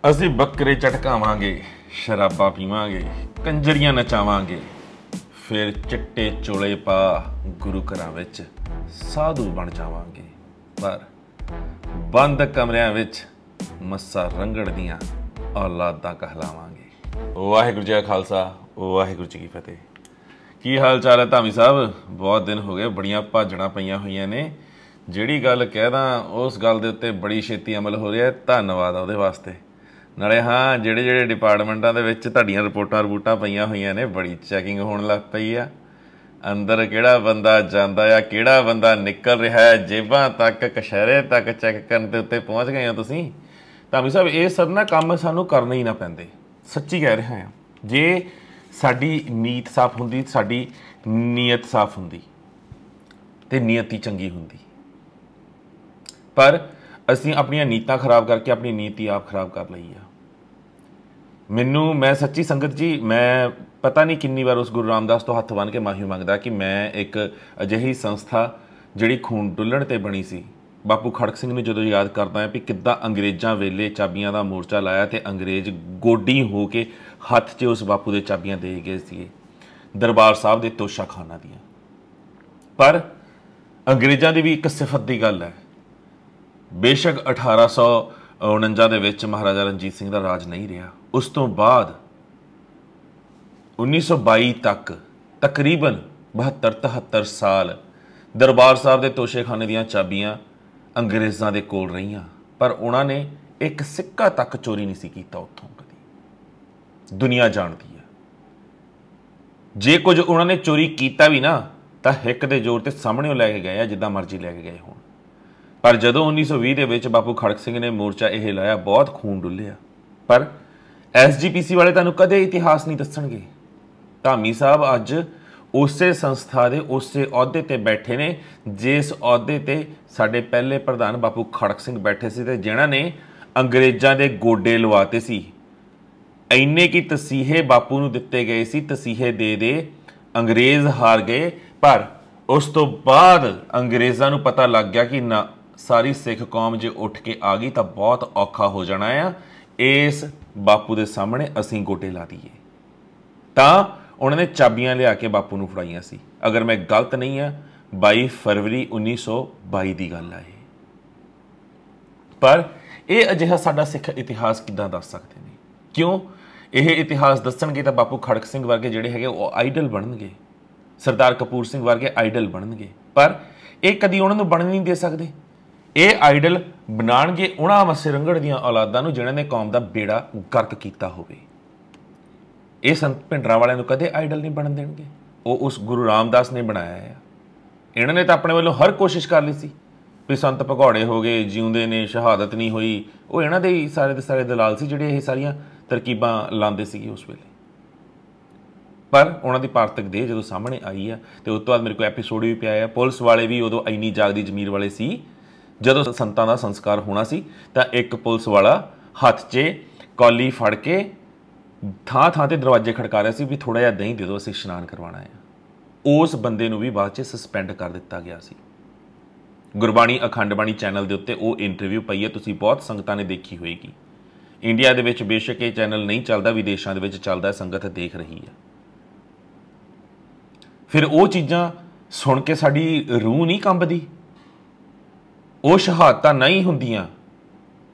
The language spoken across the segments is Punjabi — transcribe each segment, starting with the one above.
ਅਸੀਂ ਬੱਕਰੇ ਝਟਕਾਵਾਂਗੇ, ਸ਼ਰਾਬਾਂ ਪੀਵਾਂਗੇ, ਕੰਜਰੀਆਂ ਨਚਾਵਾਂਗੇ, ਫਿਰ ਚਿੱਟੇ ਚੋਲੇ ਪਾ ਗੁਰੂ ਘਰਾਂ ਵਿੱਚ ਸਾਧੂ ਬਣ ਜਾਵਾਂਗੇ। ਪਰ ਬੰਦ ਕਮਰਿਆਂ ਵਿੱਚ ਮੱਸਾ ਰੰਗੜ ਦੀਆਂ ਔਲਾਦਾਂ ਕਹਿਲਾਵਾਂਗੇ। ਵਾਹਿਗੁਰੂ ਜੀ ਕਾ ਖਾਲਸਾ, ਵਾਹਿਗੁਰੂ ਜੀ ਕੀ ਫਤਿਹ। ਕੀ ਹਾਲ ਚਾਲ ਹੈ ਧਾਮੀ ਸਾਹਿਬ? ਬਹੁਤ ਦਿਨ ਹੋ ਗਏ, ਬੜੀਆਂ ਭਾਜੜਾਂ ਪਈਆਂ ਹੋਈਆਂ ਨੇ। ਜਿਹੜੀ ਗੱਲ ਕਹਿ ਦਾਂ ਉਸ ਗੱਲ ਦੇ ਉੱਤੇ ਬੜੀ ਛੇਤੀ ਅਮਲ ਹੋ ਰਿਹਾ। ਧੰਨਵਾਦ ਉਹਦੇ ਵਾਸਤੇ। ਨਾਲੇ ਹਾਂ, ਜਿਹੜੇ ਡਿਪਾਰਟਮੈਂਟਾਂ ਦੇ ਵਿੱਚ ਤੁਹਾਡੀਆਂ ਰਿਪੋਰਟਾਂ ਪਈਆਂ ਹੋਈਆਂ ਨੇ, ਬੜੀ ਚੈਕਿੰਗ ਹੋਣ ਲੱਗ ਪਈ ਆ। ਅੰਦਰ ਕਿਹੜਾ ਬੰਦਾ ਜਾਂਦਾ ਆ, ਕਿਹੜਾ ਬੰਦਾ ਨਿਕਲ ਰਿਹਾ ਹੈ, ਜੇਬਾਂ ਤੱਕ, ਕਛਹਿਰੇ ਤੱਕ ਚੈੱਕ ਕਰਨ ਦੇ ਉੱਤੇ ਪਹੁੰਚ ਗਏ ਹੋ ਤੁਸੀਂ। ਧਾਮੀ ਸਾਹਿਬ, ਇਹ ਸਭ ਨਾ ਕੰਮ ਸਾਨੂੰ ਕਰਨੇ ਹੀ ਨਾ ਪੈਂਦੇ। ਸੱਚੀ ਕਹਿ ਰਿਹਾ ਹਾਂ। ਜੇ ਸਾਡੀ ਨੀਤ ਸਾਫ਼ ਹੁੰਦੀ, ਸਾਡੀ ਨੀਅਤ ਸਾਫ਼ ਹੁੰਦੀ ਤੇ ਨੀਅਤ ਹੀ ਚੰਗੀ ਹੁੰਦੀ, ਪਰ ਅਸੀਂ ਆਪਣੀਆਂ ਨੀਤਾਂ ਖਰਾਬ ਕਰਕੇ ਆਪਣੀ ਨੀਤੀ ਆਪ ਖਰਾਬ ਕਰ ਲਈ ਆ। ਮੈਂ ਸੱਚੀ ਸੰਗਤ ਜੀ, ਮੈਂ ਪਤਾ ਨਹੀਂ ਕਿੰਨੀ ਵਾਰ ਉਸ ਗੁਰੂ ਰਾਮਦਾਸ ਤੋਂ ਹੱਥ ਬੰਨ੍ਹ ਕੇ ਮਾਫੀ ਮੰਗਦਾ ਕਿ ਮੈਂ ਇੱਕ ਅਜਿਹੀ ਸੰਸਥਾ ਜਿਹੜੀ ਖੂਨ ਡੁੱਲਣ 'ਤੇ ਬਣੀ ਸੀ। ਬਾਪੂ ਖੜਕ ਸਿੰਘ ਨੂੰ ਜਦੋਂ ਯਾਦ ਕਰਦਾ ਹੈ ਵੀ ਕਿੱਦਾਂ ਅੰਗਰੇਜ਼ਾਂ ਵੇਲੇ ਚਾਬੀਆਂ ਦਾ ਮੋਰਚਾ ਲਾਇਆ ਅਤੇ ਅੰਗਰੇਜ਼ ਗੋਡੀ ਹੋ ਕੇ ਹੱਥ 'ਚ ਉਸ ਬਾਪੂ ਦੇ ਚਾਬੀਆਂ ਦੇ ਗਏ ਸੀਗੇ ਦਰਬਾਰ ਸਾਹਿਬ ਦੇ ਤੋਸ਼ਾਖਾਨਾ ਦੀਆਂ। ਪਰ ਅੰਗਰੇਜ਼ਾਂ ਦੀ ਵੀ ਇੱਕ ਸਿਫਤ ਦੀ ਗੱਲ ਹੈ। ਬੇਸ਼ੱਕ 1849 ਦੇ ਵਿੱਚ ਮਹਾਰਾਜਾ ਰਣਜੀਤ ਸਿੰਘ ਦਾ ਰਾਜ ਨਹੀਂ ਰਿਹਾ। ਉਸ ਤੋਂ ਬਾਅਦ 1922 ਤੱਕ ਤਕਰੀਬਨ 72-73 ਸਾਲ ਦਰਬਾਰ ਸਾਹਿਬ ਦੇ ਤੋਸ਼ੇਖਾਨੇ ਦੀਆਂ ਚਾਬੀਆਂ ਅੰਗਰੇਜ਼ਾਂ ਦੇ ਕੋਲ ਰਹੀਆਂ, ਪਰ ਉਹਨਾਂ ਨੇ ਇੱਕ ਸਿੱਕਾ ਤੱਕ ਚੋਰੀ ਨਹੀਂ ਸੀ ਕੀਤਾ ਉੱਥੋਂ ਕਦੀ। ਦੁਨੀਆ ਜਾਣਦੀ ਹੈ। ਜੇ ਕੁਝ ਉਹਨਾਂ ਨੇ ਚੋਰੀ ਕੀਤਾ ਵੀ ਨਾ ਤਾਂ ਹਿੱਕ ਦੇ ਜ਼ੋਰ 'ਤੇ ਸਾਹਮਣੇ ਲੈ ਕੇ ਗਏ ਆ, ਜਿੱਦਾਂ ਮਰਜ਼ੀ ਲੈ ਕੇ ਗਏ ਹੋਣ। ਪਰ ਜਦੋਂ 1920 ਦੇ ਵਿੱਚ ਬਾਪੂ ਖੜਕ ਸਿੰਘ ਨੇ ਮੋਰਚਾ ਇਹ ਲਾਇਆ, ਬਹੁਤ ਖੂਨ ਡੁੱਲਿਆ। ਪਰ SGPC ਵਾਲੇ ਤੁਹਾਨੂੰ ਕਦੇ ਇਤਿਹਾਸ ਨਹੀਂ ਦੱਸਣਗੇ। ਧਾਮੀ ਸਾਹਿਬ ਅੱਜ ਉਸੇ ਸੰਸਥਾ ਦੇ ਉਸੇ ਅਹੁਦੇ 'ਤੇ ਬੈਠੇ ਨੇ ਜਿਸ ਅਹੁਦੇ 'ਤੇ ਸਾਡੇ ਪਹਿਲੇ ਪ੍ਰਧਾਨ ਬਾਪੂ ਖੜਕ ਸਿੰਘ ਬੈਠੇ ਸੀ, ਅਤੇ ਜਿਨ੍ਹਾਂ ਨੇ ਅੰਗਰੇਜ਼ਾਂ ਦੇ ਗੋਡੇ ਲਵਾਤੇ ਸੀ। ਇੰਨੇ ਕੀ ਤਸੀਹੇ ਬਾਪੂ ਨੂੰ ਦਿੱਤੇ ਗਏ ਸੀ, ਤਸੀਹੇ ਦੇ ਅੰਗਰੇਜ਼ ਹਾਰ ਗਏ। ਪਰ ਉਸ ਤੋਂ ਬਾਅਦ ਅੰਗਰੇਜ਼ਾਂ ਨੂੰ ਪਤਾ ਲੱਗ ਗਿਆ ਕਿ ਨਾ, ਸਾਰੀ ਸਿੱਖ ਕੌਮ ਜੇ ਉੱਠ ਕੇ ਆ ਗਈ ਤਾਂ ਬਹੁਤ ਔਖਾ ਹੋ ਜਾਣਾ ਆ। ਇਸ ਬਾਪੂ ਦੇ ਸਾਹਮਣੇ ਅਸੀਂ ਗੋਡੇ ਲਾ ਦਈਏ। ਤਾਂ ਉਹਨਾਂ ਨੇ ਚਾਬੀਆਂ ਲਿਆ ਕੇ ਬਾਪੂ ਨੂੰ ਫੜਾਈਆਂ ਸੀ। ਅਗਰ ਮੈਂ ਗਲਤ ਨਹੀਂ ਆ, 22 ਫਰਵਰੀ 1922 ਦੀ ਗੱਲ ਆ ਇਹ। ਪਰ ਇਹ ਅਜਿਹਾ ਸਾਡਾ ਸਿੱਖ ਇਤਿਹਾਸ ਕਿੱਦਾਂ ਦੱਸ ਸਕਦੇ ਨੇ? ਕਿਉਂ ਇਹ ਇਤਿਹਾਸ ਦੱਸਣਗੇ ਤਾਂ ਬਾਪੂ ਖੜਕ ਸਿੰਘ ਵਰਗੇ ਜਿਹੜੇ ਹੈਗੇ ਉਹ ਆਈਡਲ ਬਣਨਗੇ, ਸਰਦਾਰ ਕਪੂਰ ਸਿੰਘ ਵਰਗੇ ਆਈਡਲ ਬਣਨਗੇ। ਪਰ ਇਹ ਕਦੀ ਉਹਨਾਂ ਨੂੰ ਬਣਨ ਨਹੀਂ ਦੇ ਸਕਦੇ। ਇਹ ਆਈਡਲ ਬਣਾਉਣਗੇ ਉਹਨਾਂ ਮੱਸੇ ਰੰਗੜ ਦੀਆਂ ਔਲਾਦਾਂ ਨੂੰ ਜਿਨ੍ਹਾਂ ਨੇ ਕੌਮ ਦਾ ਬੇੜਾ ਗਰਕ ਕੀਤਾ ਹੋਵੇ। ਇਹ ਸੰਤ ਭਿੰਡਰਾਂ ਵਾਲਿਆਂ ਨੂੰ ਕਦੇ ਆਈਡਲ ਨਹੀਂ ਬਣਨ ਦੇਣਗੇ। ਉਹ ਉਸ ਗੁਰੂ ਰਾਮਦਾਸ ਨੇ ਬਣਾਇਆ ਆ। ਇਹਨਾਂ ਨੇ ਤਾਂ ਆਪਣੇ ਵੱਲੋਂ ਹਰ ਕੋਸ਼ਿਸ਼ ਕਰ ਲਈ ਸੀ ਵੀ ਸੰਤ ਭਗੌੜੇ ਹੋ ਗਏ, ਜਿਉਂਦੇ ਨੇ, ਸ਼ਹਾਦਤ ਨਹੀਂ ਹੋਈ। ਉਹ ਇਹਨਾਂ ਦੇ ਹੀ ਸਾਰੇ ਦੇ ਸਾਰੇ ਦਲਾਲ ਸੀ ਜਿਹੜੇ ਇਹ ਸਾਰੀਆਂ ਤਰਕੀਬਾਂ ਲਾਉਂਦੇ ਸੀਗੇ ਉਸ ਵੇਲੇ। ਪਰ ਉਹਨਾਂ ਦੀ ਪਾਰਤਕ ਦੇਹ ਜਦੋਂ ਸਾਹਮਣੇ ਆਈ ਆ, ਅਤੇ ਉਸ ਤੋਂ ਬਾਅਦ ਮੇਰੇ ਕੋਲ ਐਪੀਸੋਡ ਵੀ ਪਿਆ ਆ। ਪੁਲਿਸ ਵਾਲੇ ਵੀ ਉਦੋਂ ਇੰਨੀ ਜਾਗਦੀ ਜ਼ਮੀਰ ਵਾਲੇ ਸੀ। ਜਦੋਂ ਸੰਤਾਂ ਦਾ ਸੰਸਕਾਰ ਹੋਣਾ ਸੀ ਤਾਂ ਇੱਕ ਪੁਲਿਸ ਵਾਲਾ ਹੱਥ 'ਚ ਕੌਲੀ ਫੜ ਕੇ ਥਾਂ 'ਤੇ ਦਰਵਾਜ਼ੇ ਖੜਕਾ ਰਿਹਾ ਸੀ ਵੀ ਥੋੜ੍ਹਾ ਜਿਹਾ ਦਹੀਂ ਦੇ ਦਿਓ, ਅਸੀਂ ਇਸ਼ਨਾਨ ਕਰਵਾਉਣਾ ਹੈ। ਉਸ ਬੰਦੇ ਨੂੰ ਵੀ ਬਾਅਦ 'ਚ ਸਸਪੈਂਡ ਕਰ ਦਿੱਤਾ ਗਿਆ ਸੀ। ਗੁਰਬਾਣੀ ਅਖੰਡ ਬਾਣੀ ਚੈਨਲ ਦੇ ਉੱਤੇ ਉਹ ਇੰਟਰਵਿਊ ਪਈ ਹੈ, ਤੁਸੀਂ ਬਹੁਤ ਸੰਗਤਾਂ ਨੇ ਦੇਖੀ ਹੋਏਗੀ। ਇੰਡੀਆ ਦੇ ਵਿੱਚ ਬੇਸ਼ੱਕ ਇਹ ਚੈਨਲ ਨਹੀਂ ਚੱਲਦਾ, ਵਿਦੇਸ਼ਾਂ ਦੇ ਵਿੱਚ ਚੱਲਦਾ, ਸੰਗਤ ਦੇਖ ਰਹੀ ਹੈ। ਫਿਰ ਉਹ ਚੀਜ਼ਾਂ ਸੁਣ ਕੇ ਸਾਡੀ ਰੂਹ ਨਹੀਂ ਕੰਬਦੀ? ਉਹ ਸ਼ਹਾਦਤਾਂ ਨਹੀਂ ਹੁੰਦੀਆਂ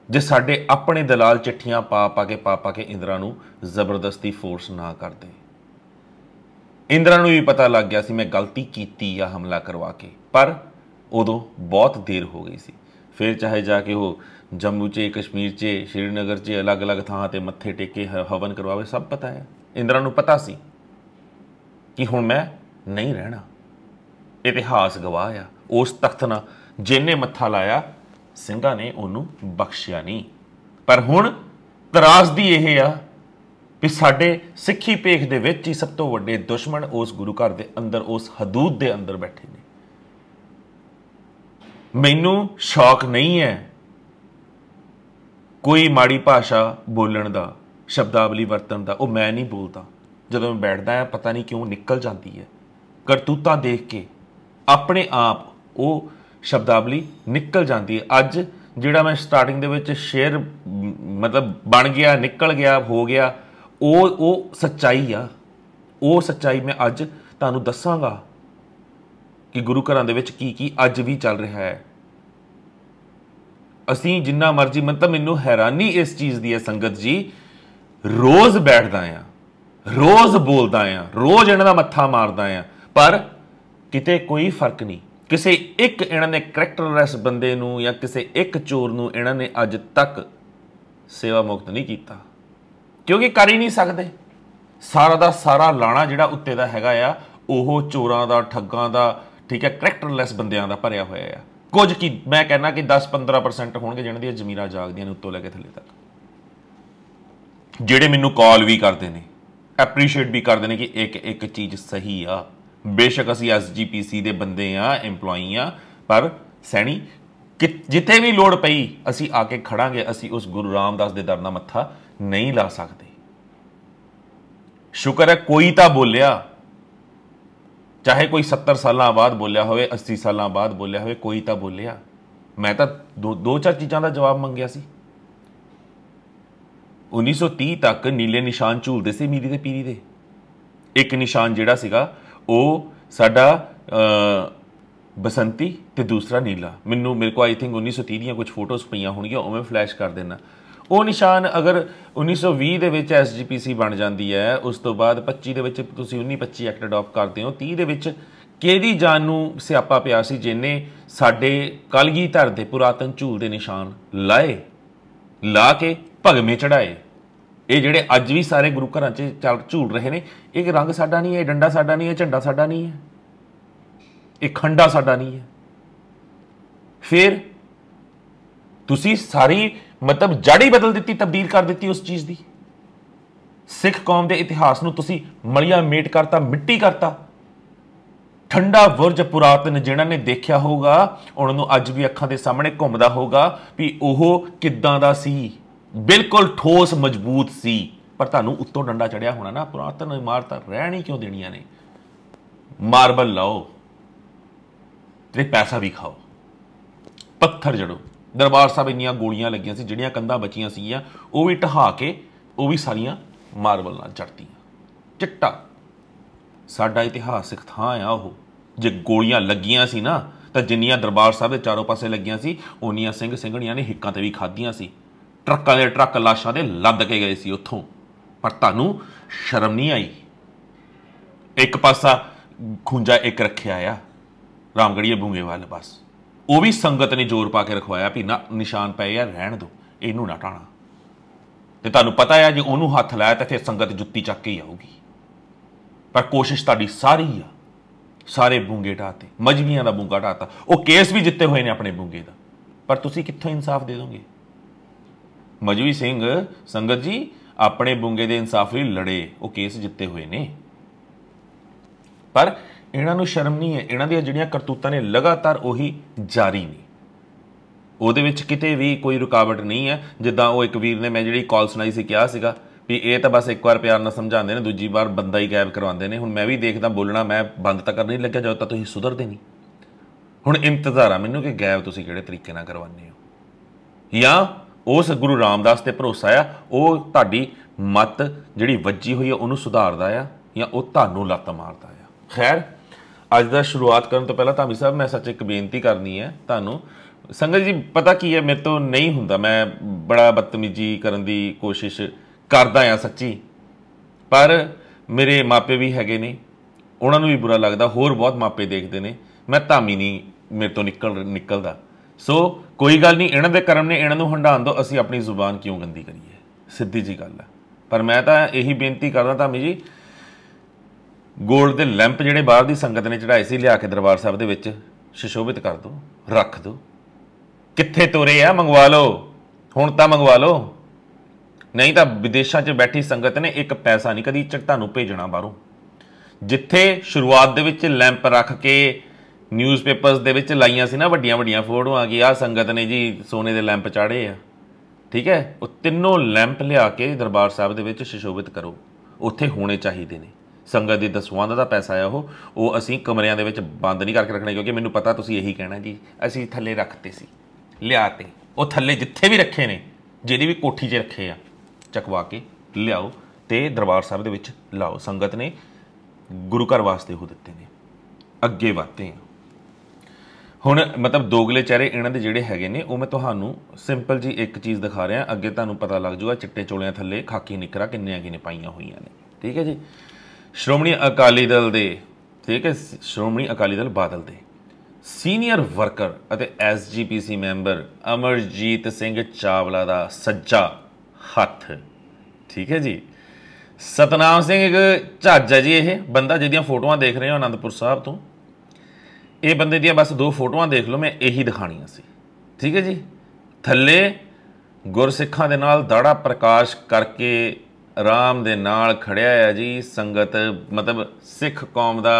ਜੇ ਸਾਡੇ ਆਪਣੇ ਦਲਾਲ ਚਿੱਠੀਆਂ ਪਾ ਕੇ ਇੰਦਰਾ ਨੂੰ ਜ਼ਬਰਦਸਤੀ ਫੋਰਸ ਨਾ ਕਰਦੇ। ਇੰਦਰਾ ਨੂੰ ਵੀ ਪਤਾ ਲੱਗ ਗਿਆ ਸੀ ਮੈਂ ਗਲਤੀ ਕੀਤੀ ਆ ਹਮਲਾ ਕਰਵਾ ਕੇ, ਪਰ ਉਦੋਂ ਬਹੁਤ ਦੇਰ ਹੋ ਗਈ ਸੀ। ਫਿਰ ਚਾਹੇ ਜਾ ਕੇ ਉਹ ਜੰਮੂ 'ਚ, ਕਸ਼ਮੀਰ 'ਚ, ਸ਼੍ਰੀਨਗਰ 'ਚ ਅਲੱਗ-ਅਲੱਗ ਥਾਂ 'ਤੇ ਮੱਥੇ ਟੇਕੇ ਹਵਨ ਕਰਵਾਵੇ, ਸਭ ਪਤਾ ਹੈ। ਇੰਦਰਾ ਨੂੰ ਪਤਾ ਸੀ ਕਿ ਹੁਣ ਮੈਂ ਨਹੀਂ ਰਹਿਣਾ। ਇਤਿਹਾਸ ਗਵਾਹ ਆ। ਉਸ ਤਖਤ ਨਾਲ ਜਿਹਨੇ ਮੱਥਾ ਲਾਇਆ, ਸਿੰਘਾਂ ਨੇ ਉਹਨੂੰ ਬਖਸ਼ਿਆ ਨਹੀਂ। ਪਰ ਹੁਣ ਤਰਾਸਦੀ ਇਹ ਆ ਵੀ ਸਾਡੇ ਸਿੱਖੀ ਭੇਖ ਦੇ ਵਿੱਚ ਹੀ ਸਭ ਤੋਂ ਵੱਡੇ ਦੁਸ਼ਮਣ ਉਸ ਗੁਰੂ ਘਰ ਦੇ ਅੰਦਰ, ਉਸ ਹਦੂਦ ਦੇ ਅੰਦਰ ਬੈਠੇ ਨੇ। ਮੈਨੂੰ ਸ਼ੌਕ ਨਹੀਂ ਹੈ ਕੋਈ ਮਾੜੀ ਭਾਸ਼ਾ ਬੋਲਣ ਦਾ, ਸ਼ਬਦਾਵਲੀ ਵਰਤਣ ਦਾ। ਉਹ ਮੈਂ ਨਹੀਂ ਬੋਲਦਾ। ਜਦੋਂ ਮੈਂ ਬੈਠਦਾ ਹਾਂ ਪਤਾ ਨਹੀਂ ਕਿਉਂ ਨਿਕਲ ਜਾਂਦੀ ਹੈ। ਕਰਤੂਤਾਂ ਦੇਖ ਕੇ ਆਪਣੇ ਆਪ ਉਹ ਸ਼ਬਦਾਵਲੀ ਨਿਕਲ ਜਾਂਦੀ ਹੈ। ਅੱਜ ਜਿਹੜਾ ਮੈਂ ਸਟਾਰਟਿੰਗ ਦੇ ਵਿੱਚ ਸ਼ੇਅਰ ਮਤਲਬ ਬਣ ਗਿਆ, ਨਿਕਲ ਗਿਆ, ਹੋ ਗਿਆ, ਉਹ ਸੱਚਾਈ ਆ। ਉਹ ਸੱਚਾਈ ਮੈਂ ਅੱਜ ਤੁਹਾਨੂੰ ਦੱਸਾਂਗਾ ਕਿ ਗੁਰੂ ਘਰਾਂ ਦੇ ਵਿੱਚ ਕੀ ਕੀ ਅੱਜ ਵੀ ਚੱਲ ਰਿਹਾ ਹੈ। ਅਸੀਂ ਜਿੰਨਾ ਮਰਜ਼ੀ ਮਤਲਬ ਮੈਨੂੰ ਹੈਰਾਨੀ ਇਸ ਚੀਜ਼ ਦੀ ਹੈ ਸੰਗਤ ਜੀ, ਰੋਜ਼ ਬੈਠਦਾ ਆ, ਰੋਜ਼ ਬੋਲਦਾ ਆ, ਰੋਜ਼ ਇਹਨਾਂ ਦਾ ਮੱਥਾ ਮਾਰਦਾ ਆ, ਪਰ ਕਿਤੇ ਕੋਈ ਫਰਕ ਨਹੀਂ। ਕਿਸੇ ਇੱਕ ਇਹਨਾਂ ਨੇ ਕਰੈਕਟਰਲੈਸ ਬੰਦੇ ਨੂੰ ਜਾਂ ਕਿਸੇ ਇੱਕ ਚੋਰ ਨੂੰ ਇਹਨਾਂ ਨੇ ਅੱਜ ਤੱਕ ਸੇਵਾ ਮੁਕਤ ਨਹੀਂ ਕੀਤਾ, ਕਿਉਂਕਿ ਕਰ ਹੀ ਨਹੀਂ ਸਕਦੇ। ਸਾਰਾ ਦਾ ਸਾਰਾ ਲਾਣਾ ਜਿਹੜਾ ਉੱਤੇ ਦਾ ਹੈਗਾ ਆ ਉਹ ਚੋਰਾਂ ਦਾ, ਠੱਗਾਂ ਦਾ, ਠੀਕ ਹੈ, ਕਰੈਕਟਰਲੈਸ ਬੰਦਿਆਂ ਦਾ ਭਰਿਆ ਹੋਇਆ ਆ। ਕੁਝ ਕੀ ਮੈਂ ਕਹਿੰਦਾ ਕਿ 10-15% ਹੋਣਗੇ ਜਿਹਨਾਂ ਦੀਆਂ ਜ਼ਮੀਰਾਂ ਜਾਗਦੀਆਂ ਨੇ ਉੱਤੋਂ ਲੈ ਕੇ ਥੱਲੇ ਤੱਕ, ਜਿਹੜੇ ਮੈਨੂੰ ਕਾਲ ਵੀ ਕਰਦੇ ਨੇ, ਐਪਰੀਸ਼ੀਏਟ ਵੀ ਕਰਦੇ ਨੇ ਕਿ ਇੱਕ ਚੀਜ਼ ਸਹੀ ਆ। ਬੇਸ਼ੱਕ ਅਸੀਂ SGPC ਦੇ ਬੰਦੇ ਆ, EMPLOYEE ਆ, ਪਰ ਸੈਣੀ ਕਿ ਜਿੱਥੇ ਵੀ ਲੋੜ ਪਈ ਅਸੀਂ ਆ ਕੇ ਖੜਾਂਗੇ। ਅਸੀਂ ਉਸ ਗੁਰੂ ਰਾਮਦਾਸ ਦੇ ਦਰ ਨਾਲ ਮੱਥਾ ਨਹੀਂ ਲਾ ਸਕਦੇ। ਸ਼ੁਕਰ ਹੈ ਕੋਈ ਤਾਂ ਬੋਲਿਆ, ਚਾਹੇ ਕੋਈ 70 ਸਾਲਾਂ ਬਾਅਦ ਬੋਲਿਆ ਹੋਵੇ, 80 ਸਾਲਾਂ ਬਾਅਦ ਬੋਲਿਆ ਹੋਵੇ, ਕੋਈ ਤਾਂ ਬੋਲਿਆ। ਮੈਂ ਤਾਂ ਦੋ ਚਾਰ ਚੀਜ਼ਾਂ ਦਾ ਜਵਾਬ ਮੰਗਿਆ ਸੀ। 1930 ਤੱਕ ਨੀਲੇ ਨਿਸ਼ਾਨ ਝੂਲਦੇ ਸੀ ਮੀਰੀ ਤੇ ਪੀਰੀ ਦੇ। ਇੱਕ ਨਿਸ਼ਾਨ ਜਿਹੜਾ ਸੀਗਾ ਉਹ ਸਾਡਾ ਬਸੰਤੀ ਤੇ ਦੂਸਰਾ ਨੀਲਾ। ਮੇਰੇ ਕੋਲ ਆਈ ਥਿੰਕ 1930 ਦੀਆਂ ਕੁਝ ਫੋਟੋਜ਼ ਪਈਆਂ ਹੋਣਗੀਆਂ, ਉਹ ਮੈਂ ਫਲੈਸ਼ ਕਰ ਦੇਣਾ। ਉਹ ਨਿਸ਼ਾਨ ਅਗਰ 1920 ਦੇ ਵਿੱਚ SGPC ਬਣ ਜਾਂਦੀ ਹੈ, ਉਸ ਤੋਂ ਬਾਅਦ 25 ਦੇ ਵਿੱਚ ਤੁਸੀਂ 1925 ਐਕਟ ਅਡਾਪਟ ਕਰਦੇ ਹੋ, 30 ਦੇ ਵਿੱਚ ਕਿਹਦੀ ਜਾਨ ਨੂੰ ਸਿਆਪਾ ਪਿਆ ਸੀ ਜਿਹਨੇ ਸਾਡੇ ਕਲਗੀਧਰ ਦੇ ਪੁਰਾਤਨ ਝੂਲ ਦੇ ਨਿਸ਼ਾਨ ਲਾ ਕੇ ਭਗਵੇਂ ਚੜਾਏ। ਇਹ ਜਿਹੜੇ ਅੱਜ ਵੀ ਸਾਰੇ ਗੁਰੂ ਘਰਾਂ 'ਚ ਝੂਲ ਰਹੇ ਨੇ, ਇਹ ਰੰਗ ਸਾਡਾ ਨਹੀਂ ਹੈ, ਡੰਡਾ ਸਾਡਾ ਨਹੀਂ ਹੈ, ਝੰਡਾ ਸਾਡਾ ਨਹੀਂ ਹੈ, ਇਹ ਖੰਡਾ ਸਾਡਾ ਨਹੀਂ ਹੈ। ਫਿਰ ਤੁਸੀਂ ਸਾਰੀ ਮਤਲਬ ਜੜ ਹੀ ਬਦਲ ਦਿੱਤੀ, ਤਬਦੀਲ ਕਰ ਦਿੱਤੀ ਉਸ ਚੀਜ਼ ਦੀ। ਸਿੱਖ ਕੌਮ ਦੇ ਇਤਿਹਾਸ ਨੂੰ ਤੁਸੀਂ ਮਲੀਆ ਮੇਟ ਕਰਤਾ, ਮਿੱਟੀ ਕਰਤਾ। ਠੰਡਾ ਬੁਰਜ ਪੁਰਾਤਨ ਜਿਹਨਾਂ ਨੇ ਦੇਖਿਆ ਹੋਊਗਾ ਉਹਨਾਂ ਨੂੰ ਅੱਜ ਵੀ ਅੱਖਾਂ ਦੇ ਸਾਹਮਣੇ ਘੁੰਮਦਾ ਹੋਊਗਾ ਵੀ ਉਹ ਕਿੱਦਾਂ ਦਾ ਸੀ। ਬਿਲਕੁਲ ਠੋਸ ਮਜ਼ਬੂਤ ਸੀ, ਪਰ ਤੁਹਾਨੂੰ ਉੱਤੋਂ ਡੰਡਾ ਚੜਿਆ ਹੋਣਾ ਨਾ। ਪੁਰਾਤਨ ਇਮਾਰਤਾਂ ਰਹਿਣ ਹੀ ਕਿਉਂ ਦੇਣੀਆਂ ਨੇ? ਮਾਰਬਲ ਲਾਓ ਤੇ ਪੈਸਾ ਵੀ ਖਾਓ, ਪੱਥਰ ਜੜੋ। ਦਰਬਾਰ ਸਾਹਿਬ ਇੰਨੀਆਂ ਗੋਲੀਆਂ ਲੱਗੀਆਂ ਸੀ, ਜਿਹੜੀਆਂ ਕੰਧਾਂ ਬਚੀਆਂ ਸੀਗੀਆਂ ਉਹ ਵੀ ਢਹਾ ਕੇ ਉਹ ਵੀ ਸਾਰੀਆਂ ਮਾਰਬਲ ਨਾਲ ਚੜ੍ਹਤੀਆਂ। ਚਿੱਟਾ ਸਾਡਾ ਇਤਿਹਾਸਿਕ ਥਾਂ ਆ ਉਹ। ਜੇ ਗੋਲੀਆਂ ਲੱਗੀਆਂ ਸੀ ਨਾ ਤਾਂ ਜਿੰਨੀਆਂ ਦਰਬਾਰ ਸਾਹਿਬ ਦੇ ਚਾਰੋਂ ਪਾਸੇ ਲੱਗੀਆਂ ਸੀ ਉਨੀਆਂ ਸਿੰਘ ਸਿੰਘਣੀਆਂ ਨੇ ਹਿੱਕਾਂ ਤੇ ਵੀ ਖਾਧੀਆਂ ਸੀ। ਟਰੱਕਾਂ ਦੇ ਟਰੱਕ ਲਾਸ਼ਾਂ ਦੇ ਲੱਦ ਕੇ ਗਏ ਸੀ ਉੱਥੋਂ, ਪਰ ਤੁਹਾਨੂੰ ਸ਼ਰਮ ਨਹੀਂ ਆਈ। ਇੱਕ ਪਾਸਾ ਖੁੰਝਾ ਇੱਕ ਰੱਖਿਆ ਆ ਰਾਮਗੜੀਏ ਬੂੰਗੇ ਵੱਲ, ਬਸ ਉਹ ਵੀ ਸੰਗਤ ਨੇ ਜ਼ੋਰ ਪਾ ਕੇ ਰਖਵਾਇਆ ਵੀ ਨਾ ਨਿਸ਼ਾਨ ਪਏ ਆ, ਰਹਿਣ ਦਿਓ, ਇਹਨੂੰ ਨਾ ਢਾਣਾ। ਤੇ ਤੁਹਾਨੂੰ ਪਤਾ ਆ ਜੇ ਉਹਨੂੰ ਹੱਥ ਲਾਇਆ ਤਾਂ ਫਿਰ ਸੰਗਤ ਜੁੱਤੀ ਚੱਕ ਕੇ ਹੀ ਆਊਗੀ। ਪਰ ਕੋਸ਼ਿਸ਼ ਤੁਹਾਡੀ ਸਾਰੀ ਆ, ਸਾਰੇ ਬੂੰਗੇ ਢਾਤੇ, ਮਜਬੀਆਂ ਦਾ ਬੂੰਗਾ ਢਾਤਾ। ਉਹ ਕੇਸ ਵੀ ਜਿੱਤੇ ਹੋਏ ਨੇ ਆਪਣੇ ਬੂੰਗੇ ਦਾ, ਪਰ ਤੁਸੀਂ ਕਿੱਥੋਂ ਇਨਸਾਫ ਦੇ ਦੋਗੇ? ਮਜਬੀ ਸਿੰਘ ਸੰਗਤ ਜੀ ਆਪਣੇ ਬੂੰਗੇ ਦੇ ਇਨਸਾਫ ਲਈ ਲੜੇ, ਉਹ ਕੇਸ ਜਿੱਤੇ ਹੋਏ ਨੇ, ਪਰ ਇਹਨਾਂ ਨੂੰ ਸ਼ਰਮ ਨਹੀਂ ਹੈ। ਇਹਨਾਂ ਦੀਆਂ ਜਿਹੜੀਆਂ ਕਰਤੂਤਾਂ ਨੇ ਲਗਾਤਾਰ ਉਹੀ ਜਾਰੀ ਨੇ, ਉਹਦੇ ਵਿੱਚ ਕਿਤੇ ਵੀ ਕੋਈ ਰੁਕਾਵਟ ਨਹੀਂ ਹੈ। ਜਿੱਦਾਂ ਉਹ ਇੱਕ ਵੀਰ ਨੇ ਮੈਂ ਜਿਹੜੀ ਕਾਲ ਸੁਣਾਈ ਸੀ ਕਿਹਾ ਸੀਗਾ ਵੀ ਇਹ ਤਾਂ ਬਸ ਇੱਕ ਵਾਰ ਪਿਆਰ ਨਾਲ ਸਮਝਾਉਂਦੇ ਨੇ, ਦੂਜੀ ਵਾਰ ਬੰਦਾ ਹੀ ਗਾਇਬ ਕਰਵਾਉਂਦੇ ਨੇ। ਹੁਣ ਮੈਂ ਵੀ ਦੇਖਦਾ ਬੋਲਣਾ, ਮੈਂ ਬੰਦ ਤਾਂ ਕਰਨ ਨਹੀਂ ਲੱਗਿਆ ਜਦੋਂ ਤੱਕ ਤੁਸੀਂ ਸੁਧਰਦੇ ਨਹੀਂ। ਹੁਣ ਇੰਤਜ਼ਾਰ ਆ ਮੈਨੂੰ ਕਿ ਗਾਇਬ ਤੁਸੀਂ ਕਿਹੜੇ ਤਰੀਕੇ ਨਾਲ ਕਰਵਾਉਂਦੇ ਹੋ, ਜਾਂ ਉਸ ਗੁਰੂ ਰਾਮਦਾਸ ਤੇ ਭਰੋਸਾ ਆ ਉਹ ਤੁਹਾਡੀ ਮੱਤ ਜਿਹੜੀ ਵੱਜੀ ਹੋਈ ਆ ਉਹਨੂੰ ਸੁਧਾਰਦਾ ਆ, ਜਾਂ ਉਹ ਤੁਹਾਨੂੰ ਲੱਤ ਮਾਰਦਾ ਆ। ਖੈਰ, ਅੱਜ ਦਾ ਸ਼ੁਰੂਆਤ ਕਰਨ ਤੋਂ ਪਹਿਲਾਂ ਧਾਮੀ ਸਾਹਿਬ ਮੈਂ ਸੱਚ ਇੱਕ ਬੇਨਤੀ ਕਰਨੀ ਹੈ ਤੁਹਾਨੂੰ। ਸੰਗਤ ਜੀ ਪਤਾ ਕੀ ਹੈ, ਮੇਰੇ ਤੋਂ ਨਹੀਂ ਹੁੰਦਾ, ਮੈਂ ਬੜਾ ਬਦਤਮੀਜੀ ਕਰਨ ਦੀ ਕੋਸ਼ਿਸ਼ ਕਰਦਾ ਆ ਸੱਚੀ, ਪਰ ਮੇਰੇ ਮਾਪੇ ਵੀ ਹੈਗੇ ਨੇ, ਉਹਨਾਂ ਨੂੰ ਵੀ ਬੁਰਾ ਲੱਗਦਾ, ਹੋਰ ਬਹੁਤ ਮਾਪੇ ਦੇਖਦੇ ਨੇ। ਮੈਂ ਧਾਮੀ ਨਹੀਂ ਮੇਰੇ ਤੋਂ ਨਿਕਲਦਾ। ਸੋ ਕੋਈ ਗੱਲ ਨਹੀਂ, ਇਹਨਾਂ ਦੇ ਕਰਮ ਨੇ, ਇਹਨਾਂ ਨੂੰ ਹੰਡਾਉਣ ਦਿਓ, ਅਸੀਂ ਆਪਣੀ ਜ਼ੁਬਾਨ ਕਿਉਂ ਗੰਦੀ ਕਰੀਏ, ਸਿੱਧੀ ਜੀ ਗੱਲ ਹੈ। ਪਰ ਮੈਂ ਤਾਂ ਇਹੀ ਬੇਨਤੀ ਕਰਦਾ ਧਾਮੀ ਜੀ, ਗੋਲਡ ਦੇ ਲੈਂਪ ਜਿਹੜੇ ਬਾਹਰ ਦੀ ਸੰਗਤ ਨੇ ਚੜਾਏ ਸੀ ਲਿਆ ਕੇ ਦਰਬਾਰ ਸਾਹਿਬ ਦੇ ਵਿੱਚ ਸੁਸ਼ੋਭਿਤ ਕਰ ਦਿਓ, ਰੱਖ ਦਿਓ। ਕਿੱਥੇ ਤੋਰੇ ਆ, ਮੰਗਵਾ ਲਓ, ਹੁਣ ਤਾਂ ਮੰਗਵਾ ਲਓ, ਨਹੀਂ ਤਾਂ ਵਿਦੇਸ਼ਾਂ 'ਚ ਬੈਠੀ ਸੰਗਤ ਨੇ ਇੱਕ ਪੈਸਾ ਨਹੀਂ ਕਦੀ ਤੁਹਾਨੂੰ ਭੇਜਣਾ ਬਾਹਰੋਂ। ਜਿੱਥੇ ਸ਼ੁਰੂਆਤ ਦੇ ਵਿੱਚ ਲੈਂਪ ਰੱਖ ਕੇ ਨਿਊਜ਼ਪੇਪਰਸ ਦੇ ਵਿੱਚ ਲਾਈਆਂ ਸੀ ਨਾ ਵੱਡੀਆਂ ਵੱਡੀਆਂ ਫੋਟੋਆਂ ਕਿ ਆਹ ਸੰਗਤ ਨੇ ਜੀ ਸੋਨੇ ਦੇ ਲੈਂਪ ਚਾੜੇ ਆ, ਠੀਕ ਹੈ, ਉਹ ਤਿੰਨੋਂ ਲੈਂਪ ਲਿਆ ਕੇ ਦਰਬਾਰ ਸਾਹਿਬ ਦੇ ਵਿੱਚ ਸੁਸ਼ੋਭਿਤ ਕਰੋ। ਉੱਥੇ ਹੋਣੇ ਚਾਹੀਦੇ ਨੇ। ਸੰਗਤ ਦੀ ਦਸਵੰਧ ਦਾ ਪੈਸਾ ਆ ਉਹ ਅਸੀਂ ਕਮਰਿਆਂ ਦੇ ਵਿੱਚ ਬੰਦ ਨਹੀਂ ਕਰਕੇ ਰੱਖਣਾ, ਕਿਉਂਕਿ ਮੈਨੂੰ ਪਤਾ ਤੁਸੀਂ ਇਹੀ ਕਹਿਣਾ ਜੀ ਅਸੀਂ ਥੱਲੇ ਰੱਖਤੇ ਸੀ, ਲਿਆ ਤੇ वो थल्ले जिथे भी रखे ने, जिहदी भी कोठी 'च रखे आ, चकवा के लियाओ तो दरबार साहब दे विच लाओ। संगत ने गुरु घर वास्ते वो दिते ने। अगे बढ़ते हैं हुण, मतलब दोगले चेहरे इन्हां दे जिहड़े हैगे ने, वो मैं तुहानूं सिंपल जी एक चीज़ दिखा रहा, अगे तुहानूं पता लग जूगा चिट्टे चोलियां थल्ले खाकी निकरा किन्नियां किन्ने पाईयां होईयां ने। ठीक है जी। श्रोमणी अकाली दल दे, ठीक है, श्रोमणी अकाली दल बादल दे सीनियर वर्कर अते SGPC मैंबर अमरजीत सिंह चावला दा सज्जा हत्थ, ठीक है जी। सतनाम सिंह एक झज्ज है जी, ये बंदा जिहदियां फोटोआं देख रहे हो आनंदपुर साहब तो, ये बंदे दियां बस 2 फोटोआं देख लो, मैं यही दिखाणियां सी। ठीक है जी। थल्ले गुरसिखां दे नाल दाड़ा प्रकाश करके आराम दे नाल खड़िया है जी। संगत मतलब सिख कौम दा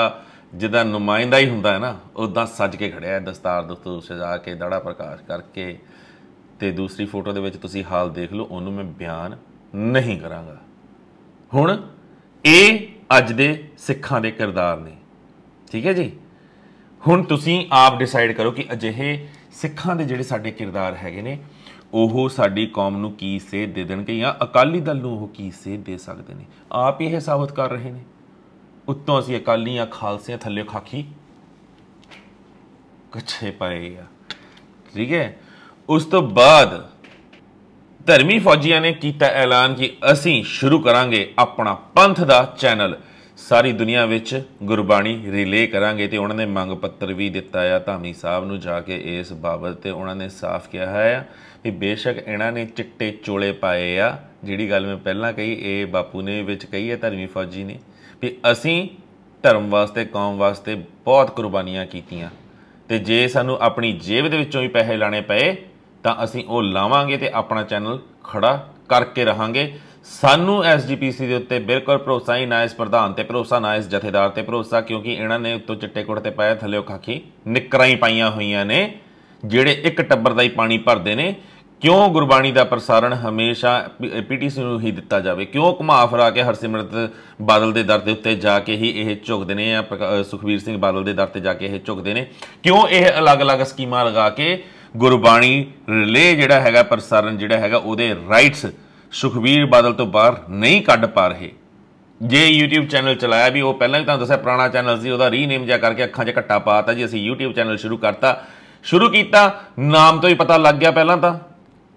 जिदा नुमाइंदा ही हुंदा है ना, उदां सज के खड़िया है, दस्तार दस्तूर सजा के दाड़ा प्रकाश करके। ते दूसरी फोटो दे विच तुसीं हाल देख लो, उहनूं मैं बयान नहीं करांगा। हुण ये अज दे सिखां दे किरदार ने। ठीक है जी। हुण तुसीं आप डिसाइड करो कि अजिहे सिखां दे जिहड़े साडे किरदार हैगे ने, ਉਹ ਸਾਡੀ कौम ਨੂੰ ਕੀ ਸੇਧ ਦੇ ਦੇਣਗੇ ਜਾਂ ਅਕਾਲੀ ਦਲ ਨੂੰ ਉਹ ਕੀ ਸੇਧ ਦੇ ਸਕਦੇ ਨੇ। ਆਪ ਇਹ ਸਾਬਤ ਕਰ ਰਹੇ ਨੇ। ਉੱਤੋਂ ਅਸੀਂ ਅਕਾਲੀਆਂ ਖਾਲਸਿਆਂ ਥੱਲੇ ਖਾਕੀ ਕੱਛੇ ਪਾਏ ਆ। ਠੀਕ ਹੈ। ਉਸ ਤੋਂ ਬਾਅਦ ਧਰਮੀ ਫੌਜੀਆਂ ਨੇ ਕੀਤਾ ਐਲਾਨ ਕਿ ਅਸੀਂ ਸ਼ੁਰੂ ਕਰਾਂਗੇ ਆਪਣਾ ਪੰਥ ਦਾ ਚੈਨਲ, ਸਾਰੀ ਦੁਨੀਆ ਵਿੱਚ ਗੁਰਬਾਣੀ ਰਿਲੇ ਕਰਾਂਗੇ। ਤੇ ਉਹਨਾਂ ਨੇ ਮੰਗ ਪੱਤਰ ਵੀ ਦਿੱਤਾ ਆ ਧਾਮੀ ਸਾਹਿਬ ਨੂੰ ਜਾ ਕੇ ਇਸ ਬਾਬਤ, ਤੇ ਉਹਨਾਂ ਨੇ ਸਾਫ਼ ਕਿਹਾ ਹੈ ਵੀ ਬੇਸ਼ੱਕ ਇਹਨਾਂ ਨੇ ਚਿੱਟੇ ਚੋਲੇ ਪਾਏ ਆ, ਜਿਹੜੀ ਗੱਲ ਮੈਂ ਪਹਿਲਾਂ ਕਹੀ ਇਹ ਬਾਪੂ ਨੇ ਵਿੱਚ ਕਹੀ ਹੈ ਧਰਮੀ ਫੌਜੀ ਨੇ, ਵੀ ਅਸੀਂ ਧਰਮ ਵਾਸਤੇ ਕੌਮ ਵਾਸਤੇ ਬਹੁਤ ਕੁਰਬਾਨੀਆਂ ਕੀਤੀਆਂ, ਤੇ ਜੇ ਸਾਨੂੰ ਆਪਣੀ ਜੇਬ ਦੇ ਵਿੱਚੋਂ ਵੀ ਪੈਸੇ ਲਾਣੇ ਪਏ ਤਾਂ ਅਸੀਂ ਉਹ ਲਾਵਾਂਗੇ ਤੇ ਆਪਣਾ ਚੈਨਲ ਖੜਾ ਕਰਕੇ ਰਹਾਂਗੇ। ਸਾਨੂੰ SGPC ਦੇ ਉੱਤੇ ਬਿਲਕੁਲ ਭਰੋਸਾ ਹੀ ਨਾ, ਇਸ ਪ੍ਰਧਾਨ ਤੇ ਭਰੋਸਾ ਨਾ, ਇਸ ਜਥੇਦਾਰ ਤੇ ਭਰੋਸਾ, ਕਿਉਂਕਿ ਇਹਨਾਂ ਨੇ ਉੱਤੋਂ ਚਿੱਟੇ ਕੁੜਤੇ ਪਾਏ, ਥੱਲੇ ਖਾਕੀ ਨਿੱਕਰਾਂ ਹੀ ਪਾਈਆਂ ਹੋਈਆਂ ਨੇ, ਜਿਹੜੇ ਇੱਕ ਟੱਬਰ ਦਾ ਹੀ ਪਾਣੀ ਭਰਦੇ ਨੇ। ਕਿਉਂ ਗੁਰਬਾਣੀ ਦਾ ਪ੍ਰਸਾਰਣ ਹਮੇਸ਼ਾ PTC ਨੂੰ ਹੀ ਦਿੱਤਾ ਜਾਵੇ? ਕਿਉਂ ਘੁਮਾ ਫਿਰਾ ਕੇ ਹਰਸਿਮਰਤ ਬਾਦਲ ਦੇ ਦਰ ਦੇ ਉੱਤੇ ਜਾ ਕੇ ਹੀ ਇਹ ਝੁਕਦੇ ਨੇ, ਜਾਂ ਸੁਖਬੀਰ ਸਿੰਘ ਬਾਦਲ ਦੇ ਦਰ ਤੇ ਜਾ ਕੇ ਇਹ ਝੁਕਦੇ ਨੇ? ਕਿਉਂ ਇਹ ਅਲੱਗ-ਅਲੱਗ ਸਕੀਮਾਂ ਲਗਾ ਕੇ ਗੁਰਬਾਣੀ ਰਿਲੇ ਜਿਹੜਾ ਹੈਗਾ ਪ੍ਰਸਾਰਣ ਜਿਹੜਾ ਹੈਗਾ ਉਹਦੇ ਰਾਈਟਸ ਸੁਖਬੀਰ ਬਾਦਲ ਤੋਂ ਬਾਹਰ ਨਹੀਂ ਕੱਢ ਪਾ ਰਹੇ? ਜੇ YouTube ਚੈਨਲ ਚਲਾਇਆ ਵੀ, ਉਹ ਪਹਿਲਾਂ ਵੀ ਤੁਹਾਨੂੰ ਦੱਸਿਆ ਪੁਰਾਣਾ ਚੈਨਲ ਸੀ, ਉਹਦਾ ਰੀਨੇਮ ਜਿਹਾ ਕਰਕੇ ਅੱਖਾਂ 'ਚ ਘੱਟਾ ਪਾਤਾ ਜੀ, ਅਸੀਂ YouTube ਚੈਨਲ ਸ਼ੁਰੂ ਕੀਤਾ, ਨਾਮ ਤੋਂ ਹੀ ਪਤਾ ਲੱਗ ਗਿਆ ਪਹਿਲਾਂ ਤਾਂ।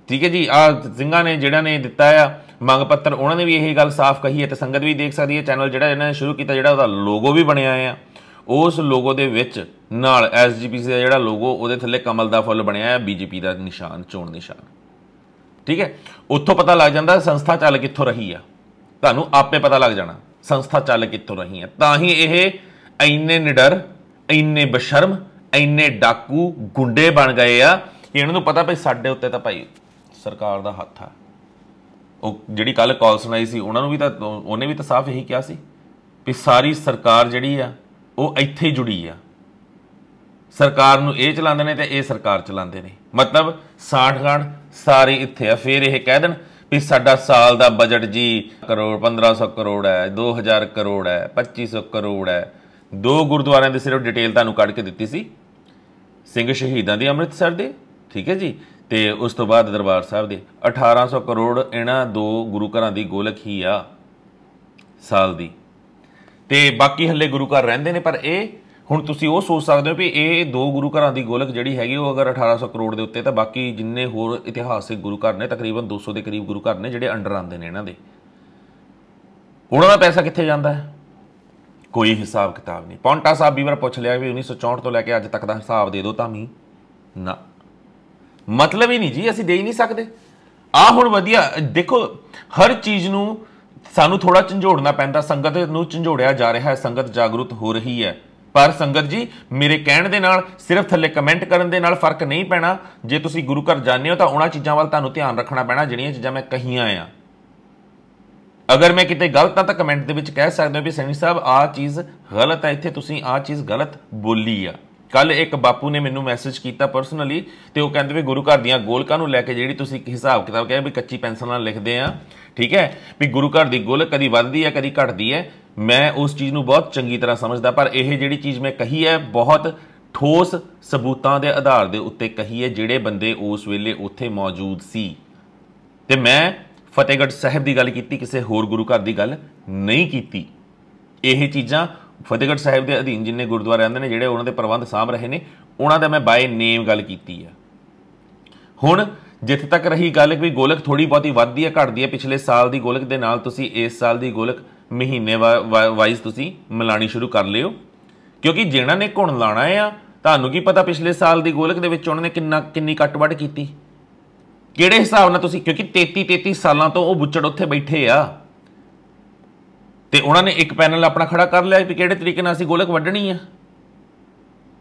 ਠੀਕ ਹੈ ਜੀ। ਸਿੰਘਾਂ ਨੇ ਜਿਹੜਾ ਨੇ ਦਿੱਤਾ ਆ ਮੰਗ ਪੱਤਰ, ਉਹਨਾਂ ਨੇ ਵੀ ਇਹੀ ਗੱਲ ਸਾਫ਼ ਕਹੀ ਹੈ, ਤੇ ਸੰਗਤ ਵੀ ਦੇਖ ਸਕਦੀ ਹੈ ਚੈਨਲ ਜਿਹੜਾ ਇਹਨਾਂ ਨੇ ਸ਼ੁਰੂ ਕੀਤਾ, ਜਿਹੜਾ ਉਹਦਾ ਲੋਗੋ ਵੀ ਬਣਿਆ ਆ। ਉਸ ਲੋਗੋ ਦੇ ਵਿੱਚ ਨਾਲ SGPC ਦਾ ਜਿਹੜਾ ਲੋਗੋ, ਉਹਦੇ ਥੱਲੇ ਕਮਲ ਦਾ ਫੁੱਲ ਬਣਿਆ ਆ, BJP ਦਾ ਨਿਸ਼ਾਨ, ਚੋਣ ਨਿਸ਼ਾਨ। ਠੀਕ ਹੈ। ਉੱਥੋਂ ਪਤਾ ਲੱਗ ਜਾਂਦਾ ਸੰਸਥਾ ਚੱਲ ਕਿੱਥੋਂ ਰਹੀ ਆ, ਤੁਹਾਨੂੰ ਆਪੇ ਪਤਾ ਲੱਗ ਜਾਣਾ ਸੰਸਥਾ ਚੱਲ ਕਿੱਥੋਂ ਰਹੀ ਆ। ਤਾਂ ਹੀ ਇਹ ਇੰਨੇ ਨਿਡਰ, ਇੰਨੇ ਬਸ਼ਰਮ, ਇੰਨੇ ਡਾਕੂ ਗੁੰਡੇ ਬਣ ਗਏ ਆ ਕਿ ਇਹਨਾਂ ਨੂੰ ਪਤਾ ਭਾਈ ਸਾਡੇ ਉੱਤੇ ਤਾਂ ਭਾਈ ਸਰਕਾਰ ਦਾ ਹੱਥ ਆ। ਉਹ ਜਿਹੜੀ ਕੱਲ ਕਾਲ ਸੁਣਾਈ ਸੀ, ਉਹਨਾਂ ਨੂੰ ਵੀ ਤਾਂ ਉਹਨੇ ਵੀ ਤਾਂ ਸਾਫ਼ ਇਹੀ ਕਿਹਾ ਸੀ ਵੀ ਸਾਰੀ ਸਰਕਾਰ ਜਿਹੜੀ ਆ ਉਹ ਇੱਥੇ ਹੀ ਜੁੜੀ ਆ। ਸਰਕਾਰ ਨੂੰ ਇਹ ਚਲਾਉਂਦੇ ਨੇ ਤੇ ਇਹ ਸਰਕਾਰ ਚਲਾਉਂਦੇ ਨੇ, ਮਤਲਬ ਸਾਠ ਗਾਂਠ ਸਾਰੀ ਇੱਥੇ ਆ। ਫਿਰ ਇਹ ਕਹਿ ਦੇਣ ਵੀ ਸਾਡਾ ਸਾਲ ਦਾ ਬਜਟ ਜੀ ਕਰੋੜ 1500 ਕਰੋੜ ਹੈ, 2000 ਕਰੋੜ ਹੈ, 2500 ਕਰੋੜ ਹੈ। 2 ਗੁਰਦੁਆਰਿਆਂ ਦੀ ਸਿਰਫ ਡਿਟੇਲ ਤੁਹਾਨੂੰ ਕੱਢ ਕੇ ਦਿੱਤੀ ਸੀ, ਸਿੰਘ ਸ਼ਹੀਦਾਂ ਦੀ ਅੰਮ੍ਰਿਤਸਰ ਦੇ, ਠੀਕ ਹੈ ਜੀ, ਤੇ ਉਸ ਤੋਂ ਬਾਅਦ ਦਰਬਾਰ ਸਾਹਿਬ ਦੇ 1800 ਕਰੋੜ ਇਹਨਾਂ 2 ਗੁਰੂ ਘਰਾਂ ਦੀ ਗੋਲਕ ਹੀ ਆ ਸਾਲ ਦੀ। ਤੇ ਬਾਕੀ ਹੱਲੇ ਗੁਰੂ ਘਰ ਰਹਿੰਦੇ ਨੇ, ਪਰ ਇਹ ਹੁਣ ਤੁਸੀਂ ਉਹ ਸੋਚ ਸਕਦੇ ਹੋ ਵੀ ਇਹ 2 ਗੁਰੂ ਘਰਾਂ ਦੀ ਗੋਲਕ ਜਿਹੜੀ ਹੈਗੀ ਉਹ ਅਗਰ 1800 ਕਰੋੜ ਦੇ ਉੱਤੇ, ਤਾਂ ਬਾਕੀ ਜਿੰਨੇ ਹੋਰ ਇਤਿਹਾਸਿਕ ਗੁਰੂ ਘਰ ਨੇ ਤਕਰੀਬਨ 200 ਦੇ ਕਰੀਬ ਗੁਰੂ ਘਰ ਨੇ ਜਿਹੜੇ ਅੰਡਰ ਆਉਂਦੇ ਨੇ ਇਹਨਾਂ ਦੇ, ਉਹਨਾਂ ਦਾ ਪੈਸਾ ਕਿੱਥੇ ਜਾਂਦਾ ਹੈ? ਕੋਈ ਹਿਸਾਬ ਕਿਤਾਬ ਨਹੀਂ। ਪੌਂਟਾ ਸਾਹਿਬ ਵੀ ਵਾਰ ਪੁੱਛ ਲਿਆ ਵੀ 1964 ਤੋਂ ਲੈ ਕੇ ਅੱਜ ਤੱਕ ਦਾ ਹਿਸਾਬ ਦੇ ਦਿਓ, ਧਾਮੀ ਨਾ, ਮਤਲਬ ਹੀ ਨਹੀਂ ਜੀ, ਅਸੀਂ ਦੇ ਹੀ ਨਹੀਂ ਸਕਦੇ। ਹੁਣ ਵਧੀਆ ਦੇਖੋ, ਹਰ ਚੀਜ਼ ਨੂੰ ਸਾਨੂੰ ਥੋੜਾ ਝੰਜੋੜਨਾ ਪੈਂਦਾ, ਸੰਗਤ ਨੂੰ ਝੰਜੋੜਿਆ ਜਾ ਰਿਹਾ ਹੈ, ਸੰਗਤ ਜਾਗਰੂਕ ਹੋ ਰਹੀ ਹੈ। ਪਰ ਸੰਗਤ ਜੀ, ਮੇਰੇ ਕਹਿਣ ਦੇ ਨਾਲ, ਸਿਰਫ ਥੱਲੇ ਕਮੈਂਟ ਕਰਨ ਦੇ ਨਾਲ ਫਰਕ ਨਹੀਂ ਪੈਣਾ। ਜੇ ਤੁਸੀਂ ਗੁਰੂ ਘਰ ਜਾਂਦੇ ਹੋ ਤਾਂ ਉਹਨਾਂ ਚੀਜ਼ਾਂ ਵੱਲ ਤੁਹਾਨੂੰ ਧਿਆਨ ਰੱਖਣਾ ਪੈਣਾ ਜਿਹੜੀਆਂ ਚੀਜ਼ਾਂ ਮੈਂ ਕਹੀਆਂ ਆ। ਅਗਰ ਮੈਂ ਕਿਤੇ ਗਲਤ ਹਾਂ ਤਾਂ ਕਮੈਂਟ ਦੇ ਵਿੱਚ ਕਹਿ ਸਕਦੇ ਹੋ ਵੀ ਸੈਣੀ ਸਾਹਿਬ ਆਹ ਚੀਜ਼ ਗਲਤ ਹੈ, ਇੱਥੇ ਤੁਸੀਂ ਆਹ ਚੀਜ਼ ਗਲਤ ਬੋਲੀ ਆ। ਕੱਲ ਇੱਕ ਬਾਪੂ ਨੇ ਮੈਨੂੰ ਮੈਸੇਜ ਕੀਤਾ ਪਰਸਨਲੀ, ਤੇ ਉਹ ਕਹਿੰਦੇ ਵੀ ਗੁਰੂ ਘਰ ਦੀਆਂ ਗੋਲਕਾਂ ਨੂੰ ਲੈ ਕੇ ਜਿਹੜੀ ਤੁਸੀਂ ਹਿਸਾਬ ਕਿਤਾਬ ਕਿਹਾ ਵੀ ਕੱਚੀ ਪੈਨਸਲ ਨਾਲ ਲਿਖਦੇ ਆ, ਠੀਕ ਹੈ, ਵੀ ਗੁਰੂ ਘਰ ਦੀ ਗੋਲਕ ਕਦੀ ਵੱਧਦੀ ਹੈ ਕਦੀ ਘਟਦੀ ਹੈ। ਮੈਂ ਉਸ ਚੀਜ਼ ਨੂੰ ਬਹੁਤ ਚੰਗੀ ਤਰ੍ਹਾਂ ਸਮਝਦਾ, ਪਰ ਇਹ ਜਿਹੜੀ ਚੀਜ਼ ਮੈਂ ਕਹੀ ਹੈ ਬਹੁਤ ठोस सबूतां दे आधार दे उत्ते कही है जिहड़े बंदे उस वेले उत्थे मौजूद सी। ते मैं फतेहगढ़ साहिब की गल की, किसी होर गुरु घर की गल नहीं की। यह चीज़ां फतेहगढ़ साहिब के अधीन जिन्ने गुरुद्वारे आते हैं जिहड़े उन्होंने प्रबंध सामभ रहे ने उन्हों का मैं बाय नेम गल की है। हुण जिथे तक रही गल भी गोलक थोड़ी बहुती वधदी है घटदी है, पिछले साल की गोलक के नाल तुसीं इस साल की गोलक महीने वाइज तुसीं मिलानी शुरू कर लिओ, क्योंकि जिन्हां ने घुण लाना है तुहानूं की पता पिछले साल की गोलक दे विच उन्होंने किन्नी कट वढ कीती, किहड़े हिसाब नाल तुसीं, क्योंकि 33 सालों तो वो बुच्चड़ उत्थे बैठे आ ते उन्होंने एक पैनल अपना खड़ा कर लिया कि किहड़े तरीके नाल असीं गोलक वढणी है।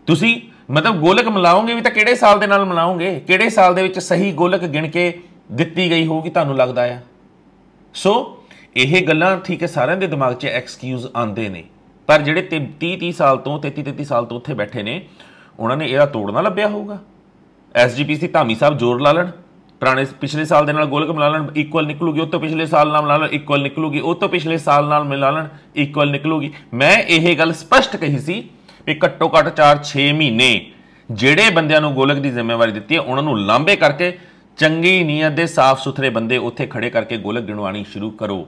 तुसीं मतलब गोलक मिलाओगे भी तो किहड़े साल दे नाल मिलाओगे, किहड़े साल दे विच सही गोलक गिण के दित्ती गई होगी तुहानूं लगदा है। सो यह गल्लां ठीक है सारिਆਂ ਦੇ दिमाग 'ਚ एक्सक्यूज़ आते हैं, पर जिहड़े 30 साल तो 33 साल तो उत्थे बैठे ने उन्होंने यह तोड़ना लभ्या होगा। SGPC धामी साहब जोर ला लैण, पुराने पिछले साल के नाल गोलक मिला लैण, इक्वल निकलूगी, उस तो पिछले साल नाल मिला लैण इक्वल निकलूगी, उस तो पिछले साल नाल मिला लैण इक्वल निकलूगी। मैं यह गल स्पष्ट कही सी भी घट्टो घट्ट 4-6 महीने ਜਿਹੜੇ ਬੰਦਿਆਂ ਨੂੰ ਗੋਲਕ ਦੀ ਜ਼ਿੰਮੇਵਾਰੀ ਦਿੱਤੀ ਹੈ ਉਹਨਾਂ ਨੂੰ ਲਾਂਭੇ ਕਰਕੇ ਚੰਗੀ ਨੀਅਤ ਦੇ ਸਾਫ਼ ਸੁਥਰੇ ਬੰਦੇ ਉੱਥੇ ਖੜੇ ਕਰਕੇ ਗੋਲਕ ਗਿਣਵਾਣੀ ਸ਼ੁਰੂ ਕਰੋ।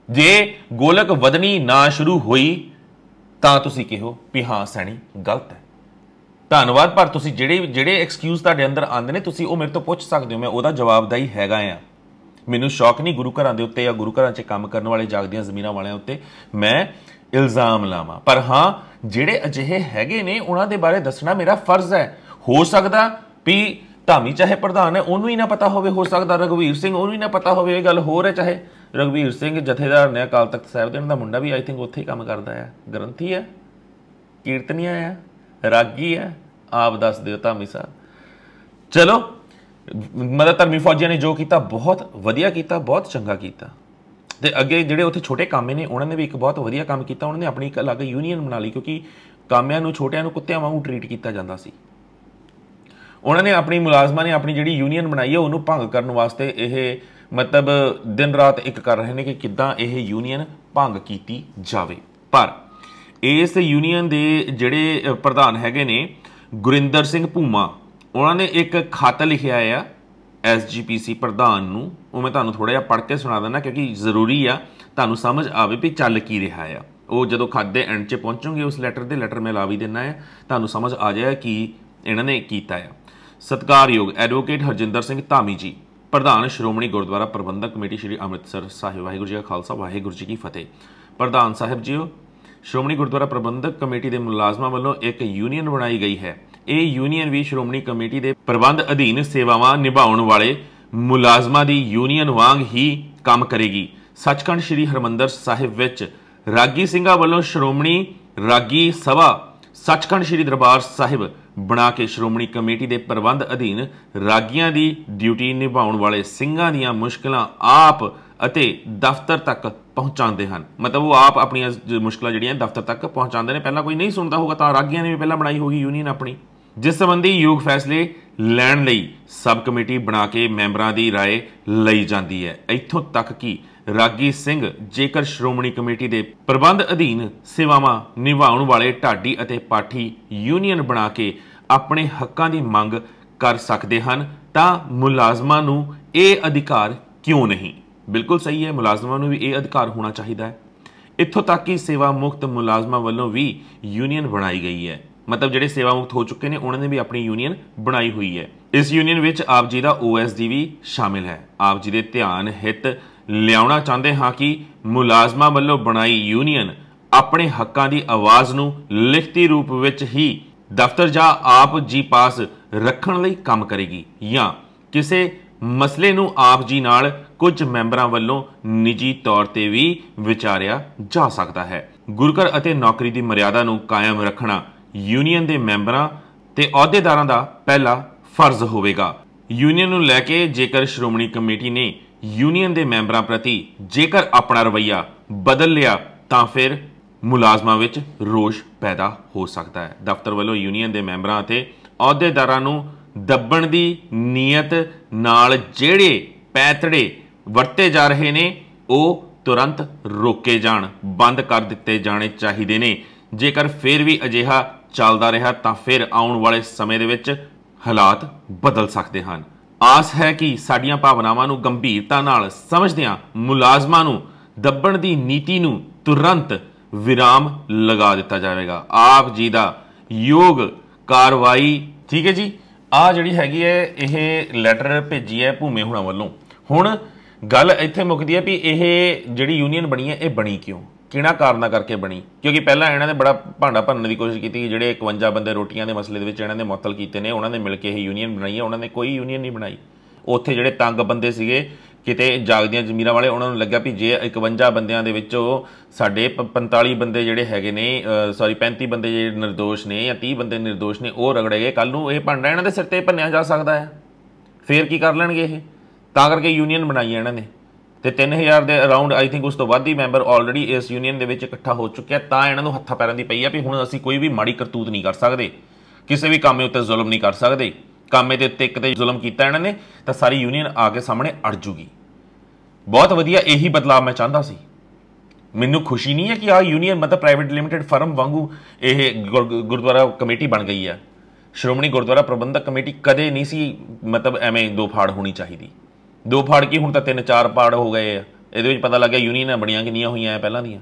ਜੇ ਗੋਲਕ ਵਧਣੀ ਨਾ ਸ਼ੁਰੂ ਹੋਈ ਤਾਂ ਤੁਸੀਂ ਕਹੋ ਵੀ ਹਾਂ ਸੈਣੀ ਗਲਤ ਹੈ। ਧੰਨਵਾਦ, ਪਰ ਤੁਸੀਂ ਜਿਹੜੇ ਐਕਸਕਿਊਜ਼ ਤੁਹਾਡੇ ਅੰਦਰ ਆਉਂਦੇ ਨੇ ਤੁਸੀਂ ਉਹ ਮੇਰੇ ਤੋਂ ਪੁੱਛ ਸਕਦੇ ਹੋ, ਮੈਂ ਉਹਦਾ ਜਵਾਬਦਾਈ ਹੈਗਾ ਆ। ਮੈਨੂੰ ਸ਼ੌਕ ਨਹੀਂ ਗੁਰੂ ਘਰਾਂ ਦੇ ਉੱਤੇ ਜਾਂ ਗੁਰੂ ਘਰਾਂ 'ਚ ਕੰਮ ਕਰਨ ਵਾਲੇ ਜਾਗਦੀਆਂ ਜ਼ਮੀਨਾਂ ਵਾਲਿਆਂ ਉੱਤੇ ਮੈਂ इल्ज़ाम लावां, पर हाँ जिहड़े अजिहे हैगे ने उन्हां दे बारे दसना मेरा फर्ज है। हो सकदा भी धामी चाहे प्रधान है उन्होंने ही ना पता होवे, हो सकदा रघुवीर सिंह उन्होंने ही ना पता होवे, ये गल होर है। चाहे रघुवीर सिंह जथेदार ने अकाल तख्त साहिब दे, उन्हां दा मुंडा भी आई थिंक उत्थे ही काम करदा है, ग्रंथी है, कीर्तनिया है, रागी है, आप दस दिओ धामी साहब। चलो मतलब धर्मी फौजियां ने जो किया बहुत वधिया किया, बहुत चंगा किया। ਤੇ ਅੱਗੇ ਜਿਹੜੇ ਉੱਥੇ ਛੋਟੇ ਕਾਮੇ ਨੇ ਉਹਨਾਂ ਨੇ ਵੀ ਇੱਕ ਬਹੁਤ ਵਧੀਆ ਕੰਮ ਕੀਤਾ, ਉਹਨਾਂ ਨੇ ਆਪਣੀ ਇੱਕ ਅਲੱਗ ਯੂਨੀਅਨ ਬਣਾ ਲਈ, ਕਿਉਂਕਿ ਕਾਮਿਆਂ ਨੂੰ ਛੋਟਿਆਂ ਨੂੰ ਕੁੱਤਿਆਂ ਵਾਂਗੂ ਟਰੀਟ ਕੀਤਾ ਜਾਂਦਾ ਸੀ। ਉਹਨਾਂ ਨੇ ਆਪਣੀ ਮੁਲਾਜ਼ਮਾਂ ਨੇ ਆਪਣੀ ਜਿਹੜੀ ਯੂਨੀਅਨ ਬਣਾਈ ਹੈ ਉਹਨੂੰ ਭੰਗ ਕਰਨ ਵਾਸਤੇ ਇਹ ਮਤਲਬ ਦਿਨ ਰਾਤ ਇੱਕ ਕਰ ਰਹੇ ਨੇ ਕਿ ਕਿੱਦਾਂ ਇਹ ਯੂਨੀਅਨ ਭੰਗ ਕੀਤੀ ਜਾਵੇ। ਪਰ ਇਸ ਯੂਨੀਅਨ ਦੇ ਜਿਹੜੇ ਪ੍ਰਧਾਨ ਹੈਗੇ ਨੇ ਗੁਰਿੰਦਰ ਸਿੰਘ ਭੂਮਾ, ਉਹਨਾਂ ਨੇ ਇੱਕ ਖੱਤ ਲਿਖਿਆ ਆ SGPC ਪ੍ਰਧਾਨ ਨੂੰ, ਉਹ ਮੈਂ ਤੁਹਾਨੂੰ ਥੋੜਾ ਜਿਹਾ ਪੜ੍ਹ ਕੇ ਸੁਣਾ ਦਿੰਦਾ ਕਿਉਂਕਿ ਜ਼ਰੂਰੀ ਆ ਤੁਹਾਨੂੰ ਸਮਝ ਆਵੇ ਵੀ ਚੱਲ ਕੀ ਰਿਹਾ ਆ। ਉਹ ਜਦੋਂ ਖੱਤ ਦੇ ਐਂਡ 'ਚ ਪਹੁੰਚੋਗੇ ਉਸ ਲੈਟਰ ਮੈਂ ਲਾ ਵੀ ਦਿੰਦਾ ਆ, ਤੁਹਾਨੂੰ ਸਮਝ ਆ ਜਾਏਗਾ ਕੀ ਇਹਨਾਂ ਨੇ ਕੀਤਾ ਆ। ਸਤਿਕਾਰਯੋਗ ਐਡਵੋਕੇਟ ਹਰਜਿੰਦਰ ਸਿੰਘ ਧਾਮੀ ਜੀ, ਪ੍ਰਧਾਨ ਸ਼੍ਰੋਮਣੀ ਗੁਰਦੁਆਰਾ ਪ੍ਰਬੰਧਕ ਕਮੇਟੀ ਸ਼੍ਰੀ ਅੰਮ੍ਰਿਤਸਰ ਸਾਹਿਬ, ਵਾਹਿਗੁਰੂ ਜੀ ਕਾ ਖਾਲਸਾ ਵਾਹਿਗੁਰੂ ਜੀ ਕੀ ਫਤਿਹ। ਪ੍ਰਧਾਨ ਸਾਹਿਬ ਜੀਓ, ਸ਼੍ਰੋਮਣੀ ਗੁਰਦੁਆਰਾ ਪ੍ਰਬੰਧਕ ਕਮੇਟੀ ਦੇ ਮੁਲਾਜ਼ਮਾਂ ਵੱਲੋਂ ਇੱਕ ਯੂਨੀਅਨ ਬਣਾਈ ਗਈ ਹੈ। ਇਹ ਯੂਨੀਅਨ ਵੀ ਸ਼੍ਰੋਮਣੀ ਕਮੇਟੀ ਦੇ ਪ੍ਰਬੰਧ ਅਧੀਨ ਸੇਵਾਵਾਂ ਨਿਭਾਉਣ ਵਾਲੇ ਮੁਲਾਜ਼ਮਾਂ ਦੀ ਯੂਨੀਅਨ ਵਾਂਗ ਹੀ ਕੰਮ ਕਰੇਗੀ। ਸੱਚਖੰਡ ਸ਼੍ਰੀ ਹਰਿਮੰਦਰ ਸਾਹਿਬ ਵਿੱਚ ਰਾਗੀ ਸਿੰਘਾਂ ਵੱਲੋਂ ਸ਼੍ਰੋਮਣੀ ਰਾਗੀ ਸਭਾ ਸੱਚਖੰਡ ਸ਼੍ਰੀ ਦਰਬਾਰ ਸਾਹਿਬ ਬਣਾ ਕੇ ਸ਼੍ਰੋਮਣੀ ਕਮੇਟੀ ਦੇ ਪ੍ਰਬੰਧ ਅਧੀਨ ਰਾਗੀਆਂ ਦੀ ਡਿਊਟੀ ਨਿਭਾਉਣ ਵਾਲੇ ਸਿੰਘਾਂ ਦੀਆਂ ਮੁਸ਼ਕਲਾਂ ਆਪ ਅਤੇ ਦਫ਼ਤਰ ਤੱਕ ਪਹੁੰਚਾਉਂਦੇ ਹਨ। ਮਤਲਬ ਉਹ ਆਪ ਆਪਣੀਆਂ ਮੁਸ਼ਕਲਾਂ ਜਿਹੜੀਆਂ ਦਫ਼ਤਰ ਤੱਕ ਪਹੁੰਚਾਉਂਦੇ ਨੇ। ਪਹਿਲਾਂ ਕੋਈ ਨਹੀਂ ਸੁਣਦਾ ਹੋਊਗਾ ਤਾਂ ਰਾਗੀਆਂ ਨੇ ਵੀ ਪਹਿਲਾਂ ਬਣਾਈ ਹੋਗੀ ਯੂਨੀਅਨ ਆਪਣੀ, ਜਿਸ ਸੰਬੰਧੀ ਯੋਗ ਫੈਸਲੇ ਲੈਣ ਲਈ ਸਬ ਕਮੇਟੀ ਬਣਾ ਕੇ ਮੈਂਬਰਾਂ ਦੀ ਰਾਏ ਲਈ ਜਾਂਦੀ ਹੈ। ਇੱਥੋਂ ਤੱਕ ਕਿ ਰਾਗੀ ਸਿੰਘ ਜੇਕਰ ਸ਼੍ਰੋਮਣੀ ਕਮੇਟੀ ਦੇ ਪ੍ਰਬੰਧ ਅਧੀਨ ਸੇਵਾਵਾਂ ਨਿਭਾਉਣ ਵਾਲੇ ਢਾਡੀ ਅਤੇ ਪਾਠੀ ਯੂਨੀਅਨ ਬਣਾ ਕੇ ਆਪਣੇ ਹੱਕਾਂ ਦੀ ਮੰਗ ਕਰ ਸਕਦੇ ਹਨ ਤਾਂ ਮੁਲਾਜ਼ਮਾਂ ਨੂੰ ਇਹ ਅਧਿਕਾਰ ਕਿਉਂ ਨਹੀਂ। ਬਿਲਕੁਲ ਸਹੀ ਹੈ, ਮੁਲਾਜ਼ਮਾਂ ਨੂੰ ਵੀ ਇਹ ਅਧਿਕਾਰ ਹੋਣਾ ਚਾਹੀਦਾ ਹੈ। ਇੱਥੋਂ ਤੱਕ ਕਿ ਸੇਵਾ ਮੁਕਤ ਮੁਲਾਜ਼ਮਾਂ ਵੱਲੋਂ ਵੀ ਯੂਨੀਅਨ ਬਣਾਈ ਗਈ ਹੈ। ਮਤਲਬ ਜਿਹੜੇ ਸੇਵਾ ਮੁਕਤ ਹੋ ਚੁੱਕੇ ਨੇ ਉਹਨਾਂ ਨੇ ਵੀ ਆਪਣੀ ਯੂਨੀਅਨ ਬਣਾਈ ਹੋਈ ਹੈ। ਇਸ ਯੂਨੀਅਨ ਵਿੱਚ ਆਪ ਜੀ ਦਾ OSD ਵੀ ਸ਼ਾਮਿਲ ਹੈ। ਆਪ ਜੀ ਦੇ ਧਿਆਨ ਹਿੱਤ ਲਿਆਉਣਾ ਚਾਹੁੰਦੇ ਹਾਂ ਕਿ ਮੁਲਾਜ਼ਮਾਂ ਵੱਲੋਂ ਬਣਾਈ ਯੂਨੀਅਨ ਆਪਣੇ ਹੱਕਾਂ ਦੀ ਆਵਾਜ਼ ਨੂੰ ਲਿਖਤੀ ਰੂਪ ਵਿੱਚ ਹੀ ਦਫ਼ਤਰ ਜਾਂ ਆਪ ਜੀ ਪਾਸ ਰੱਖਣ ਲਈ ਕੰਮ ਕਰੇਗੀ ਜਾਂ ਕਿਸੇ ਮਸਲੇ ਨੂੰ ਆਪ ਜੀ ਨਾਲ ਕੁਝ ਮੈਂਬਰਾਂ ਵੱਲੋਂ ਨਿੱਜੀ ਤੌਰ ਤੇ ਵੀ ਵਿਚਾਰਿਆ ਜਾ ਸਕਦਾ ਹੈ। ਗੁਰਕਰ ਅਤੇ ਨੌਕਰੀ ਦੀ ਮਰਿਆਦਾ ਨੂੰ ਕਾਇਮ ਰੱਖਣਾ ਯੂਨੀਅਨ ਦੇ ਮੈਂਬਰਾਂ ਤੇ ਅਹੁਦੇਦਾਰਾਂ ਦਾ ਪਹਿਲਾ ਫਰਜ਼ ਹੋਵੇਗਾ। ਯੂਨੀਅਨ ਨੂੰ ਲੈ ਕੇ ਜੇਕਰ ਸ਼੍ਰੋਮਣੀ ਕਮੇਟੀ ਨੇ ਯੂਨੀਅਨ ਦੇ ਮੈਂਬਰਾਂ ਪ੍ਰਤੀ ਜੇਕਰ ਆਪਣਾ ਰਵੱਈਆ ਬਦਲ ਲਿਆ ਤਾਂ ਫਿਰ ਮੁਲਾਜ਼ਮਾਂ ਵਿੱਚ ਰੋਸ਼ ਪੈਦਾ ਹੋ ਸਕਦਾ ਹੈ। ਦਫ਼ਤਰ ਵੱਲੋਂ ਯੂਨੀਅਨ ਦੇ ਮੈਂਬਰਾਂ ਅਤੇ ਅਹੁਦੇਦਾਰਾਂ ਨੂੰ ਦੱਬਣ ਦੀ ਨੀਅਤ ਨਾਲ ਜਿਹੜੇ ਪੈਂਤੜੇ ਵਰਤੇ ਜਾ ਰਹੇ ਨੇ ਉਹ ਤੁਰੰਤ ਰੋਕੇ ਜਾਣ, ਬੰਦ ਕਰ ਦਿੱਤੇ ਜਾਣੇ ਚਾਹੀਦੇ ਨੇ। ਜੇਕਰ ਫਿਰ ਵੀ ਅਜਿਹਾ ਚੱਲਦਾ ਰਿਹਾ ਤਾਂ ਫਿਰ ਆਉਣ ਵਾਲੇ ਸਮੇਂ ਦੇ ਵਿੱਚ ਹਾਲਾਤ ਬਦਲ ਸਕਦੇ ਹਨ। ਆਸ ਹੈ ਕਿ ਸਾਡੀਆਂ ਭਾਵਨਾਵਾਂ ਨੂੰ ਗੰਭੀਰਤਾ ਨਾਲ ਸਮਝਦਿਆਂ ਮੁਲਾਜ਼ਮਾਂ ਨੂੰ ਦੱਬਣ ਦੀ ਨੀਤੀ ਨੂੰ ਤੁਰੰਤ ਵਿਰਾਮ ਲਗਾ ਦਿੱਤਾ ਜਾਵੇਗਾ। ਆਪ ਜੀ ਦਾ ਯੋਗ ਕਾਰਵਾਈ। ਠੀਕ ਹੈ ਜੀ, ਆ ਜਿਹੜੀ ਹੈਗੀ ਹੈ ਇਹ ਲੈਟਰ ਭੇਜੀ ਹੈ ਭੂਮੇ ਹੁਣਾਂ ਵੱਲੋਂ। ਹੁਣ ਗੱਲ ਇੱਥੇ ਮੁੱਕਦੀ ਹੈ ਵੀ ਇਹ ਜਿਹੜੀ ਯੂਨੀਅਨ ਬਣੀ ਹੈ ਇਹ ਬਣੀ ਕਿਉਂ, ਕਿਹੜਾ ਕਾਰਨਾਂ ਕਰਕੇ ਬਣੀ? ਕਿਉਂਕਿ ਪਹਿਲਾਂ ਇਹਨਾਂ ਨੇ ਬੜਾ ਭਾਂਡਾ ਭੰਨਣ ਦੀ ਕੋਸ਼ਿਸ਼ ਕੀਤੀ ਕਿ ਜਿਹੜੇ 51 ਬੰਦੇ ਰੋਟੀਆਂ ਦੇ ਮਸਲੇ ਦੇ ਵਿੱਚ ਇਹਨਾਂ ਨੇ ਮੁਅੱਤਲ ਕੀਤੇ ਨੇ, ਉਹਨਾਂ ਨੇ ਮਿਲ ਕੇ ਇਹ ਯੂਨੀਅਨ ਬਣਾਈ ਹੈ। ਉਹਨਾਂ ਨੇ ਕੋਈ ਯੂਨੀਅਨ ਨਹੀਂ ਬਣਾਈ। ਉੱਥੇ ਜਿਹੜੇ ਤੰਗ ਬੰਦੇ ਸੀਗੇ ਕਿਤੇ ਜਾਗਦੀਆਂ ਜ਼ਮੀਰਾਂ ਵਾਲੇ, ਉਹਨਾਂ ਨੂੰ ਲੱਗਿਆ ਵੀ ਜੇ 51 ਬੰਦਿਆਂ ਦੇ ਵਿੱਚੋਂ ਸਾਡੇ 45 ਬੰਦੇ ਜਿਹੜੇ ਹੈਗੇ ਨੇ 35 ਬੰਦੇ ਜਿਹੜੇ ਨਿਰਦੋਸ਼ ਨੇ ਜਾਂ 30 ਬੰਦੇ ਨਿਰਦੋਸ਼ ਨੇ ਉਹ ਰਗੜੇ ਗਏ, ਕੱਲ੍ਹ ਨੂੰ ਇਹ ਭਾਂਡਾ ਇਹਨਾਂ ਦੇ ਸਿਰ 'ਤੇ ਭੰਨਿਆ ਜਾ ਸਕਦਾ ਹੈ। ਫੇਰ ਕੀ ਕਰ ਲੈਣਗੇ ਇਹ? ਤਾਂ ਕਰਕੇ ਯੂਨੀਅਨ ਬਣਾਈ ਹੈ ਇਹਨਾਂ ਨੇ। ਤੇ 3000 ਦੇ ਅਰਾਊਂਡ ਆਈ ਥਿੰਕ ਉਸ ਤੋਂ ਵੱਧ ਹੀ ਮੈਂਬਰ ਆਲਰੇਡੀ ਇਸ ਯੂਨੀਅਨ ਦੇ ਵਿੱਚ ਇਕੱਠਾ ਹੋ ਚੁੱਕਿਆ। ਤਾਂ ਇਹਨਾਂ ਨੂੰ ਹੱਥਾਂ ਪੈਰਾਂ ਦੀ ਪਈ ਆ ਵੀ ਹੁਣ ਅਸੀਂ ਕੋਈ ਵੀ ਮਾੜੀ ਕਰਤੂਤ ਨਹੀਂ ਕਰ ਸਕਦੇ, ਕਿਸੇ ਵੀ ਕਾਮੇ ਉੱਤੇ ਜ਼ੁਲਮ ਨਹੀਂ ਕਰ ਸਕਦੇ। ਕਾਮੇ ਦੇ ਉੱਤੇ ਕਿਤੇ ਜ਼ੁਲਮ ਕੀਤਾ ਇਹਨਾਂ ਨੇ ਤਾਂ ਸਾਰੀ ਯੂਨੀਅਨ ਆ ਕੇ ਸਾਹਮਣੇ ਅੜ ਜੂਗੀ। ਬਹੁਤ ਵਧੀਆ, ਇਹੀ ਬਦਲਾਅ ਮੈਂ ਚਾਹੁੰਦਾ ਸੀ। ਮੈਨੂੰ ਖੁਸ਼ੀ ਨਹੀਂ ਹੈ ਕਿ ਆਹ ਯੂਨੀਅਨ ਮਤਲਬ ਪ੍ਰਾਈਵੇਟ ਲਿਮਿਟਡ ਫਰਮ ਵਾਂਗੂ ਇਹ ਗੁਰਦੁਆਰਾ ਕਮੇਟੀ ਬਣ ਗਈ ਹੈ। ਸ਼੍ਰੋਮਣੀ ਗੁਰਦੁਆਰਾ ਪ੍ਰਬੰਧਕ ਕਮੇਟੀ ਕਦੇ ਨਹੀਂ ਸੀ ਮਤਲਬ ਐਵੇਂ ਦੋ ਫਾੜ ਹੋਣੀ ਚਾਹੀਦੀ। ਦੋ ਫਾੜ ਕੀ, ਹੁਣ ਤਾਂ 3-4 ਪਾੜ ਹੋ ਗਏ ਆ। ਇਹਦੇ ਵਿੱਚ ਪਤਾ ਲੱਗਿਆ ਯੂਨੀਅਨਾਂ ਬਣੀਆਂ ਕਿੰਨੀਆਂ ਹੋਈਆਂ ਪਹਿਲਾਂ ਦੀਆਂ।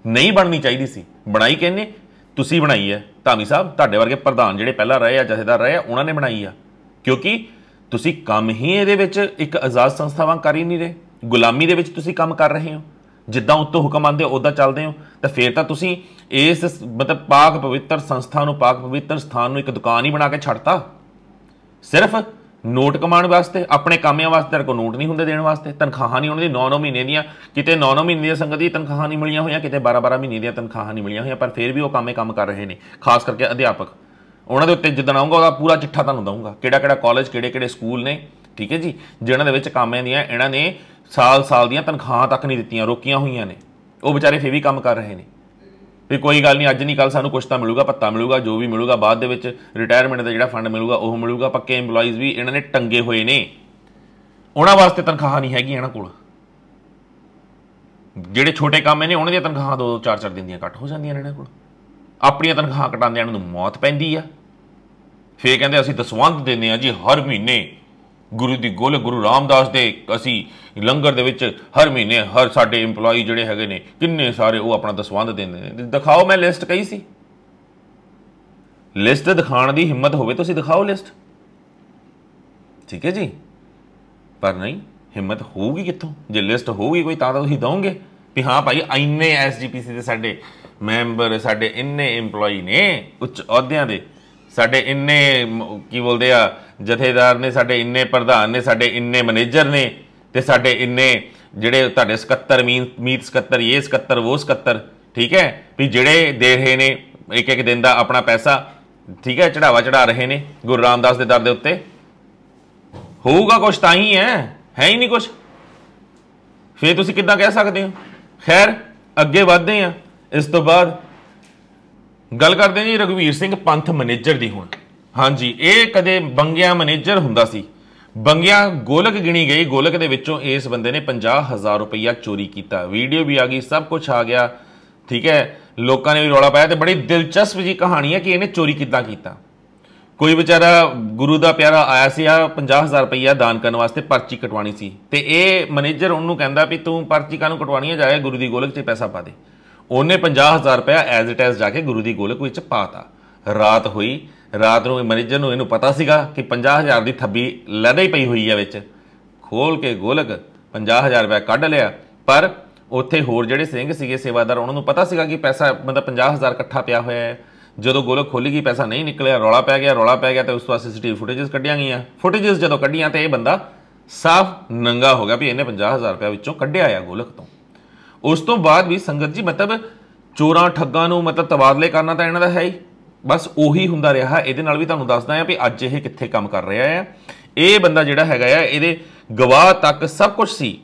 ਨਹੀਂ ਬਣਨੀ ਚਾਹੀਦੀ ਸੀ, ਬਣਾਈ ਕਹਿੰਦੇ ਤੁਸੀਂ ਬਣਾਈ ਹੈ। ਧਾਮੀ ਸਾਹਿਬ ਤੁਹਾਡੇ ਵਰਗੇ ਪ੍ਰਧਾਨ ਜਿਹੜੇ ਪਹਿਲਾਂ ਰਹੇ ਆ, ਜਥੇਦਾਰ ਰਹੇ ਆ, ਉਹਨਾਂ ਨੇ ਬਣਾਈ ਆ। ਕਿਉਂਕਿ ਤੁਸੀਂ ਕੰਮ ਹੀ ਇਹਦੇ ਵਿੱਚ ਇੱਕ ਆਜ਼ਾਦ ਸੰਸਥਾ ਵਾਂਗ ਕਰ ਹੀ ਨਹੀਂ ਰਹੇ, ਗੁਲਾਮੀ ਦੇ ਵਿੱਚ ਤੁਸੀਂ ਕੰਮ ਕਰ ਰਹੇ ਹੋ। ਜਿੱਦਾਂ ਉੱਤੋਂ ਹੁਕਮ ਆਉਂਦੇ ਉੱਦਾਂ ਚੱਲਦੇ ਹੋ। ਤਾਂ ਫਿਰ ਤਾਂ ਤੁਸੀਂ ਇਸ ਮਤਲਬ ਪਾਕ ਪਵਿੱਤਰ ਸੰਸਥਾ ਨੂੰ, ਪਾਕ ਪਵਿੱਤਰ ਸਥਾਨ ਨੂੰ ਇੱਕ ਦੁਕਾਨ ਹੀ ਬਣਾ ਕੇ ਛੱਡਤਾ ਸਿਰਫ ਨੋਟ ਕਮਾਉਣ ਵਾਸਤੇ। ਆਪਣੇ ਕਾਮਿਆਂ ਵਾਸਤੇ ਤੇਰੇ ਕੋਲ ਨੋਟ ਨਹੀਂ ਹੁੰਦੇ ਦੇਣ ਵਾਸਤੇ, ਤਨਖਾਹਾਂ ਨਹੀਂ ਉਹਨਾਂ ਦੀ 9-9 ਮਹੀਨੇ ਦੀਆਂ, ਕਿਤੇ 9-9 ਮਹੀਨੇ ਦੀਆਂ ਸੰਗਤ ਦੀ ਤਨਖਾਹਾਂ ਨਹੀਂ ਮਿਲੀਆਂ ਹੋਈਆਂ, ਕਿਤੇ 12-12 ਮਹੀਨੇ ਦੀਆਂ ਤਨਖਾਹਾਂ ਨਹੀਂ ਮਿਲੀਆਂ ਹੋਈਆਂ। ਪਰ ਫਿਰ ਵੀ ਉਹ ਕੰਮ ਕਰ ਰਹੇ ਨੇ। ਖਾਸ ਕਰਕੇ ਅਧਿਆਪਕ, ਉਹਨਾਂ ਦੇ ਉੱਤੇ ਜਿੱਦਣ ਆਊਂਗਾ ਉਹਦਾ ਪੂਰਾ ਚਿੱਠਾ ਤੁਹਾਨੂੰ ਦਊਂਗਾ, ਕਿਹੜਾ ਕਾਲਜ, ਕਿਹੜੇ ਸਕੂਲ ਨੇ, ਠੀਕ ਹੈ ਜੀ, ਜਿਨ੍ਹਾਂ ਦੇ ਵਿੱਚ ਕਾਮਿਆਂ ਦੀਆਂ ਇਹਨਾਂ ਨੇ ਸਾਲ ਦੀਆਂ ਤਨਖਾਹਾਂ ਤੱਕ ਨਹੀਂ ਦਿੱਤੀਆਂ, ਰੋਕੀਆਂ ਹੋਈਆਂ ਨੇ। ਉਹ ਵਿਚਾਰੇ ਫਿਰ ਵੀ ਕੰਮ ਕਰ ਰਹੇ ਨੇ ਵੀ ਕੋਈ ਗੱਲ ਨਹੀਂ, ਅੱਜ ਨਹੀਂ ਕੱਲ੍ਹ ਸਾਨੂੰ ਕੁਛ ਤਾਂ ਮਿਲੂਗਾ, ਭੱਤਾ ਮਿਲੂਗਾ, ਜੋ ਵੀ ਮਿਲੂਗਾ ਬਾਅਦ ਦੇ ਵਿੱਚ ਰਿਟਾਇਰਮੈਂਟ ਦਾ ਜਿਹੜਾ ਫੰਡ ਮਿਲੂਗਾ ਉਹ ਮਿਲੂਗਾ। ਪੱਕੇ ਇੰਪਲਾਈਜ਼ ਵੀ ਇਹਨਾਂ ਨੇ ਟੰਗੇ ਹੋਏ ਨੇ, ਉਹਨਾਂ ਵਾਸਤੇ ਤਨਖਾਹਾਂ ਨਹੀਂ ਹੈਗੀਆਂ ਇਹਨਾਂ ਕੋਲ। ਜਿਹੜੇ ਛੋਟੇ ਕਾਮੇ ਨੇ ਉਹਨਾਂ ਦੀਆਂ ਤਨਖਾਹਾਂ 2-4 ਦਿਨ ਦੀਆਂ ਕੱਟ ਹੋ ਜਾਂਦੀਆਂ ਨੇ ਇਹਨਾਂ ਕੋਲ। ਆਪਣੀਆਂ ਤਨਖਾਹਾਂ ਕਟਾਉਂਦਿਆਂ ਇਹਨਾਂ ਨੂੰ ਮੌਤ ਪੈਂਦੀ ਆ। ਫੇਰ ਕਹਿੰਦੇ ਅਸੀਂ ਦਸਵੰਧ ਦਿੰਦੇ ਹਾਂ ਜੀ ਹਰ ਮਹੀਨੇ, ਗੁਰੂ ਦੀ ਗੋਲਕ, ਗੁਰੂ ਰਾਮਦਾਸ ਦੇ ਅਸੀਂ ਲੰਗਰ ਦੇ ਵਿੱਚ ਹਰ ਮਹੀਨੇ ਹਰ ਸਾਡੇ ਇੰਪਲਾਈ ਜਿਹੜੇ ਹੈਗੇ ਨੇ ਕਿੰਨੇ ਸਾਰੇ ਉਹ ਆਪਣਾ ਦਸਵੰਧ ਦਿੰਦੇ ਨੇ। ਦਿਖਾਓ, ਮੈਂ ਲਿਸਟ ਕਹੀ ਸੀ, ਲਿਸਟ ਦਿਖਾਉਣ ਦੀ ਹਿੰਮਤ ਹੋਵੇ ਤੁਸੀਂ ਦਿਖਾਓ ਲਿਸਟ, ਠੀਕ ਹੈ ਜੀ। ਪਰ ਨਹੀਂ, ਹਿੰਮਤ ਹੋਊਗੀ ਕਿੱਥੋਂ? ਜੇ ਲਿਸਟ ਹੋਊਗੀ ਕੋਈ ਤਾਂ ਤੁਸੀਂ ਦਓਗੇ ਵੀ ਹਾਂ ਭਾਈ ਇੰਨੇ SGPC ਦੇ ਸਾਡੇ ਮੈਂਬਰ, ਸਾਡੇ ਇੰਨੇ ਇੰਪਲਾਈ ਨੇ ਉੱਚ ਅਹੁਦਿਆਂ ਦੇ, ਸਾਡੇ ਇੰਨੇ ਕੀ ਬੋਲਦੇ ਆ ਜਥੇਦਾਰ ਨੇ, ਸਾਡੇ ਇੰਨੇ ਪ੍ਰਧਾਨ ਨੇ, ਸਾਡੇ ਇੰਨੇ ਮੈਨੇਜਰ ਨੇ, ਤੇ ਸਾਡੇ ਇੰਨੇ ਜਿਹੜੇ ਤੁਹਾਡੇ ਸਕੱਤਰ, ਮੀਤ ਸਕੱਤਰ, ਇਹ ਸਕੱਤਰ, ਉਹ ਸਕੱਤਰ, ਠੀਕ ਹੈ ਵੀ ਜਿਹੜੇ ਦੇ ਰਹੇ ਨੇ ਇੱਕ ਦਿਨ ਦਾ ਆਪਣਾ ਪੈਸਾ, ਠੀਕ ਹੈ, ਚੜਾਵਾ ਚੜਾ ਰਹੇ ਨੇ ਗੁਰੂ ਰਾਮਦਾਸ ਦੇ ਦਰ ਦੇ ਉੱਤੇ। ਹੋਊਗਾ ਕੁਛ ਤਾਂ ਹੀ ਹੈ ਹੀ ਨਹੀਂ ਕੁਛ, ਫਿਰ ਤੁਸੀਂ ਕਿੱਦਾਂ ਕਹਿ ਸਕਦੇ ਹੋ? ਖੈਰ ਅੱਗੇ ਵੱਧਦੇ ਆ। ਇਸ ਤੋਂ ਬਾਅਦ ਗੱਲ ਕਰਦੇ ਹਾਂ ਜੀ ਰਘਵੀਰ ਸਿੰਘ ਪੰਥ ਮੈਨੇਜਰ ਦੀ। ਹੁਣ ਹਾਂਜੀ, ਇਹ ਕਦੇ ਬੰਗਿਆ ਮੈਨੇਜਰ ਹੁੰਦਾ ਸੀ, ਬੰਗਿਆ ਗੋਲਕ ਗਿਣੀ ਗਈ, ਗੋਲਕ ਦੇ ਵਿੱਚੋਂ ਇਸ ਬੰਦੇ ਨੇ 50,000 ਰੁਪਈਆ ਚੋਰੀ ਕੀਤਾ। ਵੀਡੀਓ ਵੀ ਆ ਗਈ, ਸਭ ਕੁਛ ਆ ਗਿਆ, ਠੀਕ ਹੈ, ਲੋਕਾਂ ਨੇ ਵੀ ਰੌਲਾ ਪਾਇਆ। ਤੇ ਬੜੀ ਦਿਲਚਸਪ ਜੀ ਕਹਾਣੀ ਹੈ ਕਿ ਇਹਨੇ ਚੋਰੀ ਕਿੱਦਾਂ ਕੀਤਾ। ਕੋਈ ਵਿਚਾਰਾ ਗੁਰੂ ਦਾ ਪਿਆਰਾ ਆਇਆ ਸੀ ਆ 50,000 ਰੁਪਈਆ ਦਾਨ ਕਰਨ ਵਾਸਤੇ, ਪਰਚੀ ਕਟਵਾਉਣੀ ਸੀ, ਤੇ ਇਹ ਮੈਨੇਜਰ ਉਹਨੂੰ ਕਹਿੰਦਾ ਵੀ ਤੂੰ ਪਰਚੀ ਕਾਹਨੂੰ ਕਟਵਾਉਣੀ ਹੈ, ਜਾਏ ਗੁਰੂ ਦੀ ਗੋਲਕ 'ਚ ਪੈਸਾ ਪਾ ਦੇ। ਉਹਨੇ 50,000 ਰੁਪਇਆ ਐਜ਼ ਇਟ ਐਜ਼ ਜਾ ਕੇ ਗੁਰੂ ਦੀ ਗੋਲਕ ਵਿੱਚ ਪਾਤਾ। ਰਾਤ ਹੋਈ, ਰਾਤ ਨੂੰ ਮੈਨੇਜਰ ਨੂੰ ਇਹਨੂੰ ਪਤਾ ਸੀਗਾ ਕਿ 50,000 ਦੀ ਥੱਬੀ ਲੈਦਾ ਹੀ ਪਈ ਹੋਈ ਹੈ ਵਿੱਚ, ਖੋਲ ਕੇ ਗੋਲਕ 50,000 ਰੁਪਇਆ ਕੱਢ ਲਿਆ। ਪਰ ਉੱਥੇ ਹੋਰ ਜਿਹੜੇ ਸਿੰਘ ਸੀਗੇ ਸੇਵਾਦਾਰ, ਉਹਨਾਂ ਨੂੰ ਪਤਾ ਸੀਗਾ ਕਿ ਪੈਸਾ ਮਤਲਬ 50,000 ਇਕੱਠਾ ਪਿਆ ਹੋਇਆ ਹੈ। ਜਦੋਂ ਗੋਲਕ ਖੋਲੀ ਗਈ ਪੈਸਾ ਨਹੀਂ ਨਿਕਲਿਆ, ਰੌਲਾ ਪੈ ਗਿਆ ਤੇ ਉਸ ਤੋਂ ਬਾਅਦ CCTV ਫੁਟੇਜਸ ਕੱਢੀਆਂ ਗਈਆਂ। ਫੁਟੇਜਸ ਜਦੋਂ ਕੱਢੀਆਂ ਤੇ ਇਹ ਬੰਦਾ ਸਾਫ਼ ਨੰਗਾ ਹੋ ਗਿਆ ਵੀ ਇਹਨੇ 50,000 ਰੁਪਇਆ ਵਿੱਚੋਂ ਕੱਢਿਆ ਆ ਗੋਲਕ ਤੋਂ। ਉਸ ਤੋਂ ਬਾਅਦ ਵੀ ਸੰਗਤ ਜੀ ਮਤਲਬ ਚੋਰਾਂ ਠੱਗਾਂ ਨੂੰ ਮਤਲਬ ਤਬਾਦਲੇ ਕਰਨਾ ਤਾਂ ਇਹਨਾਂ ਦਾ ਹੈ ਹੀ, ਬਸ ਉਹੀ ਹੁੰਦਾ ਰਿਹਾ। ਇਹਦੇ ਨਾਲ ਵੀ ਤੁਹਾਨੂੰ ਦੱਸਦਾ ਆ ਵੀ ਅੱਜ ਇਹ ਕਿੱਥੇ ਕੰਮ ਕਰ ਰਿਹਾ ਆ। ਇਹ ਬੰਦਾ ਜਿਹੜਾ ਹੈਗਾ ਆ, ਇਹਦੇ ਗਵਾਹ ਤੱਕ ਸਭ ਕੁਝ ਸੀ,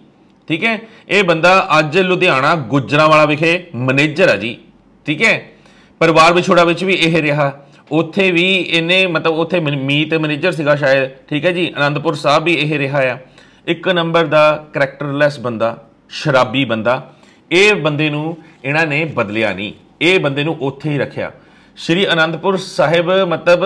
ਠੀਕ ਹੈ। ਇਹ ਬੰਦਾ ਅੱਜ ਲੁਧਿਆਣਾ ਗੁਜਰਾਂਵਾਲਾ ਵਿਖੇ ਮੈਨੇਜਰ ਹੈ ਜੀ, ਠੀਕ ਹੈ। ਪਰਿਵਾਰ ਵਿਛੋੜਾ ਵਿੱਚ ਵੀ ਇਹ ਰਿਹਾ, ਉੱਥੇ ਵੀ ਇਹਨੇ ਮਤਲਬ ਉੱਥੇ ਮੀਤ ਮੈਨੇਜਰ ਸੀਗਾ ਸ਼ਾਇਦ, ਠੀਕ ਹੈ ਜੀ। ਅਨੰਦਪੁਰ ਸਾਹਿਬ ਵੀ ਇਹ ਰਿਹਾ ਆ। ਇੱਕ ਨੰਬਰ ਦਾ ਕਰੈਕਟਰਲੈਸ ਬੰਦਾ, ਸ਼ਰਾਬੀ ਬੰਦਾ। ਇਹ ਬੰਦੇ ਨੂੰ ਇਹਨਾਂ ਨੇ ਬਦਲਿਆ ਨਹੀਂ, ਇਹ ਬੰਦੇ ਨੂੰ ਉੱਥੇ ਹੀ ਰੱਖਿਆ। ਸ਼੍ਰੀ ਅਨੰਦਪੁਰ ਸਾਹਿਬ ਮਤਲਬ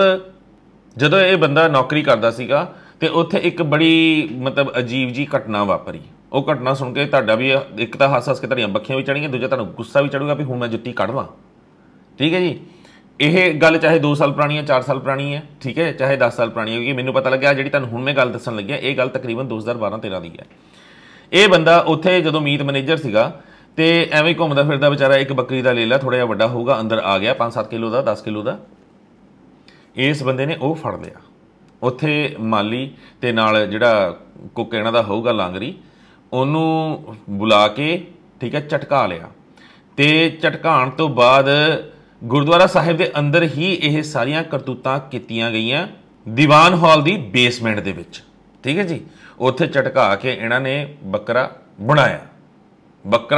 ਜਦੋਂ ਇਹ ਬੰਦਾ ਨੌਕਰੀ ਕਰਦਾ ਸੀਗਾ ਤੇ ਉੱਥੇ ਇੱਕ ਬੜੀ ਮਤਲਬ ਅਜੀਬ ਜੀ ਘਟਨਾ ਵਾਪਰੀ। ਉਹ ਘਟਨਾ ਸੁਣ ਕੇ ਤੁਹਾਡਾ ਵੀ ਇੱਕ ਤਾਂ ਹੱਸ ਹੱਸ ਕੇ ਤੁਹਾਡੀਆਂ ਬੱਖੀਆਂ ਵੀ ਚੜ੍ਹਨੀਆਂ, ਦੂਜਾ ਤੁਹਾਨੂੰ ਗੁੱਸਾ ਵੀ ਚੜੂਗਾ ਵੀ ਹੁਣ ਮੈਂ ਜੁੱਤੀ ਕੱਢ ਲਾਂ। ਠੀਕ ਹੈ ਜੀ, ਇਹ ਗੱਲ ਚਾਹੇ 2 ਸਾਲ ਪੁਰਾਣੀ ਹੈ, 4 ਸਾਲ ਪੁਰਾਣੀ ਹੈ, ਠੀਕ ਹੈ, ਚਾਹੇ 10 ਸਾਲ ਪੁਰਾਣੀ ਹੈ, ਕਿਉਂਕਿ ਮੈਨੂੰ ਪਤਾ ਲੱਗਿਆ ਜਿਹੜੀ ਤੁਹਾਨੂੰ ਹੁਣ ਮੈਂ ਗੱਲ ਦੱਸਣ ਲੱਗਿਆ ਇਹ ਗੱਲ ਤਕਰੀਬਨ 2012-13 ਦੀ ਹੈ। ਇਹ ਬੰਦਾ ਉੱਥੇ ਜਦੋਂ ਮੀਟ ਮੈਨੇਜਰ ਸੀਗਾ ਤੇ ਐਵੇਂ ਘੁੰਮਦਾ ਫਿਰਦਾ ਵਿਚਾਰਾ ਇੱਕ ਬੱਕਰੀ ਦਾ ਲੇਲਾ ਥੋੜ੍ਹਾ ਜਿਹਾ ਵੱਡਾ ਹੋਊਗਾ ਅੰਦਰ ਆ ਗਿਆ 5-7 ਕਿਲੋ ਦਾ, 10 ਕਿਲੋ ਦਾ। ਇਸ ਬੰਦੇ ਨੇ ਉਹ ਫੜ ਲਿਆ ਉੱਥੇ ਮਾਲੀ ਤੇ ਨਾਲ ਜਿਹੜਾ ਕੁੱਕ ਇਹਨਾਂ ਦਾ ਹੋਊਗਾ ਲਾਂਗਰੀ, ਉਹਨੂੰ ਬੁਲਾ ਕੇ ਠੀਕ ਹੈ ਝਟਕਾ ਲਿਆ। ਤੇ ਝਟਕਾਉਣ ਤੋਂ ਬਾਅਦ ਗੁਰਦੁਆਰਾ ਸਾਹਿਬ ਦੇ ਅੰਦਰ ਹੀ ਇਹ ਸਾਰੀਆਂ ਕਰਤੂਤਾਂ ਕੀਤੀਆਂ ਗਈਆਂ ਦੀਵਾਨ ਹਾਲ ਦੀ ਬੇਸਮੈਂਟ ਦੇ ਵਿੱਚ। ਠੀਕ ਹੈ ਜੀ, ਉੱਥੇ ਝਟਕਾ ਕੇ ਇਹਨਾਂ ਨੇ ਬੱਕਰਾ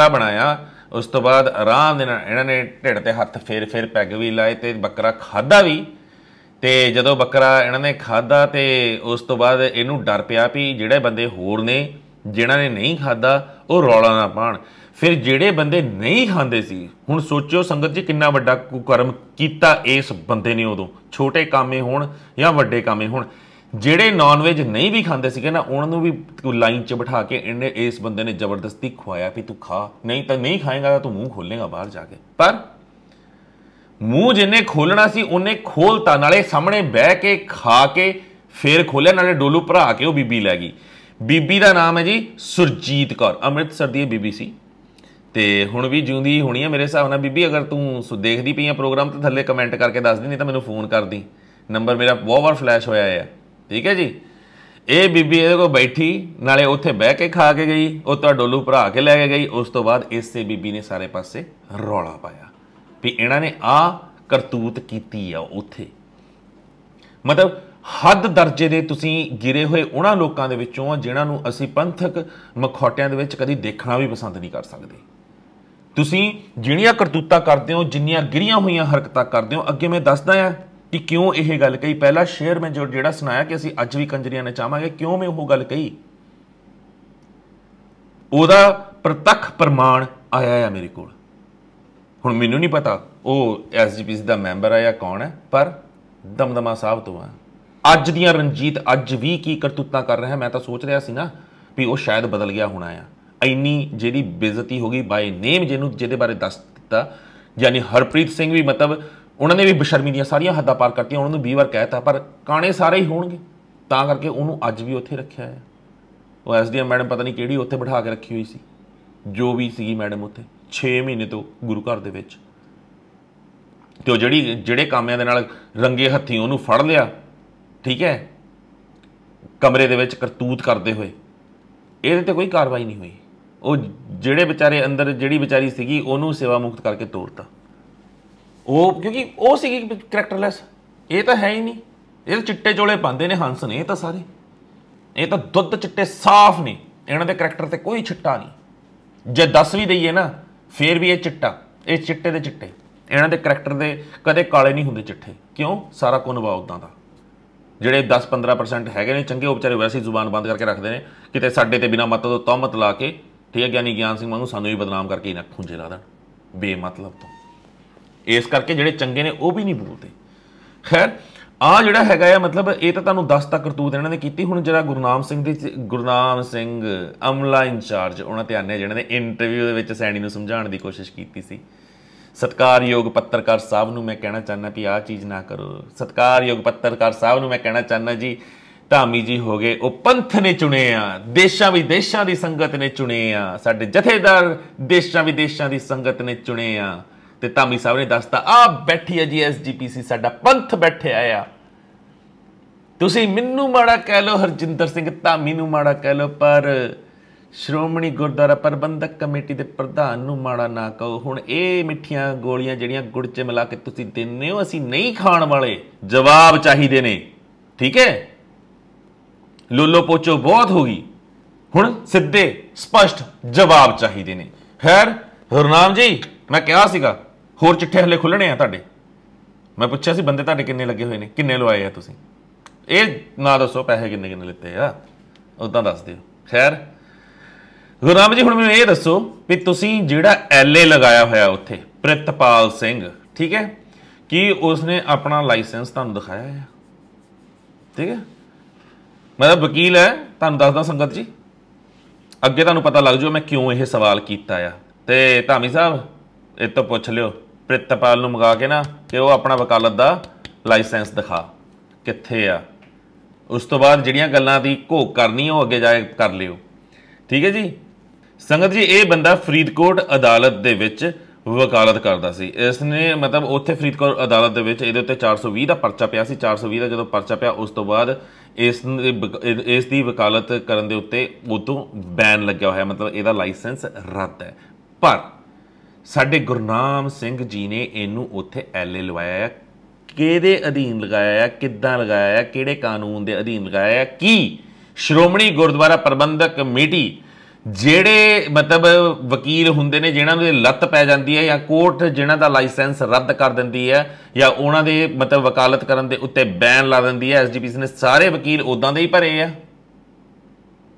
ਬਣਾਇਆ। ਉਸ ਤੋਂ ਬਾਅਦ ਆਰਾਮ ਦੇ ਨਾਲ ਇਹਨਾਂ ਨੇ ਢਿੱਡ ਤੇ ਹੱਥ ਫੇਰ ਪੈਗ ਵੀ ਲਾਏ ਤੇ ਬੱਕਰਾ ਖਾਧਾ ਵੀ। ਤੇ ਜਦੋਂ ਬੱਕਰਾ ਇਹਨਾਂ ਨੇ ਖਾਧਾ ਤੇ ਉਸ ਤੋਂ ਬਾਅਦ ਇਹਨੂੰ ਡਰ ਪਿਆ ਵੀ ਜਿਹੜੇ ਬੰਦੇ ਹੋਰ ਨੇ ਜਿਨ੍ਹਾਂ ਨੇ ਨਹੀਂ ਖਾਧਾ ਉਹ ਰੌਲਾ ਨਾ ਪਾਉਣ। ਫਿਰ ਜਿਹੜੇ ਬੰਦੇ ਨਹੀਂ ਖਾਂਦੇ ਸੀ, ਹੁਣ ਸੋਚਿਓ ਸੰਗਤ ਜੀ ਕਿੰਨਾ ਵੱਡਾ ਕੁਕਰਮ ਕੀਤਾ ਇਸ ਬੰਦੇ ਨੇ ਉਦੋਂ, ਛੋਟੇ ਕਾਮੇ ਹੋਣ ਜਾਂ ਵੱਡੇ ਕਾਮੇ ਹੋਣ। ਜਿਹੜੇ ਨਾਨ ਵੈਜ ਨਹੀਂ ਵੀ ਖਾਂਦੇ ਸੀਗੇ ਨਾ ਉਹਨਾਂ ਨੂੰ ਵੀ ਲਾਈਨ 'ਚ ਬਿਠਾ ਕੇ ਇਹਨੇ ਇਸ ਬੰਦੇ ਨੇ ਜ਼ਬਰਦਸਤੀ ਖਵਾਇਆ ਵੀ ਤੂੰ ਖਾ, ਨਹੀਂ ਤਾਂ ਨਹੀਂ ਖਾਏਗਾ ਤਾਂ ਤੂੰ ਮੂੰਹ ਖੋਲੇਗਾ ਬਾਹਰ ਜਾ ਕੇ। ਪਰ ਮੂੰਹ ਜਿੰਨੇ ਖੋਲਣਾ ਸੀ ਉਹਨੇ ਖੋਲਤਾ, ਨਾਲੇ ਸਾਹਮਣੇ ਬਹਿ ਕੇ ਖਾ ਕੇ ਫੇਰ ਖੋਲਿਆ, ਨਾਲੇ ਡੋਲੂ ਭਰਾ ਕੇ ਉਹ ਬੀਬੀ ਲੈ ਗਈ। ਬੀਬੀ ਦਾ ਨਾਮ ਹੈ ਜੀ ਸੁਰਜੀਤ ਕੌਰ, ਅੰਮ੍ਰਿਤਸਰ ਦੀ ਬੀਬੀ ਸੀ ਤੇ ਹੁਣ ਵੀ ਜਿਉਂਦੀ ਹੋਣੀ ਆ ਮੇਰੇ ਹਿਸਾਬ ਨਾਲ। ਬੀਬੀ ਅਗਰ ਤੂੰ ਦੇਖਦੀ ਪਈ ਆ ਪ੍ਰੋਗਰਾਮ ਤਾਂ ਥੱਲੇ ਕਮੈਂਟ ਕਰਕੇ ਦੱਸ ਦੀ, ਨਹੀਂ ਤਾਂ ਮੈਨੂੰ ਫੋਨ ਕਰਦੀ, ਨੰਬਰ ਮੇਰਾ ਬਹੁਤ ਵਾਰ ਫਲੈਸ਼ ਹੋਇਆ ਆ। ਠੀਕ ਹੈ ਜੀ, ਇਹ ਬੀਬੀ ਇਹਦੇ ਕੋਲ ਬੈਠੀ, ਨਾਲੇ ਉੱਥੇ ਬਹਿ ਕੇ ਖਾ ਕੇ ਗਈ, ਉਹ ਤਾਂ ਡੋਲੂ ਭਰਾ ਕੇ ਲੈ ਕੇ ਗਈ। ਉਸ ਤੋਂ ਬਾਅਦ ਇਸੇ ਬੀਬੀ ਨੇ ਸਾਰੇ ਪਾਸੇ ਰੌਲਾ ਪਾਇਆ ਵੀ ਇਹਨਾਂ ਨੇ ਆਹ ਕਰਤੂਤ ਕੀਤੀ ਆ ਉੱਥੇ। ਮਤਲਬ ਹੱਦ ਦਰਜੇ ਦੇ ਤੁਸੀਂ ਗਿਰੇ ਹੋਏ ਉਹਨਾਂ ਲੋਕਾਂ ਦੇ ਵਿੱਚੋਂ ਆ ਜਿਨ੍ਹਾਂ ਨੂੰ ਅਸੀਂ ਪੰਥਕ ਮਖੌਟਿਆਂ ਦੇ ਵਿੱਚ ਕਦੀ ਦੇਖਣਾ ਵੀ ਪਸੰਦ ਨਹੀਂ ਕਰ ਸਕਦੇ। ਤੁਸੀਂ ਜਿਹੜੀਆਂ ਕਰਤੂਤਾਂ ਕਰਦੇ ਹੋ, ਜਿੰਨੀਆਂ ਗਿਰੀਆਂ ਹੋਈਆਂ ਹਰਕਤਾਂ ਕਰਦੇ ਹੋ, ਅੱਗੇ ਮੈਂ ਦੱਸਦਾ ਆ ਕਿ ਕਿਉਂ ਇਹ ਗੱਲ ਕਹੀ। ਪਹਿਲਾ ਸ਼ੇਅਰ ਮੈਂ ਜਿਹੜਾ ਸੁਣਾਇਆ ਕਿ ਅਸੀਂ ਅੱਜ ਵੀ ਕੰਜਰੀਆਂ ਨਚਾਵਾਂਗੇ, ਕਿਉਂ ਮੈਂ ਉਹ ਗੱਲ ਕਹੀ, ਉਹਦਾ ਪ੍ਰਤੱਖ ਪ੍ਰਮਾਣ ਆਇਆ ਆ ਮੇਰੇ ਕੋਲ। ਹੁਣ ਮੈਨੂੰ ਨਹੀਂ ਪਤਾ ਉਹ ਐਸਜੀਪੀਸੀ ਦਾ ਮੈਂਬਰ ਆ ਜਾਂ ਕੌਣ ਹੈ, ਪਰ ਦਮਦਮਾ ਸਾਹਿਬ ਤੋਂ ਆ। ਅੱਜ ਦੀਆਂ ਰਣਜੀਤ ਅੱਜ ਵੀ ਕੀ ਕਰਤੂਤਾਂ ਕਰ ਰਿਹਾ, ਮੈਂ ਤਾਂ ਸੋਚ ਰਿਹਾ ਸੀ ਨਾ ਵੀ ਉਹ ਸ਼ਾਇਦ ਬਦਲ ਗਿਆ ਹੋਣਾ ਆ। ਇੰਨੀ ਜਿਹੜੀ ਬੇਇੱਜ਼ਤੀ ਹੋ ਗਈ ਬਾਏ ਨੇਮ ਜਿਹਦੇ ਬਾਰੇ ਦੱਸ ਦਿੱਤਾ, ਯਾਨੀ ਹਰਪ੍ਰੀਤ ਸਿੰਘ ਵੀ ਮਤਲਬ ਉਹਨਾਂ ਨੇ ਵੀ ਬੇਸ਼ਰਮੀ ਦੀਆਂ ਸਾਰੀਆਂ ਹੱਦਾਂ ਪਾਰ ਕਰਤੀਆਂ, ਉਹਨਾਂ ਨੂੰ 20 ਵਾਰ ਕਹਿਤਾ, ਪਰ ਕਾਣੇ ਸਾਰੇ ਹੀ ਹੋਣਗੇ, ਤਾਂ ਕਰਕੇ ਉਹਨੂੰ ਅੱਜ ਵੀ ਉੱਥੇ ਰੱਖਿਆ ਹੈ। ਉਹ ਐਸਡੀਐਮ ਮੈਡਮ ਪਤਾ ਨਹੀਂ ਕਿਹੜੀ ਉੱਥੇ ਬਿਠਾ ਕੇ ਰੱਖੀ ਹੋਈ ਸੀ, ਜੋ ਵੀ ਸੀਗੀ ਮੈਡਮ ਉੱਥੇ 6 ਮਹੀਨੇ ਤੋਂ ਗੁਰੂ ਘਰ ਦੇ ਵਿੱਚ। ਤੇ ਉਹ ਜਿਹੜੇ ਕਾਮਿਆਂ ਦੇ ਨਾਲ ਰੰਗੇ ਹੱਥੀਂ ਉਹਨੂੰ ਫੜ ਲਿਆ, ਠੀਕ ਹੈ, ਕਮਰੇ ਦੇ ਵਿੱਚ ਕਰਤੂਤ ਕਰਦੇ ਹੋਏ, ਇਹਦੇ ਤੇ ਕੋਈ ਕਾਰਵਾਈ ਨਹੀਂ ਹੋਈ। ਉਹ ਜਿਹੜੇ ਵਿਚਾਰੇ ਅੰਦਰ ਜਿਹੜੀ ਵਿਚਾਰੀ ਸੀਗੀ ਉਹਨੂੰ ਸੇਵਾ ਮੁਕਤ ਕਰਕੇ ਤੋੜਤਾ। ਉਹ ਕਿਉਂਕਿ ਉਹ ਸੀਗੀ ਕਰੈਕਟਰਲੈਸ, ਇਹ ਤਾਂ ਹੈ ਹੀ ਨਹੀਂ। ਇਹ ਤਾਂ ਚਿੱਟੇ ਚੋਲੇ ਪਾਉਂਦੇ ਨੇ ਹੰਸ ਨੇ, ਇਹ ਤਾਂ ਸਾਰੇ, ਇਹ ਤਾਂ ਦੁੱਧ ਚਿੱਟੇ ਸਾਫ਼ ਨੇ, ਇਹਨਾਂ ਦੇ ਕਰੈਕਟਰ ਤੇ ਕੋਈ ਛਿੱਟਾ ਨਹੀਂ। ਜੇ 10 ਵੀ ਦਈਏ ਨਾ ਫੇਰ ਵੀ ਇਹ ਚਿੱਟਾ, ਇਹ ਚਿੱਟੇ ਦੇ ਚਿੱਟੇ, ਇਹਨਾਂ ਦੇ ਕਰੈਕਟਰ ਦੇ ਕਦੇ ਕਾਲੇ ਨਹੀਂ ਹੁੰਦੇ ਚਿੱਟੇ। ਕਿਉਂ? ਸਾਰਾ ਕੁ ਨਿਭਾ ਉੱਦਾਂ ਦਾ। ਜਿਹੜੇ 10-15% ਹੈਗੇ ਨੇ ਚੰਗੇ, ਉਹ ਵਿਚਾਰੇ ਵੈਸੇ ਹੀ ਜ਼ੁਬਾਨ ਬੰਦ ਕਰਕੇ ਰੱਖਦੇ ਨੇ, ਕਿਤੇ ਸਾਡੇ ਤੇ ਬਿਨਾਂ ਮਤਲਬ ਤੋਂ ਤਹਿਮਤ ਲਾ ਕੇ, ਠੀਕ ਹੈ, ਗਿਆਨੀ ਗਿਆਨ ਸਿੰਘ ਵਾਂਗੂ ਸਾਨੂੰ ਵੀ ਬਦਨਾਮ ਕਰਕੇ ਇਹਨਾਂ ਖੁੰਝੇ ਲਾ ਦੇਣ ਬੇਮਤਲਬ ਤੋਂ। ਇਸ ਕਰਕੇ ਜਿਹੜੇ ਚੰਗੇ ਨੇ ਉਹ ਵੀ ਨਹੀਂ ਬੋਲਦੇ। ਖੈਰ ਆਹ ਜਿਹੜਾ ਹੈਗਾ ਆ, ਮਤਲਬ ਇਹ ਤਾਂ ਤੁਹਾਨੂੰ 10 ਤੱਕ ਕਰਤੂਤ ਇਹਨਾਂ ਨੇ ਕੀਤੀ। ਹੁਣ ਜਿਹੜਾ ਗੁਰਨਾਮ ਸਿੰਘ ਅਮਲਾ ਇੰਚਾਰਜ, ਉਹਨਾਂ ਤੇ ਆਨੇ ਜਿਹਨਾਂ ਨੇ ਇੰਟਰਵਿਊ ਦੇ ਵਿੱਚ ਸੈਣੀ ਨੂੰ ਸਮਝਾਉਣ ਦੀ ਕੋਸ਼ਿਸ਼ ਕੀਤੀ ਸੀ। ਸਤਿਕਾਰਯੋਗ ਪੱਤਰਕਾਰ ਸਾਹਿਬ ਨੂੰ ਮੈਂ ਕਹਿਣਾ ਚਾਹੁੰਦਾ ਵੀ ਆਹ ਚੀਜ਼ ਨਾ ਕਰੋ। ਸਤਿਕਾਰਯੋਗ ਪੱਤਰਕਾਰ ਸਾਹਿਬ ਨੂੰ ਮੈਂ ਕਹਿਣਾ ਚਾਹੁੰਦਾ ਜੀ, ਧਾਮੀ ਜੀ ਹੋ ਗਏ, ਉਹ ਪੰਥ ਨੇ ਚੁਣੇ ਆ, ਦੇਸ਼ਾਂ ਵਿਦੇਸ਼ਾਂ ਦੀ ਸੰਗਤ ਨੇ ਚੁਣੇ ਆ, ਸਾਡੇ ਜਥੇਦਾਰ ਦੇਸ਼ਾਂ ਵਿਦੇਸ਼ਾਂ ਦੀ ਸੰਗਤ ਨੇ ਚੁਣੇ ਆ। ਤੇ ਧਾਮੀ ਸਾਹਿਬ ਨੇ ਦੱਸਤਾ ਆ ਬੈਠੀ ਹੈ ਜੀ ਐਸਜੀਪੀਸੀ, ਸਾਡਾ ਪੰਥ ਬੈਠਿਆ ਆ। ਤੁਸੀਂ ਮੈਨੂੰ ਮਾੜਾ ਕਹਿ ਲਓ, ਹਰਜਿੰਦਰ ਸਿੰਘ ਧਾਮੀ ਨੂੰ ਮਾੜਾ ਕਹਿ ਲਓ, ਪਰ ਸ਼੍ਰੋਮਣੀ ਗੁਰਦੁਆਰਾ ਪ੍ਰਬੰਧਕ ਕਮੇਟੀ ਦੇ ਪ੍ਰਧਾਨ ਨੂੰ ਮਾੜਾ ਨਾ ਕਹੋ। ਹੁਣ ਇਹ ਮਿੱਠੀਆਂ ਗੋਲੀਆਂ ਜਿਹੜੀਆਂ ਗੁੜ 'ਚ ਮਿਲਾ ਕੇ ਤੁਸੀਂ ਦਿੰਦੇ ਹੋ, ਅਸੀਂ ਨਹੀਂ ਖਾਣ ਵਾਲੇ। ਜਵਾਬ ਚਾਹੀਦੇ ਨੇ, ਠੀਕ ਹੈ? ਲੋਲੋ ਪੋਚੋ ਬਹੁਤ ਹੋ ਗਈ, ਹੁਣ ਸਿੱਧੇ ਸਪਸ਼ਟ ਜਵਾਬ ਚਾਹੀਦੇ ਨੇ। ਖੈਰ ਗੁਰਨਾਮ ਜੀ, ਮੈਂ ਕਿਹਾ ਸੀਗਾ ਹੋਰ ਚਿੱਠੇ ਹਲੇ ਖੁੱਲਣੇ ਆ ਤੁਹਾਡੇ। ਮੈਂ ਪੁੱਛਿਆ ਸੀ ਬੰਦੇ ਤੁਹਾਡੇ ਕਿੰਨੇ ਲੱਗੇ ਹੋਏ ਨੇ, ਕਿੰਨੇ ਲਵਾਏ ਆ ਤੁਸੀਂ? ਇਹ ਨਾ ਦੱਸੋ ਪੈਸੇ ਕਿੰਨੇ ਕਿੰਨੇ ਲਿੱਤੇ ਆ, ਉੱਦਾਂ ਦੱਸ ਦਿਓ। ਖੈਰ ਗੁਰਨਾਮ ਜੀ, ਹੁਣ ਮੈਨੂੰ ਇਹ ਦੱਸੋ ਵੀ ਤੁਸੀਂ ਜਿਹੜਾ ਐਲਏ ਲਗਾਇਆ ਹੋਇਆ ਉੱਥੇ ਪ੍ਰਿਤਪਾਲ ਸਿੰਘ, ਠੀਕ ਹੈ, कि उसने अपना लाइसेंस तुहानूं दिखाया है? ठीक है, मतलब वकील है, तुहानूं दसदा संगत जी, अगे तुहानूं पता लग जाओ मैं क्यों यह सवाल किया आ। ते धामी साहब ये तो पुछ लियो प्रितपाल नूं मंगा के ना कि वह अपना वकालत का लाइसेंस दिखा कित्थे आ। उस तो बाद जिहड़ियां गल्लां दी घोक करनी वो अगे जाके कर लियो। ठीक है जी संगत जी, ये बंदा फरीदकोट अदालत दे विच वकालत करता सी। इसने मतलब उत्थे फरीदकोट अदालत दे विच इहदे उत्ते 420 का परचा पिया सी। 420 का जो परचा पिया उस तो बाद इस दी वकालत करन दे उत्ते उतों बैन लग्या होया, मतलब इहदा लाइसेंस रद्द है। पर साडे गुरनाम सिंह जी ने इनू उत्थे एल लवाया है। किहदे अधीन लगाया है, किद्दां लगाया है, किहड़े कानून के अधीन लगाया है कि श्रोमणी गुरुद्वारा प्रबंधक कमेटी ਜਿਹੜੇ मतलब वकील ਹੁੰਦੇ ਨੇ ਜਿਨ੍ਹਾਂ ਨੂੰ ਲੱਤ ਪੈ ਜਾਂਦੀ ਹੈ ਜਾਂ ਕੋਰਟ ਜਿਨ੍ਹਾਂ ਦਾ ਲਾਇਸੈਂਸ ਰੱਦ ਕਰ ਦਿੰਦੀ ਹੈ ਜਾਂ ਉਹਨਾਂ ਦੇ मतलब ਵਕਾਲਤ ਕਰਨ ਦੇ ਉੱਤੇ ਬੈਨ ਲਾ ਦਿੰਦੀ ਹੈ, ਐਸਜੀਪੀਸੀ ਨੇ ਸਾਰੇ ਵਕੀਲ ਉਦਾਂ ਦੇ ਹੀ ਭਰੇ ਆ।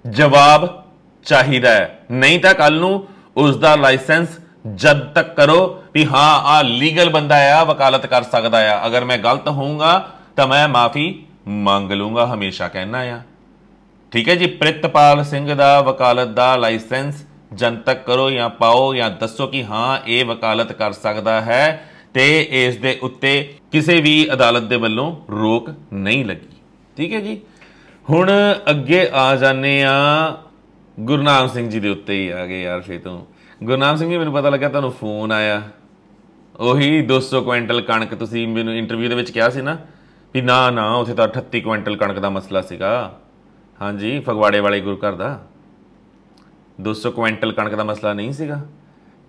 ਜਵਾਬ ਚਾਹੀਦਾ ਹੈ, ਨਹੀਂ ਤਾਂ ਕੱਲ ਨੂੰ ਉਸ ਦਾ ਲਾਇਸੈਂਸ जद तक करो भी हाँ आ लीगल बंदा आ वकालत कर सकता है, अगर मैं गलत होऊंगा तो मैं माफ़ी मंग लूंगा, हमेशा कहना आ। ठीक है जी, प्रितपाल सिंह दा वकालत दा लाइसेंस जनतक करो या पाओ या दसो कि हाँ ये वकालत कर सकता है ते इस दे उत्ते किसी भी अदालत दे वल्लों रोक नहीं लगी। ठीक है जी, हुण अगे आ जाने आ गुरनाम सिंह जी दे उत्ते ही आ गए यार। फिर तो गुरनाम सिंह जी, मैनूं पता लग्या तुहानूं फोन आया, ਉਹੀ 200 ਕੁਇੰਟਲ ਕਣਕ ਤੁਸੀਂ ਮੈਨੂੰ ਇੰਟਰਵਿਊ ਦੇ ਵਿੱਚ ਕਿਹਾ ਸੀ ਨਾ ਵੀ ਨਾ ਨਾ ਉੱਥੇ ਤਾਂ 38 ਕੁਇੰਟਲ ਕਣਕ ਦਾ ਮਸਲਾ ਸੀਗਾ। ਹਾਂਜੀ, ਫਗਵਾੜੇ ਵਾਲੇ ਗੁਰੂ ਘਰ ਦਾ 200 ਕੁਇੰਟਲ ਕਣਕ ਦਾ ਮਸਲਾ ਨਹੀਂ ਸੀਗਾ।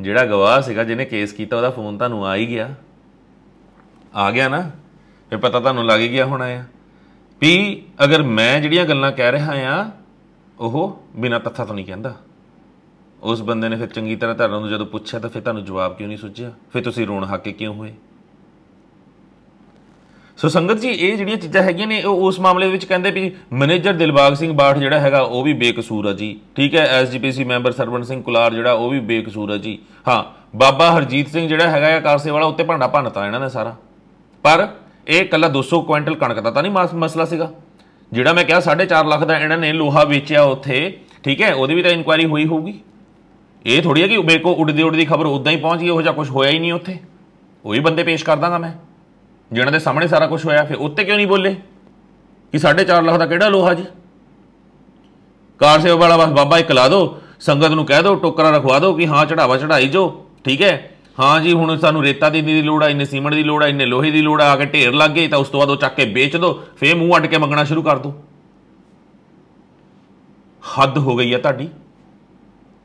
ਜਿਹੜਾ ਗਵਾਹ ਸੀਗਾ ਜਿਹਨੇ ਕੇਸ ਕੀਤਾ ਉਹਦਾ ਫੋਨ ਤੁਹਾਨੂੰ ਆ ਹੀ ਗਿਆ, ਆ ਗਿਆ ਨਾ, ਫਿਰ ਪਤਾ ਤੁਹਾਨੂੰ ਲੱਗ ਹੀ ਗਿਆ ਹੋਣਾ ਆ ਵੀ ਅਗਰ ਮੈਂ ਜਿਹੜੀਆਂ ਗੱਲਾਂ ਕਹਿ ਰਿਹਾ ਆ ਉਹ ਬਿਨਾਂ ਤੱਥਾਂ ਤੋਂ ਨਹੀਂ ਕਹਿੰਦਾ। उस बंदे ने फिर चंगी तरह तुहानूं जदों पुछया तो फिर तुहानूं जवाब क्यों नहीं सुझिया, फिर तुसीं रोण हाके क्यों हुए? सो संगत जी ये जिहड़ियां चीज़ां हैगियां ने उस मामले विच कहंदे भी मैनेजर दिलबाग सिंह बाठ जिहड़ा हैगा वो भी बेकसूर है जी। ठीक है, एसजीपीसी मैंबर सरवण सिंह कुलार जिहड़ा वो भी बेकसूर है जी। हाँ, बाबा हरजीत सिंह जिहड़ा हैगा कारसे वाला उत्ते भांडा भन्नता इन्हां ने सारा, पर यह कल्ला 200 कुइंटल कणक का तां नहीं मसला सीगा। जिहड़ा मैं कहा 4.5 लाख का इन्हां ने लोहा वेचिया उत्थे, ठीक है, ਉਹਦੀ भी तो इंक्वायरी हुई होगी। ये थोड़ी है कि मेरे को उड़दी खबर उदा ही पहुँच गई, हो कुछ होया ही नहीं उत्थे, वही बंदे पेश कर दांगा मैं जिन्हों के सामने सारा कुछ होया। फिर उत्ते क्यों नहीं बोले कि 4.5 लाख का किहड़ा लोहा जी? कार सेवा वाला बस बाबा एक ला दो, संगत नूं कह दो, टोकरा रखवा दो कि हाँ चढ़ावा चढ़ाई जो, ठीक है, हाँ जी हुण सानूं रेता दी लोड़ आ, इन्ने सीमेंट की लोड़ आ, इन्ने लोहे की लोड़ आ, आके ढेर लग गए तो उस तो बाद चक के बेच दो, फिर मूँह अड्ड के मंगना शुरू कर दो। हद हो गई है तुहाडी।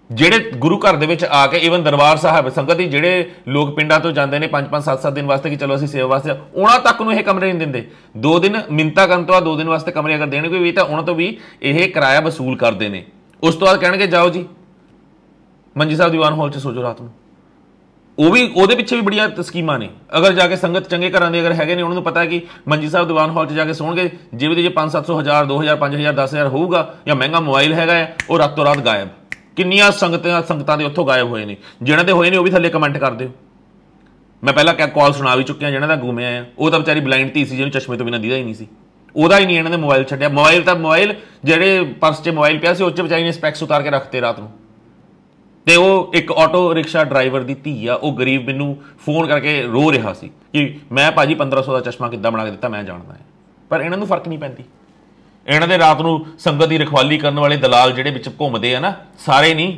ਜਿਹੜੇ ਗੁਰੂ ਘਰ ਦੇ ਵਿੱਚ ਆ ਕੇ ਈਵਨ ਦਰਬਾਰ ਸਾਹਿਬ ਸੰਗਤ ਦੀ ਜਿਹੜੇ ਲੋਕ ਪਿੰਡਾਂ ਤੋਂ ਜਾਂਦੇ ਨੇ 5-5 7-7 ਦਿਨ ਵਾਸਤੇ ਕਿ ਚਲੋ ਅਸੀਂ ਸੇਵਾ ਵਾਸਤੇ, ਉਹਨਾਂ ਤੱਕ ਨੂੰ ਇਹ ਕਮਰੇ ਨਹੀਂ ਦਿੰਦੇ। 2 ਦਿਨ ਮਿੰਤਾ ਕਰਨ ਤੋਂ ਬਾਅਦ 2 ਦਿਨ ਵਾਸਤੇ ਕਮਰੇ ਅਗਰ ਦੇਣਗੇ ਵੀ ਤਾਂ ਉਹਨਾਂ ਤੋਂ ਵੀ ਇਹ ਕਿਰਾਇਆ ਵਸੂਲ ਕਰਦੇ ਨੇ। ਉਸ ਤੋਂ ਬਾਅਦ ਕਹਿਣਗੇ ਜਾਓ ਜੀ ਮੰਜੀ ਸਾਹਿਬ ਦੀਵਾਨ ਹਾਲ 'ਚ ਸੋ ਜਾਓ ਰਾਤ ਨੂੰ। ਉਹ ਵੀ ਉਹਦੇ ਪਿੱਛੇ ਵੀ ਬੜੀਆਂ ਸਕੀਮਾਂ ਨੇ। ਅਗਰ ਜਾ ਕੇ ਸੰਗਤ ਚੰਗੇ ਘਰਾਂ ਦੇ ਅਗਰ ਹੈਗੇ ਨੇ ਉਹਨਾਂ ਨੂੰ ਪਤਾ ਕਿ ਮੰਜੀ ਸਾਹਿਬ ਦੀਵਾਨ ਹਾਲ 'ਚ ਜਾ ਕੇ ਸੌਣਗੇ, ਜਿਵੇਂ ਦੇ ਜੇ 500-700 1000 2000 5000 10000 ਹੋਊਗਾ ਜਾਂ ਮਹਿੰਗਾ ਮੋਬਾਈਲ ਹੈਗਾ ਹੈ, ਉਹ ਰਾਤੋਂ ਰਾਤ ਗਾਇਬ। ਕਿੰਨੀਆਂ ਸੰਗਤਾਂ ਦੇ ਉੱਥੋਂ ਗਾਇਬ ਹੋਏ ਨੇ, ਜਿਹਨਾਂ ਦੇ ਹੋਏ ਨੇ ਉਹ ਵੀ ਥੱਲੇ ਕਮੈਂਟ ਕਰ ਦਿਓ। ਮੈਂ ਪਹਿਲਾਂ ਕਾਲ ਸੁਣਾ ਵੀ ਚੁੱਕਿਆ ਜਿਹਨਾਂ ਦਾ ਗੁੰਮਿਆ ਆ, ਉਹ ਤਾਂ ਵਿਚਾਰੀ ਬਲਾਈਂਡ ਧੀ ਸੀ ਜਿਹਨੂੰ ਚਸ਼ਮੇ ਤੋਂ ਬਿਨਾਂ ਦੀਦਾ ਹੀ ਨਹੀਂ ਸੀ, ਉਹਦਾ ਹੀ ਨਹੀਂ ਇਹਨਾਂ ਨੇ ਮੋਬਾਈਲ ਛੱਡਿਆ। ਮੋਬਾਈਲ ਜਿਹੜੇ ਪਰਸ 'ਚ ਮੋਬਾਈਲ ਪਿਆ ਸੀ ਉਹ 'ਚ ਵਿਚਾਰੀ ਨੇ ਸਪੈਕਸ ਉਤਾਰ ਕੇ ਰੱਖਤੇ ਰਾਤ ਨੂੰ। ਤੇ ਉਹ ਇੱਕ ਆਟੋ ਰਿਕਸ਼ਾ ਡਰਾਈਵਰ ਦੀ ਧੀ ਆ, ਉਹ ਗਰੀਬ ਮੈਨੂੰ ਫੋਨ ਕਰਕੇ ਰੋ ਰਿਹਾ ਸੀ ਕਿ ਮੈਂ ਭਾਜੀ 1500 ਦਾ ਚਸ਼ਮਾ ਕਿੱਦਾਂ ਬਣਾ ਕੇ ਦਿੱਤਾ, ਮੈਂ ਜਾਣਦਾ ਹਾਂ। ਪਰ ਇਹਨਾਂ ਨੂੰ ਫਰਕ ਨਹੀਂ ਪੈਂਦੀ। ਇਹਨਾਂ ਦੇ ਰਾਤ ਨੂੰ ਸੰਗਤ ਦੀ ਰਖਵਾਲੀ ਕਰਨ ਵਾਲੇ ਦਲਾਲ ਜਿਹੜੇ ਵਿੱਚ ਘੁੰਮਦੇ ਆ ਨਾ, ਸਾਰੇ ਨਹੀਂ,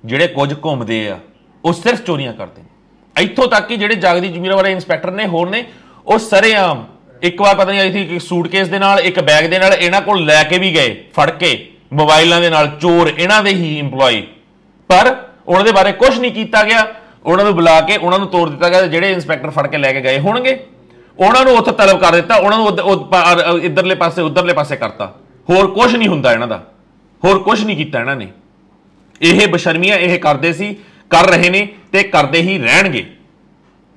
ਜਿਹੜੇ ਕੁਝ ਘੁੰਮਦੇ ਆ ਉਹ ਸਿਰਫ ਚੋਰੀਆਂ ਕਰਦੇ ਨੇ। ਇੱਥੋਂ ਤੱਕ ਕਿ ਜਿਹੜੇ ਜਾਗਦੀ ਜ਼ਮੀਰਾਂ ਵਾਲੇ ਇੰਸਪੈਕਟਰ ਨੇ ਹੋਰ ਨੇ, ਉਹ ਸਰੇਆਮ ਇੱਕ ਵਾਰ ਪਤਾ ਨਹੀਂ ਆਈ ਸੀ ਕਿ ਸੂਟਕੇਸ ਦੇ ਨਾਲ ਇੱਕ ਬੈਗ ਦੇ ਨਾਲ ਇਹਨਾਂ ਕੋਲ ਲੈ ਕੇ ਵੀ ਗਏ ਫੜ ਕੇ ਮੋਬਾਈਲਾਂ ਦੇ ਨਾਲ, ਚੋਰ ਇਹਨਾਂ ਦੇ ਹੀ ਇੰਪਲੋਈ, ਪਰ ਉਹਨਾਂ ਦੇ ਬਾਰੇ ਕੁਝ ਨਹੀਂ ਕੀਤਾ ਗਿਆ। ਉਹਨਾਂ ਨੂੰ ਬੁਲਾ ਕੇ ਉਹਨਾਂ ਨੂੰ ਤੋੜ ਦਿੱਤਾ ਗਿਆ। ਜਿਹੜੇ ਇੰਸਪੈਕਟਰ ਫੜ ਕੇ ਲੈ ਕੇ ਗਏ ਹੋਣਗੇ ਉਹਨਾਂ ਨੂੰ ਉੱਥੇ ਤਲਬ ਕਰ ਦਿੱਤਾ, ਉਹਨਾਂ ਨੂੰ ਇੱਧਰਲੇ ਪਾਸੇ ਉੱਧਰਲੇ ਪਾਸੇ ਕਰਤਾ। ਹੋਰ ਕੁਝ ਨਹੀਂ ਹੁੰਦਾ ਇਹਨਾਂ ਦਾ, ਹੋਰ ਕੁਝ ਨਹੀਂ ਕੀਤਾ ਇਹਨਾਂ ਨੇ। ਇਹ ਬਸ਼ਰਮੀਆਂ ਇਹ ਕਰਦੇ ਸੀ, ਕਰ ਰਹੇ ਨੇ ਤੇ ਕਰਦੇ ਹੀ ਰਹਿਣਗੇ।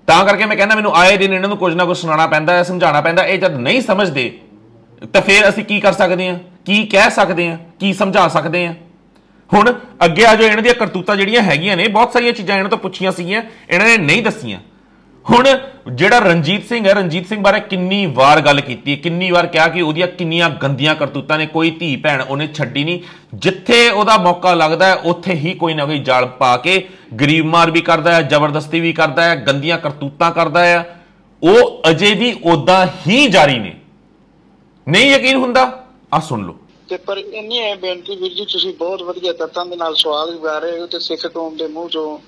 ਤਾਂ ਕਰਕੇ ਮੈਂ ਕਹਿੰਦਾ ਮੈਨੂੰ ਆਏ ਦਿਨ ਇਹਨਾਂ ਨੂੰ ਕੁਝ ਨਾ ਕੁਝ ਸੁਣਾਉਣਾ ਪੈਂਦਾ ਹੈ, ਸਮਝਾਉਣਾ ਪੈਂਦਾ। ਇਹ ਜਦ ਨਹੀਂ ਸਮਝਦੇ ਤਾਂ ਫਿਰ ਅਸੀਂ ਕੀ ਕਰ ਸਕਦੇ ਹਾਂ, ਕੀ ਕਹਿ ਸਕਦੇ ਹਾਂ, ਕੀ ਸਮਝਾ ਸਕਦੇ ਹਾਂ। ਹੁਣ ਅੱਗੇ ਆ ਜਾਓ, ਇਹਨਾਂ ਦੀਆਂ ਕਰਤੂਤਾਂ ਜਿਹੜੀਆਂ ਹੈਗੀਆਂ ਨੇ, ਬਹੁਤ ਸਾਰੀਆਂ ਚੀਜ਼ਾਂ ਇਹਨਾਂ ਤੋਂ ਪੁੱਛੀਆਂ ਸੀਗੀਆਂ, ਇਹਨਾਂ ਨੇ ਨਹੀਂ ਦੱਸੀਆਂ। ਹੁਣ ਜਿਹੜਾ ਰਣਜੀਤ ਸਿੰਘ ਹੈ, ਰਣਜੀਤ ਸਿੰਘ ਬਾਰੇ ਕਿੰਨੀ ਵਾਰ ਗੱਲ ਕੀਤੀ, ਕਿੰਨੀ ਵਾਰ ਕਿਹਾ ਕਿ ਉਹਦੀਆਂ ਕਿੰਨੀਆਂ ਗੰਦੀਆਂ ਕਰਤੂਤਾਂ ਨੇ, ਕੋਈ ਧੀ ਭੈਣ ਉਹਨੇ ਛੱਡੀ ਨਹੀਂ, ਜਿੱਥੇ ਉਹਦਾ ਮੌਕਾ ਲੱਗਦਾ ਹੈ ਉੱਥੇ ਹੀ ਕੋਈ ਨਾ ਕੋਈ ਜਾਲ ਪਾ ਕੇ ਗਰੀਬ ਮਾਰ ਵੀ ਕਰਦਾ ਹੈ, ਜ਼ਬਰਦਸਤੀ ਵੀ ਕਰਦਾ ਹੈ, ਗੰਦੀਆਂ ਕਰਤੂਤਾਂ ਕਰਦਾ ਹੈ। ਉਹ ਅਜੇ ਵੀ ਉਦਾਂ ਹੀ ਜਾਰੀ ਨੇ। ਨਹੀਂ ਯਕੀਨ ਹੁੰਦਾ? ਆ ਸੁਣ ਲਓ। ਤੇ ਪਰ ਇੰਨੀ ਹੈ ਬੇਨਤੀ ਵੀਰ ਜੀ, ਤੁਸੀਂ ਬਹੁਤ ਵਧੀਆ ਤੱਤਾਂ ਦੇ ਨਾਲ ਸਵਾਲ ਗਾ ਰਹੇ ਹੋ ਤੇ ਸਿੱਖ ਕੌਮ ਦੇ ਮੂੰਹ ਚੋਂ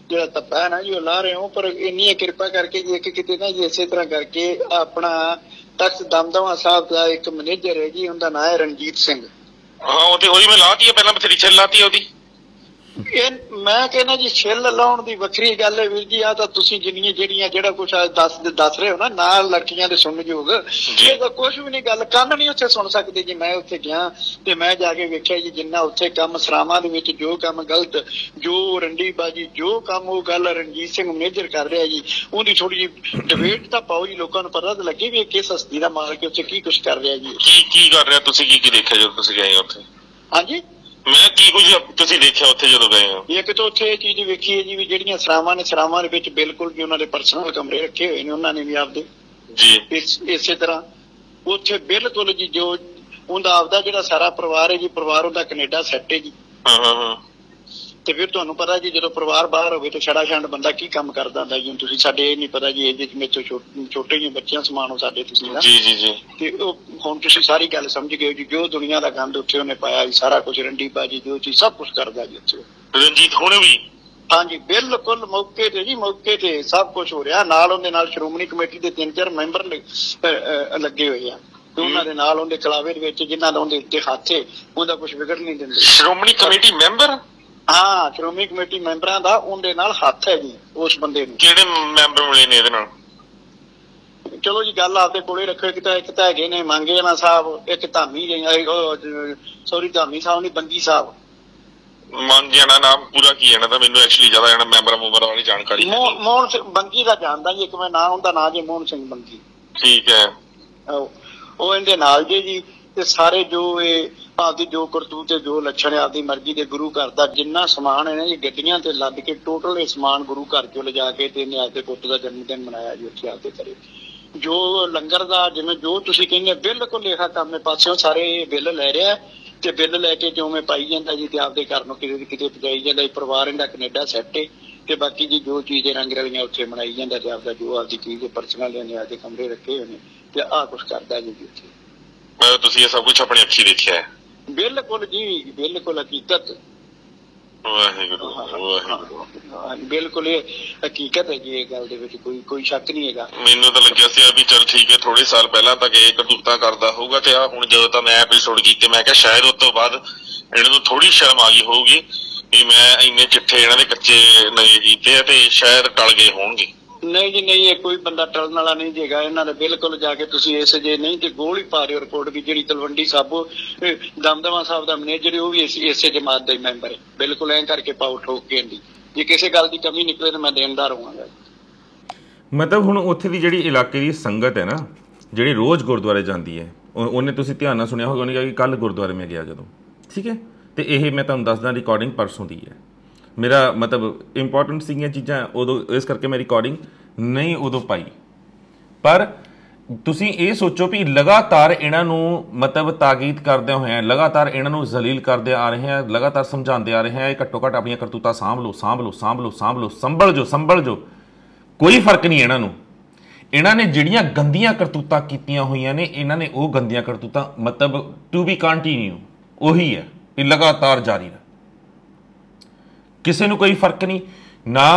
ਜਿਹੜਾ ਤੱਪਾ ਹੈ ਨਾ ਜੀ ਉਹ ਲਾ ਰਹੇ ਹੋ, ਪਰ ਇੰਨੀ ਕਿਰਪਾ ਕਰਕੇ ਜੀ ਇੱਕ ਕਿਤੇ ਨਾ ਜੀ ਇਸੇ ਤਰ੍ਹਾਂ ਕਰਕੇ ਆਪਣਾ ਤਖਤ ਦਮਦਮਾ ਸਾਹਿਬ ਦਾ ਇੱਕ ਮੈਨੇਜਰ ਹੈ ਜੀ, ਉਹਦਾ ਨਾਂ ਹੈ ਰਣਜੀਤ ਸਿੰਘ। ਹਾਂ ਉਹ ਤੇ ਉਹਦੀ ਮੈਂ ਲਾਤੀ ਹੈ, ਪਹਿਲਾਂ ਬਥੇਰੀ ਛਿੱਲ ਲਾਤੀ ਉਹਦੀ। ਇਹ ਮੈਂ ਕਹਿੰਦਾ ਜੀ ਛਿੱਲ ਲਾਉਣ ਦੀ ਵੱਖਰੀ ਗੱਲ ਹੈ ਵੀਰ ਜੀ, ਆ ਤਾਂ ਤੁਸੀਂ ਜਿਹੜਾ ਕੁਛ ਦੱਸ ਰਹੇ ਹੋ ਨਾ ਨਾਲ ਲੜਕੀਆਂ ਦੇ ਸੁਣਨ ਯੋਗ, ਇਹ ਤਾਂ ਕੁਛ ਵੀ ਨਹੀਂ ਗੱਲ, ਕੰਨ ਨਹੀਂ ਉੱਥੇ ਸੁਣ ਸਕਦੇ ਜੀ। ਮੈਂ ਉੱਥੇ ਗਿਆ ਤੇ ਮੈਂ ਜਾ ਕੇ ਵੇਖਿਆ ਜੀ ਜਿੰਨਾ ਉੱਥੇ ਕੰਮ ਸਰਾਵਾਂ ਦੇ ਵਿੱਚ ਜੋ ਕੰਮ ਗਲਤ, ਜੋ ਰੰਡੀਬਾਜੀ, ਜੋ ਕੰਮ ਉਹ ਗੱਲ ਰਣਜੀਤ ਸਿੰਘ ਮੈਨੇਜਰ ਕਰ ਰਿਹਾ ਜੀ, ਉਹਦੀ ਥੋੜੀ ਜਿਹੀ ਡਿਬੇਟ ਤਾਂ ਪਾਓ ਜੀ, ਲੋਕਾਂ ਨੂੰ ਪਤਾ ਤਾਂ ਲੱਗੇ ਵੀ ਇਹ ਕਿਸ ਹਸਤੀ ਦਾ ਮਾਲਕ ਉੱਥੇ ਕੀ ਕੁਛ ਕਰ ਰਿਹਾ ਜੀ। ਕੀ ਕਰ ਰਿਹਾ? ਤੁਸੀਂ ਕੀ ਦੇਖਿਆ ਜਦੋਂ ਤੁਸੀਂ ਗਏ ਉੱਥੇ? ਹਾਂਜੀ ਮੈਂ ਕੀ ਕੁਝ ਤੁਸੀਂ ਦੇਖਿਆ ਉੱਥੇ ਜਦੋਂ ਗਏ ਹੋ? ਇੱਕ ਤਾਂ ਉੱਥੇ ਇਹ ਚੀਜ਼ ਵੇਖੀ ਹੈ ਜੀ ਵੀ ਜਿਹੜੀਆਂ ਸਰਾਵਾਂ ਨੇ, ਸਰਾਵਾਂ ਦੇ ਵਿੱਚ ਬਿਲਕੁਲ ਵੀ ਉਹਨਾਂ ਦੇ ਪਰਸਨਲ ਕਮਰੇ ਰੱਖੇ ਹੋਏ ਨੇ ਉਹਨਾਂ ਨੇ ਵੀ ਆਪਦੇ ਜੀ। ਇਸੇ ਤਰ੍ਹਾਂ ਉੱਥੇ ਬਿਲਕੁਲ ਜੀ ਜੋ ਉਹਦਾ ਆਪਦਾ ਜਿਹੜਾ ਸਾਰਾ ਪਰਿਵਾਰ ਹੈ ਜੀ, ਪਰਿਵਾਰ ਉਹਦਾ ਕੈਨੇਡਾ ਸੈੱਟ ਹੈ ਜੀ। ਹਾਂ। ਤੇ ਫਿਰ ਤੁਹਾਨੂੰ ਪਤਾ ਜੀ ਜਦੋਂ ਪਰਿਵਾਰ ਬਾਹਰ ਹੋਵੇ ਤੇ ਛੜਾ ਛੰਡ ਬੰਦਾ ਕੀ ਕੰਮ ਕਰਦਾ ਹੁੰਦਾ ਜੀ। ਤੁਸੀਂ ਸਾਡੇ ਇਹ ਨਹੀਂ ਪਤਾ ਜੀ, ਇਹਦੇ ਚ ਮੇਰੇ ਤੋਂ ਛੋਟੇ ਜਿਹੇ ਬੱਚਿਆਂ ਸਮਾਨ ਹੋ ਸਾਡੇ ਤੁਸੀਂ ਨਾ ਜੀ। ਤੇ ਉਹ ਹੁਣ ਤੁਸੀਂ ਸਾਰੀ ਗੱਲ ਸਮਝ ਗਏ ਜੀ, ਜੋ ਦੁਨੀਆ ਦਾ ਗੰਦ ਉੱਥੇ ਉਹਨੇ ਪਾਇਆ ਜੀ, ਸਾਰਾ ਕੁਝ ਰੰਡੀਬਾਜੀ ਜੋ ਚੀਜ਼ ਸਭ ਕੁਝ ਕਰਦਾ ਜੀ ਉੱਥੇ ਰਣਜੀਤ ਹੁਣ ਵੀ। ਹਾਂਜੀ ਬਿਲਕੁਲ ਮੌਕੇ ਤੇ ਜੀ, ਮੌਕੇ ਤੇ ਸਭ ਕੁਝ ਹੋ ਰਿਹਾ। ਨਾਲ ਉਹਦੇ ਨਾਲ ਸ਼੍ਰੋਮਣੀ ਕਮੇਟੀ ਦੇ 3-4 ਮੈਂਬਰ ਲੱਗੇ ਹੋਏ ਆ ਤੇ ਉਹਨਾਂ ਦੇ ਨਾਲ ਉਹਦੇ ਕਲਾਵੇ ਦੇ ਵਿੱਚ ਜਿਨ੍ਹਾਂ ਦਾ ਉਹਦੇ ਉੱਤੇ ਹੱਥ ਹੈ, ਉਹਦਾ ਕੁਝ ਵਿਗੜ ਨਹੀਂ ਦਿੰਦੇ। Shiromani committee member? ਹਾਂ ਸ਼੍ਰੋਮਣੀ ਕਮੇਟੀ ਮੈਂਬਰਾਂ ਦਾ ਉਹਦੇ ਨਾਲ ਹੱਥ ਹੈ ਜੀ ਉਸ ਬੰਦੇ ਨੂੰ। ਕਿਹੜੇ ਮੈਂਬਰ ਮਿਲੇ ਨੇ ਇਹਦੇ ਨਾਲ? ਚਲੋ ਜੀ ਗੱਲ ਆਪਦੇ ਕੋਲੇ ਰੱਖੋ। ਇੱਕ ਤਾਂ ਹੈਗੇ ਨੇ ਮੰਗੇ ਜਾਣਾ ਸਾਹਿਬ, ਇੱਕ ਧਾਮੀ ਧਾਮੀ ਸਾਹਿਬ ਨਹੀਂ, ਬੰਗੀ ਸਾਹਿਬ। ਮੰਗ ਜਾਣਾ ਨਾਮ ਪੂਰਾ ਕੀ ਹੈ ਨਾ? ਤਾਂ ਮੈਨੂੰ ਐਕਚੁਅਲੀ ਜ਼ਿਆਦਾ ਜਾਣਾ ਮੈਂਬਰਾਂ ਵਾਲੀ ਜਾਣਕਾਰੀ। ਮੋਹਨ ਸਿੰਘ ਬੰਗੀ ਦਾ ਜਾਣਦਾ ਜੀ, ਇੱਕ ਮੈਂ ਨਾਂ ਉਹਦਾ ਨਾਂ ਜੀ ਮੋਹਨ ਸਿੰਘ ਬੰਗੀ। ਠੀਕ ਹੈ। ਉਹ ਇਹਦੇ ਨਾਲ ਜੀ ਤੇ ਸਾਰੇ ਜੋ ਇਹ ਆਪਦੀ ਜੋ ਕਰਤੂਤ ਤੇ ਜੋ ਲੱਛਣ ਆਪਦੀ ਮਰਜ਼ੀ ਦੇ ਗੁਰੂ ਘਰ ਦਾ ਜਿੰਨਾ ਸਮਾਨ ਹੈ ਨਾ ਜੀ ਗੱਡੀਆਂ ਤੇ ਲੱਦ ਕੇ ਟੋਟਲ ਇਹ ਸਮਾਨ ਗੁਰੂ ਘਰ ਚੋਂ ਲਿਜਾ ਕੇ ਤੇ ਇਹਨੇ ਆਪਦੇ ਪੁੱਤ ਦਾ ਜਨਮ ਦਿਨ ਮਨਾਇਆ ਜੀ ਉੱਥੇ ਆਪਦੇ ਘਰੇ। ਜੋ ਲੰਗਰ ਦਾ ਜਿਵੇਂ ਜੋ ਤੁਸੀਂ ਕਹਿੰਦੇ ਬਿਲਕੁਲ ਲੇਖਾ ਕੰਮ ਪਾਸਿਓਂ ਸਾਰੇ ਬਿੱਲ ਲੈ ਰਿਹਾ ਤੇ ਬਿੱਲ ਲੈ ਕੇ ਜਿਵੇਂ ਪਾਈ ਜਾਂਦਾ ਜੀ ਤੇ ਆਪਦੇ ਘਰ ਨੂੰ ਕਿਤੇ ਪਹੁੰਚਾਈ ਜਾਂਦਾ। ਪਰਿਵਾਰ ਇਹਦਾ ਕੈਨੇਡਾ ਸੈੱਟ ਹੈ ਤੇ ਬਾਕੀ ਜੀ ਜੋ ਚੀਜ਼ ਰੰਗ ਰਲੀਆਂ ਉੱਥੇ ਮਨਾਈ ਜਾਂਦਾ ਤੇ ਆਪਦਾ ਜੋ ਆਪਦੀ ਚੀਜ਼ ਪਰਸਨਲ ਨੇ ਆਪਦੇ ਕਮਰੇ ਰੱਖੇ ਹੋਏ ਨੇ ਤੇ ਆਹ ਕੁਛ ਕਰਦਾ ਜੀ ਉੱਥੇ। ਤੁਸੀਂ ਇਹ ਸਭ ਕੁਝ ਆਪਣੀ ਅੱਖੀ ਦੇਖਿਆ ਹੈ? ਬਿਲਕੁਲ ਜੀ ਬਿਲਕੁਲ ਹਕੀਕਤ। ਬਿਲਕੁਲ ਇਹ ਹਕੀਕਤ ਹੈ ਜੀ, ਇਹ ਗੱਲ ਦੇ ਵਿੱਚ ਕੋਈ ਸ਼ੱਕ ਨਹੀਂ ਹੈਗਾ। ਮੈਨੂੰ ਤਾਂ ਲੱਗਿਆ ਸੀ ਵੀ ਚਲ ਠੀਕ ਹੈ ਥੋੜੇ ਸਾਲ ਪਹਿਲਾਂ ਤੱਕ ਇਹ ਕਰਤੂਤਾਂ ਕਰਦਾ ਹੋਊਗਾ ਤੇ ਆ ਹੁਣ ਜਦੋਂ ਤਾਂ ਮੈਂ ਐਪੀਸੋਡ ਕੀਤੇ ਮੈਂ ਕਿਹਾ ਸ਼ਾਇਦ ਉਸ ਤੋਂ ਬਾਅਦ ਇਹਨਾਂ ਨੂੰ ਥੋੜੀ ਸ਼ਰਮ ਆ ਗਈ ਹੋਊਗੀ ਵੀ ਮੈਂ ਇੰਨੇ ਚਿੱਠੇ ਇਹਨਾਂ ਦੇ ਕੱਚੇ ਨਵੇਂ ਕੀਤੇ ਆ ਤੇ ਸ਼ਾਇਦ ਟਲ ਗਏ ਹੋਣਗੇ। ਨਹੀਂ ਜੀ ਨਹੀਂ, ਇਹ ਕੋਈ ਬੰਦਾ ਟਲਣ ਵਾਲਾ ਨਹੀਂ ਜੇਗਾ ਇਹਨਾਂ ਦਾ। ਬਿਲਕੁਲ ਜਾ ਕੇ ਤੁਸੀਂ ਇਸ ਜੇ ਨਹੀਂ ਤੇ ਗੋਲ ਹੀ ਪਾ ਰਹੇ ਹੋ ਰਿਪੋਰਟ ਵੀ ਜਿਹੜੀ ਤਲਵੰਡੀ ਸਾਬੋ ਦਮਦਮਾ ਸਾਹਿਬ ਦਾ ਮੈਨੇਜਰ ਉਹ ਵੀ ਇਸੇ ਜਮਾਤ ਦਾ ਹੀ ਮੈਂਬਰ ਹੈ। ਬਿਲਕੁਲ ਐਂ ਕਰਕੇ ਪਾਓ ਠੋਕ ਕੇ ਦੀ, ਜੇ ਕਿਸੇ ਗੱਲ ਦੀ ਕਮੀ ਨਿਕਲੇ ਤਾਂ ਮੈਂ ਦੇਣਦਾਰ ਹੋਵਾਂਗਾ। ਮਤਲਬ ਹੁਣ ਉੱਥੇ ਦੀ ਜਿਹੜੀ ਇਲਾਕੇ ਦੀ ਸੰਗਤ ਹੈ ਨਾ ਜਿਹੜੀ ਰੋਜ਼ ਗੁਰਦੁਆਰੇ ਜਾਂਦੀ ਹੈ, ਉਹਨੇ ਤੁਸੀਂ ਧਿਆਨ ਨਾਲ ਸੁਣਿਆ ਹੋਗਾ, ਉਹਨੇ ਕਿਹਾ ਕਿ ਕੱਲ੍ਹ ਗੁਰਦੁਆਰੇ ਮੈਂ ਗਿਆ ਜਦੋਂ, ਠੀਕ ਹੈ। ਅਤੇ ਇਹ ਮੈਂ ਤੁਹਾਨੂੰ ਦੱਸਦਾ ਰਿਕਾਰਡਿੰਗ ਪਰਸੋਂ ਦੀ ਹੈ। ਮੇਰਾ ਮਤਲਬ ਇੰਪੋਰਟੈਂਟ ਸੀਗੀਆਂ ਚੀਜ਼ਾਂ ਉਦੋਂ, ਇਸ ਕਰਕੇ ਮੈਂ ਰਿਕਾਰਡਿੰਗ ਨਹੀਂ ਉਦੋਂ ਪਾਈ। ਪਰ ਤੁਸੀਂ ਇਹ ਸੋਚੋ ਵੀ ਲਗਾਤਾਰ ਇਹਨਾਂ ਨੂੰ ਮਤਲਬ ਤਾਕੀਦ ਕਰਦਿਆਂ ਹੋਇਆਂ, ਲਗਾਤਾਰ ਇਹਨਾਂ ਨੂੰ ਜ਼ਲੀਲ ਕਰਦੇ ਆ ਰਹੇ ਹਾਂ, ਲਗਾਤਾਰ ਸਮਝਾਉਂਦੇ ਆ ਰਹੇ ਹਾਂ ਇਹ ਘੱਟੋ ਘੱਟ ਆਪਣੀਆਂ ਕਰਤੂਤਾਂ ਸਾਂਭ ਲਓ, ਸੰਭਲ ਜੋ। ਕੋਈ ਫਰਕ ਨਹੀਂ ਇਹਨਾਂ ਨੂੰ। ਇਹਨਾਂ ਨੇ ਜਿਹੜੀਆਂ ਗੰਦੀਆਂ ਕਰਤੂਤਾਂ ਕੀਤੀਆਂ ਹੋਈਆਂ ਨੇ, ਇਹਨਾਂ ਨੇ ਉਹ ਗੰਦੀਆਂ ਕਰਤੂਤਾਂ ਮਤਲਬ ਟੂ ਬੀ ਕੰਟੀਨਿਊ ਉਹੀ ਹੈ, ਇਹ ਲਗਾਤਾਰ ਜਾਰੀ ਹੈ। ਕਿਸੇ ਨੂੰ ਕੋਈ ਫਰਕ ਨਹੀਂ ਨਾ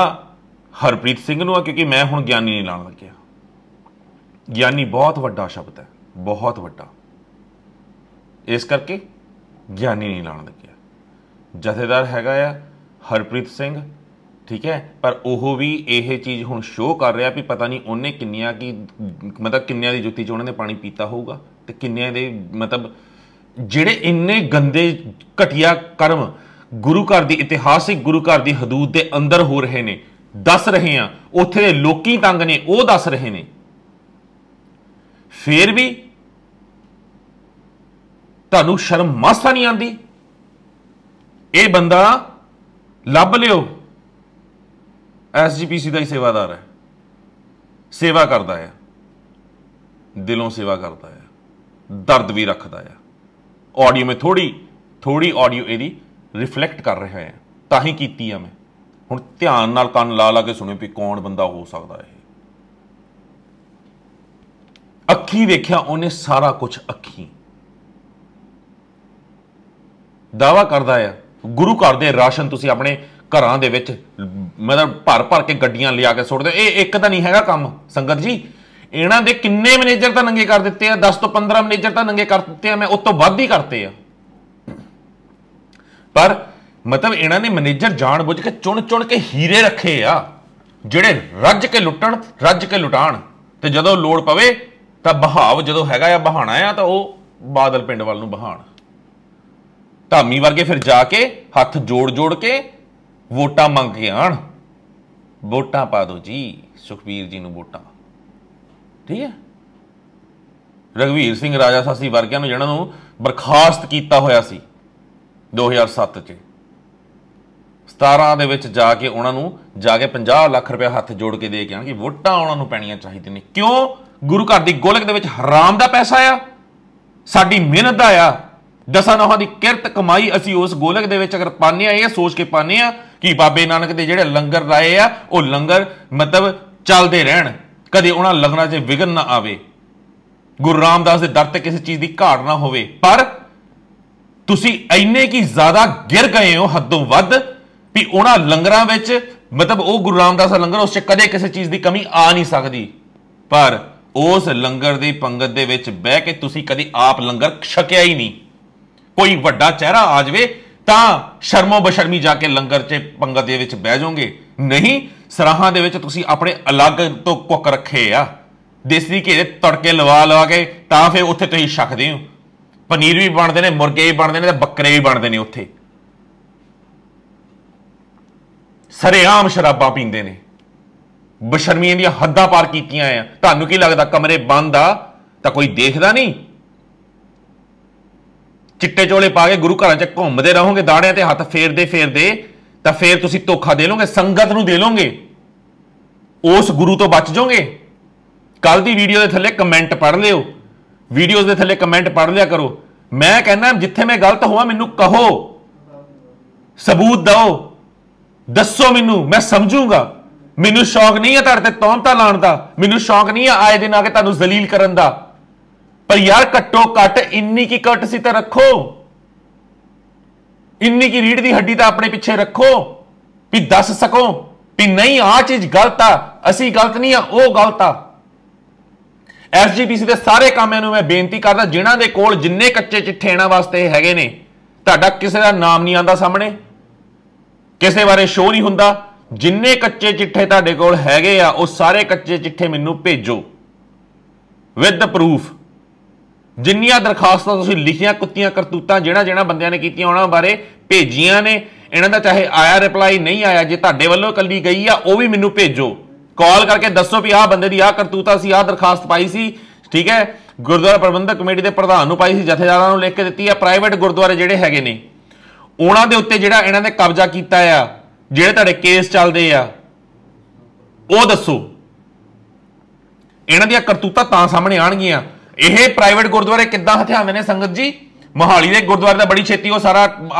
ਹਰਪ੍ਰੀਤ ਸਿੰਘ ਨੂੰ ਆ, ਕਿਉਂਕਿ ਮੈਂ ਹੁਣ ਗਿਆਨੀ ਨਹੀਂ ਲਾਉਣ ਲੱਗਿਆ। ਗਿਆਨੀ ਬਹੁਤ ਵੱਡਾ ਸ਼ਬਦ ਹੈ, ਬਹੁਤ ਵੱਡਾ, ਇਸ ਕਰਕੇ ਗਿਆਨੀ ਨਹੀਂ ਲਾਉਣ ਲੱਗਿਆ। ਜਥੇਦਾਰ ਹੈਗਾ ਆ ਹਰਪ੍ਰੀਤ ਸਿੰਘ, ਠੀਕ ਹੈ, ਪਰ ਉਹ ਵੀ ਇਹ ਚੀਜ਼ ਹੁਣ ਸ਼ੋਅ ਕਰ ਰਿਹਾ ਵੀ ਪਤਾ ਨਹੀਂ ਉਹਨੇ ਕਿੰਨੀਆਂ ਕਿੰਨਿਆਂ ਦੀ ਜੁੱਤੀ 'ਚ ਉਹਨਾਂ ਨੇ ਪਾਣੀ ਪੀਤਾ ਹੋਊਗਾ ਤੇ ਕਿੰਨਿਆਂ ਦੇ ਮਤਲਬ ਜਿਹੜੇ ਇੰਨੇ ਗੰਦੇ ਘਟੀਆ ਕਰਮ ਗੁਰੂ ਘਰ ਦੀ ਇਤਿਹਾਸਿਕ ਗੁਰੂ ਘਰ ਦੀ ਹਦੂਦ ਦੇ ਅੰਦਰ ਹੋ ਰਹੇ ਨੇ, ਦੱਸ ਰਹੇ ਆ। ਉੱਥੇ ਦੇ ਲੋਕੀ ਤੰਗ ਨੇ, ਉਹ ਦੱਸ ਰਹੇ ਨੇ। ਫੇਰ ਵੀ ਤੁਹਾਨੂੰ ਸ਼ਰਮ ਮਾਸਾ ਨਹੀਂ ਆਉਂਦੀ। ਇਹ ਬੰਦਾ ਲੱਭ ਲਿਓ, SGPC ਦਾ ਹੀ ਸੇਵਾਦਾਰ ਹੈ। सेवा करता है, दिलों सेवा करता है, दर्द भी रखता है। ऑडियो में थोड़ी ऑडियो यदि रिफ्लैक्ट कर रहा है, ताही कीती है मैं। हुण ध्यान नाल कंन ला के सुने भी कौन बंदा हो सकता है। अखी वेख्या उन्हें सारा कुछ, अखी दावा करता है गुरु घर दे राशन तुसीं अपने घरां दे विच मतलब भर के गड्डियां लिया के सुट दे। ये एक तां नहीं हैगा काम संगत जी, इन्हां दे किन्ने मैनेजर तां नंगे कर दिते आ, 10 तो 15 मैनेजर तां नंगे कर दिते आ, मैं उस तो वध ही करते आ। पर मतलब इन्हां ने मैनेजर जान बुझ के चुन के हीरे रखे आ, जिहड़े रज के लुटण रज के लुटाण, ते जदों लोड़ पवे तां बहाव जदों हैगा आ बहाना आ तां ओह बादल पिंड वल नूं बहाण। धामी वर्गे फिर जाके हथ जोड़ के वोटां मंग के आण, वोटां पा दो जी सुखबीर जी नूं वोटां, ठीक है। रघवीर सिंह राजा सासी वर्गिਆਂ ਨੂੰ ਜਿਹਨਾਂ ਨੂੰ ਬਰਖਾਸਤ ਕੀਤਾ ਹੋਇਆ ਸੀ 2007 ਚ 17 ਦੇ ਵਿੱਚ ਜਾ ਕੇ ਉਹਨਾਂ ਨੂੰ ਜਾ ਕੇ 50 ਲੱਖ ਰੁਪਏ ਹੱਥ ਜੋੜ ਕੇ ਦੇ ਕੇ ਆਣ ਕਿ ਵੋਟਾਂ ਉਹਨਾਂ ਨੂੰ ਪੈਣੀਆਂ ਚਾਹੀਦੀਆਂ ਨੇ। ਕਿਉਂ? ਗੁਰੂ ਘਰ ਦੀ ਗੋਲਕ ਦੇ ਵਿੱਚ ਹਰਾਮ ਦਾ ਪੈਸਾ ਆ, ਸਾਡੀ ਮਿਹਨਤ ਦਾ ਆ, ਦਸਾਂ ਨੌਹਾਂ ਦੀ ਕਿਰਤ ਕਮਾਈ ਅਸੀਂ ਉਸ ਗੋਲਕ ਦੇ ਵਿੱਚ ਅਗਰ ਪਾਉਂਦੇ ਆ, ਇਹ ਸੋਚ ਕੇ ਪਾਉਂਦੇ ਆ ਕਿ ਬਾਬੇ ਨਾਨਕ ਦੇ ਜਿਹੜੇ ਲੰਗਰ ਲਾਏ ਆ ਉਹ ਲੰਗਰ ਮਤਲਬ ਚੱਲਦੇ ਰਹਿਣ, ਕਦੇ ਉਹਨਾਂ ਲੰਗਰਾਂ 'ਚ ਵਿਘਨ ਨਾ ਆਵੇ, ਗੁਰੂ ਰਾਮਦਾਸ ਦੇ ਦਰ ਤੇ ਕਿਸੇ ਚੀਜ਼ ਦੀ ਘਾਟ ਨਾ ਹੋਵੇ। ਪਰ ਤੁਸੀਂ ਇੰਨੇ ਕੀ ਜ਼ਿਆਦਾ ਗਿਰ ਗਏ ਹੋ ਹੱਦੋਂ ਵੱਧ ਵੀ ਉਹਨਾਂ ਲੰਗਰਾਂ ਵਿੱਚ ਮਤਲਬ ਉਹ ਗੁਰੂ ਰਾਮਦਾਸ ਦਾ ਲੰਗਰ ਉਸ 'ਚ ਕਦੇ ਕਿਸੇ ਚੀਜ਼ ਦੀ ਕਮੀ ਆ ਨਹੀਂ ਸਕਦੀ। ਪਰ ਉਸ ਲੰਗਰ ਦੀ ਪੰਗਤ ਦੇ ਵਿੱਚ ਬਹਿ ਕੇ ਤੁਸੀਂ ਕਦੀ ਆਪ ਲੰਗਰ ਛਕਿਆ ਹੀ ਨਹੀਂ। ਕੋਈ ਵੱਡਾ ਚਿਹਰਾ ਆ ਜਾਵੇ ਤਾਂ ਸ਼ਰਮੋ ਬਸ਼ਰਮੀ ਜਾ ਕੇ ਲੰਗਰ 'ਚ ਪੰਗਤ ਦੇ ਵਿੱਚ ਬਹਿ ਜਾਓਗੇ, ਨਹੀਂ ਸਰਾਹਾਂ ਦੇ ਵਿੱਚ ਤੁਸੀਂ ਆਪਣੇ ਅਲੱਗ ਤੋਂ ਕੁੱਕ ਰੱਖੇ ਆ, ਦੇਸੀ ਘੀ ਦੇ ਤੜਕੇ ਲਵਾ ਕੇ ਤਾਂ ਫਿਰ ਉੱਥੇ ਤੁਸੀਂ ਛਕਦੇ ਹੋ। ਪਨੀਰ ਵੀ ਬਣਦੇ ਨੇ, ਮੁਰਗੇ ਵੀ ਬਣਦੇ ਨੇ ਤੇ ਬੱਕਰੇ ਵੀ ਬਣਦੇ ਨੇ ਉੱਥੇ। ਸਰੇਆਮ ਸ਼ਰਾਬਾਂ ਪੀਂਦੇ ਨੇ, ਬਸ਼ਰਮੀਆਂ ਦੀਆਂ ਹੱਦਾਂ ਪਾਰ ਕੀਤੀਆਂ ਆ। ਤੁਹਾਨੂੰ ਕੀ ਲੱਗਦਾ ਕਮਰੇ ਬੰਦ ਆ ਤਾਂ ਕੋਈ ਦੇਖਦਾ ਨਹੀਂ? ਚਿੱਟੇ ਚੋਲੇ ਪਾ ਕੇ ਗੁਰੂ ਘਰਾਂ 'ਚ ਘੁੰਮਦੇ ਰਹੋਗੇ, ਦਾੜਿਆਂ ਤੇ ਹੱਥ ਫੇਰਦੇ ਤਾਂ ਫੇਰ ਤੁਸੀਂ ਧੋਖਾ ਦੇ ਲੋਗੇ, ਸੰਗਤ ਨੂੰ ਦੇ ਲੋਗੇ, ਉਸ ਗੁਰੂ ਤੋਂ ਬਚ ਜਾਓਗੇ। ਕੱਲ ਦੀ ਵੀਡੀਓ ਦੇ ਥੱਲੇ ਕਮੈਂਟ ਪੜ੍ਹ ਲਿਓ, ਵੀਡੀਓਜ਼ ਦੇ ਥੱਲੇ ਕਮੈਂਟ ਪੜ੍ਹ ਲਿਆ ਕਰੋ। ਮੈਂ ਕਹਿੰਦਾ ਜਿੱਥੇ ਮੈਂ ਗਲਤ ਹੋਵਾਂ ਮੈਨੂੰ ਕਹੋ, ਸਬੂਤ ਦਿਓ, ਦੱਸੋ ਮੈਨੂੰ, ਮੈਂ ਸਮਝੂਗਾ। ਮੈਨੂੰ ਸ਼ੌਕ ਨਹੀਂ ਹੈ ਤੁਹਾਡੇ ਤੇ ਤੌਹਮਤਾਂ ਲਾਉਣ ਦਾ, ਮੈਨੂੰ ਸ਼ੌਕ ਨਹੀਂ ਹੈ ਆਏ ਦਿਨ ਆ ਕੇ ਤੁਹਾਨੂੰ ਜ਼ਲੀਲ ਕਰਨ ਦਾ, ਪਰ ਯਾਰ ਘੱਟੋ ਘੱਟ ਇੰਨੀ ਕੀ courtesy ਤਾਂ ਰੱਖੋ, ਇੰਨੀ ਕੀ ਰੀੜ ਦੀ ਹੱਡੀ ਤਾਂ ਆਪਣੇ ਪਿੱਛੇ ਰੱਖੋ ਵੀ ਦੱਸ ਸਕੋ ਵੀ ਨਹੀਂ ਆਹ ਚੀਜ਼ ਗਲਤ ਆ, ਅਸੀਂ ਗਲਤ ਨਹੀਂ ਆ, ਉਹ ਗਲਤ ਆ। ਐਸਜੀਪੀਸੀ ਦੇ ਸਾਰੇ ਕਾਮਿਆਂ ਨੂੰ ਮੈਂ ਬੇਨਤੀ ਕਰਦਾ, ਜਿਨ੍ਹਾਂ ਦੇ ਕੋਲ ਜਿੰਨੇ ਕੱਚੇ ਚਿੱਠੇ ਇਹਨਾਂ ਵਾਸਤੇ ਹੈਗੇ ਨੇ, ਤੁਹਾਡਾ ਕਿਸੇ ਦਾ ਨਾਮ ਨਹੀਂ ਆਉਂਦਾ ਸਾਹਮਣੇ, ਕਿਸੇ ਬਾਰੇ ਸ਼ੋਅ ਨਹੀਂ ਹੁੰਦਾ, ਜਿੰਨੇ ਕੱਚੇ ਚਿੱਠੇ ਤੁਹਾਡੇ ਕੋਲ ਹੈਗੇ ਆ ਉਹ ਸਾਰੇ ਕੱਚੇ ਚਿੱਠੇ ਮੈਨੂੰ ਭੇਜੋ ਵਿਦ ਪ੍ਰੂਫ। ਜਿੰਨੀਆਂ ਦਰਖਾਸਤਾਂ ਤੁਸੀਂ ਲਿਖੀਆਂ ਕੁੱਤੀਆਂ ਕਰਤੂਤਾਂ ਜਿਹੜਾ ਬੰਦਿਆਂ ਨੇ ਕੀਤੀਆਂ ਉਹਨਾਂ ਬਾਰੇ ਭੇਜੀਆਂ ਨੇ, ਇਹਨਾਂ ਦਾ ਚਾਹੇ ਆਇਆ ਰਿਪਲਾਈ ਨਹੀਂ ਆਇਆ, ਜੇ ਤੁਹਾਡੇ ਵੱਲੋਂ ਇਕੱਲੀ ਗਈ ਆ ਉਹ ਵੀ ਮੈਨੂੰ ਭੇਜੋ, ਕਾਲ ਕਰਕੇ ਦੱਸੋ ਵੀ ਆਹ ਬੰਦੇ ਦੀ ਆਹ ਕਰਤੂਤਾ ਸੀ, ਆਹ ਦਰਖਾਸਤ ਪਾਈ ਸੀ, ਠੀਕ ਹੈ, ਗੁਰਦੁਆਰਾ ਪ੍ਰਬੰਧਕ ਕਮੇਟੀ ਦੇ ਪ੍ਰਧਾਨ ਨੂੰ ਪਾਈ ਸੀ, ਜਥੇਦਾਰਾਂ ਨੂੰ ਲਿਖ ਕੇ ਦਿੱਤੀ ਆ, ਪ੍ਰਾਈਵੇਟ ਗੁਰਦੁਆਰੇ ਜਿਹੜੇ ਹੈਗੇ ਨੇ ਉਹਨਾਂ ਦੇ ਉੱਤੇ ਜਿਹੜਾ ਇਹਨਾਂ ਨੇ ਕਬਜ਼ਾ ਕੀਤਾ ਆ, ਜਿਹੜੇ ਤੁਹਾਡੇ ਕੇਸ ਚੱਲਦੇ ਆ, ਉਹ ਦੱਸੋ। ਇਹਨਾਂ ਦੀਆਂ ਕਰਤੂਤਾਂ ਤਾਂ ਸਾਹਮਣੇ ਆਣਗੀਆਂ। ਇਹ ਪ੍ਰਾਈਵੇਟ ਗੁਰਦੁਆਰੇ ਕਿੱਦਾਂ ਹਥਿਆਉਂਦੇ ਨੇ ਸੰਗਤ ਜੀ? ਮੋਹਾਲੀ ਦੇ ਗੁਰਦੁਆਰੇ ਦਾ ਬੜੀ ਛੇਤੀ ਉਹ ਸਾਰਾ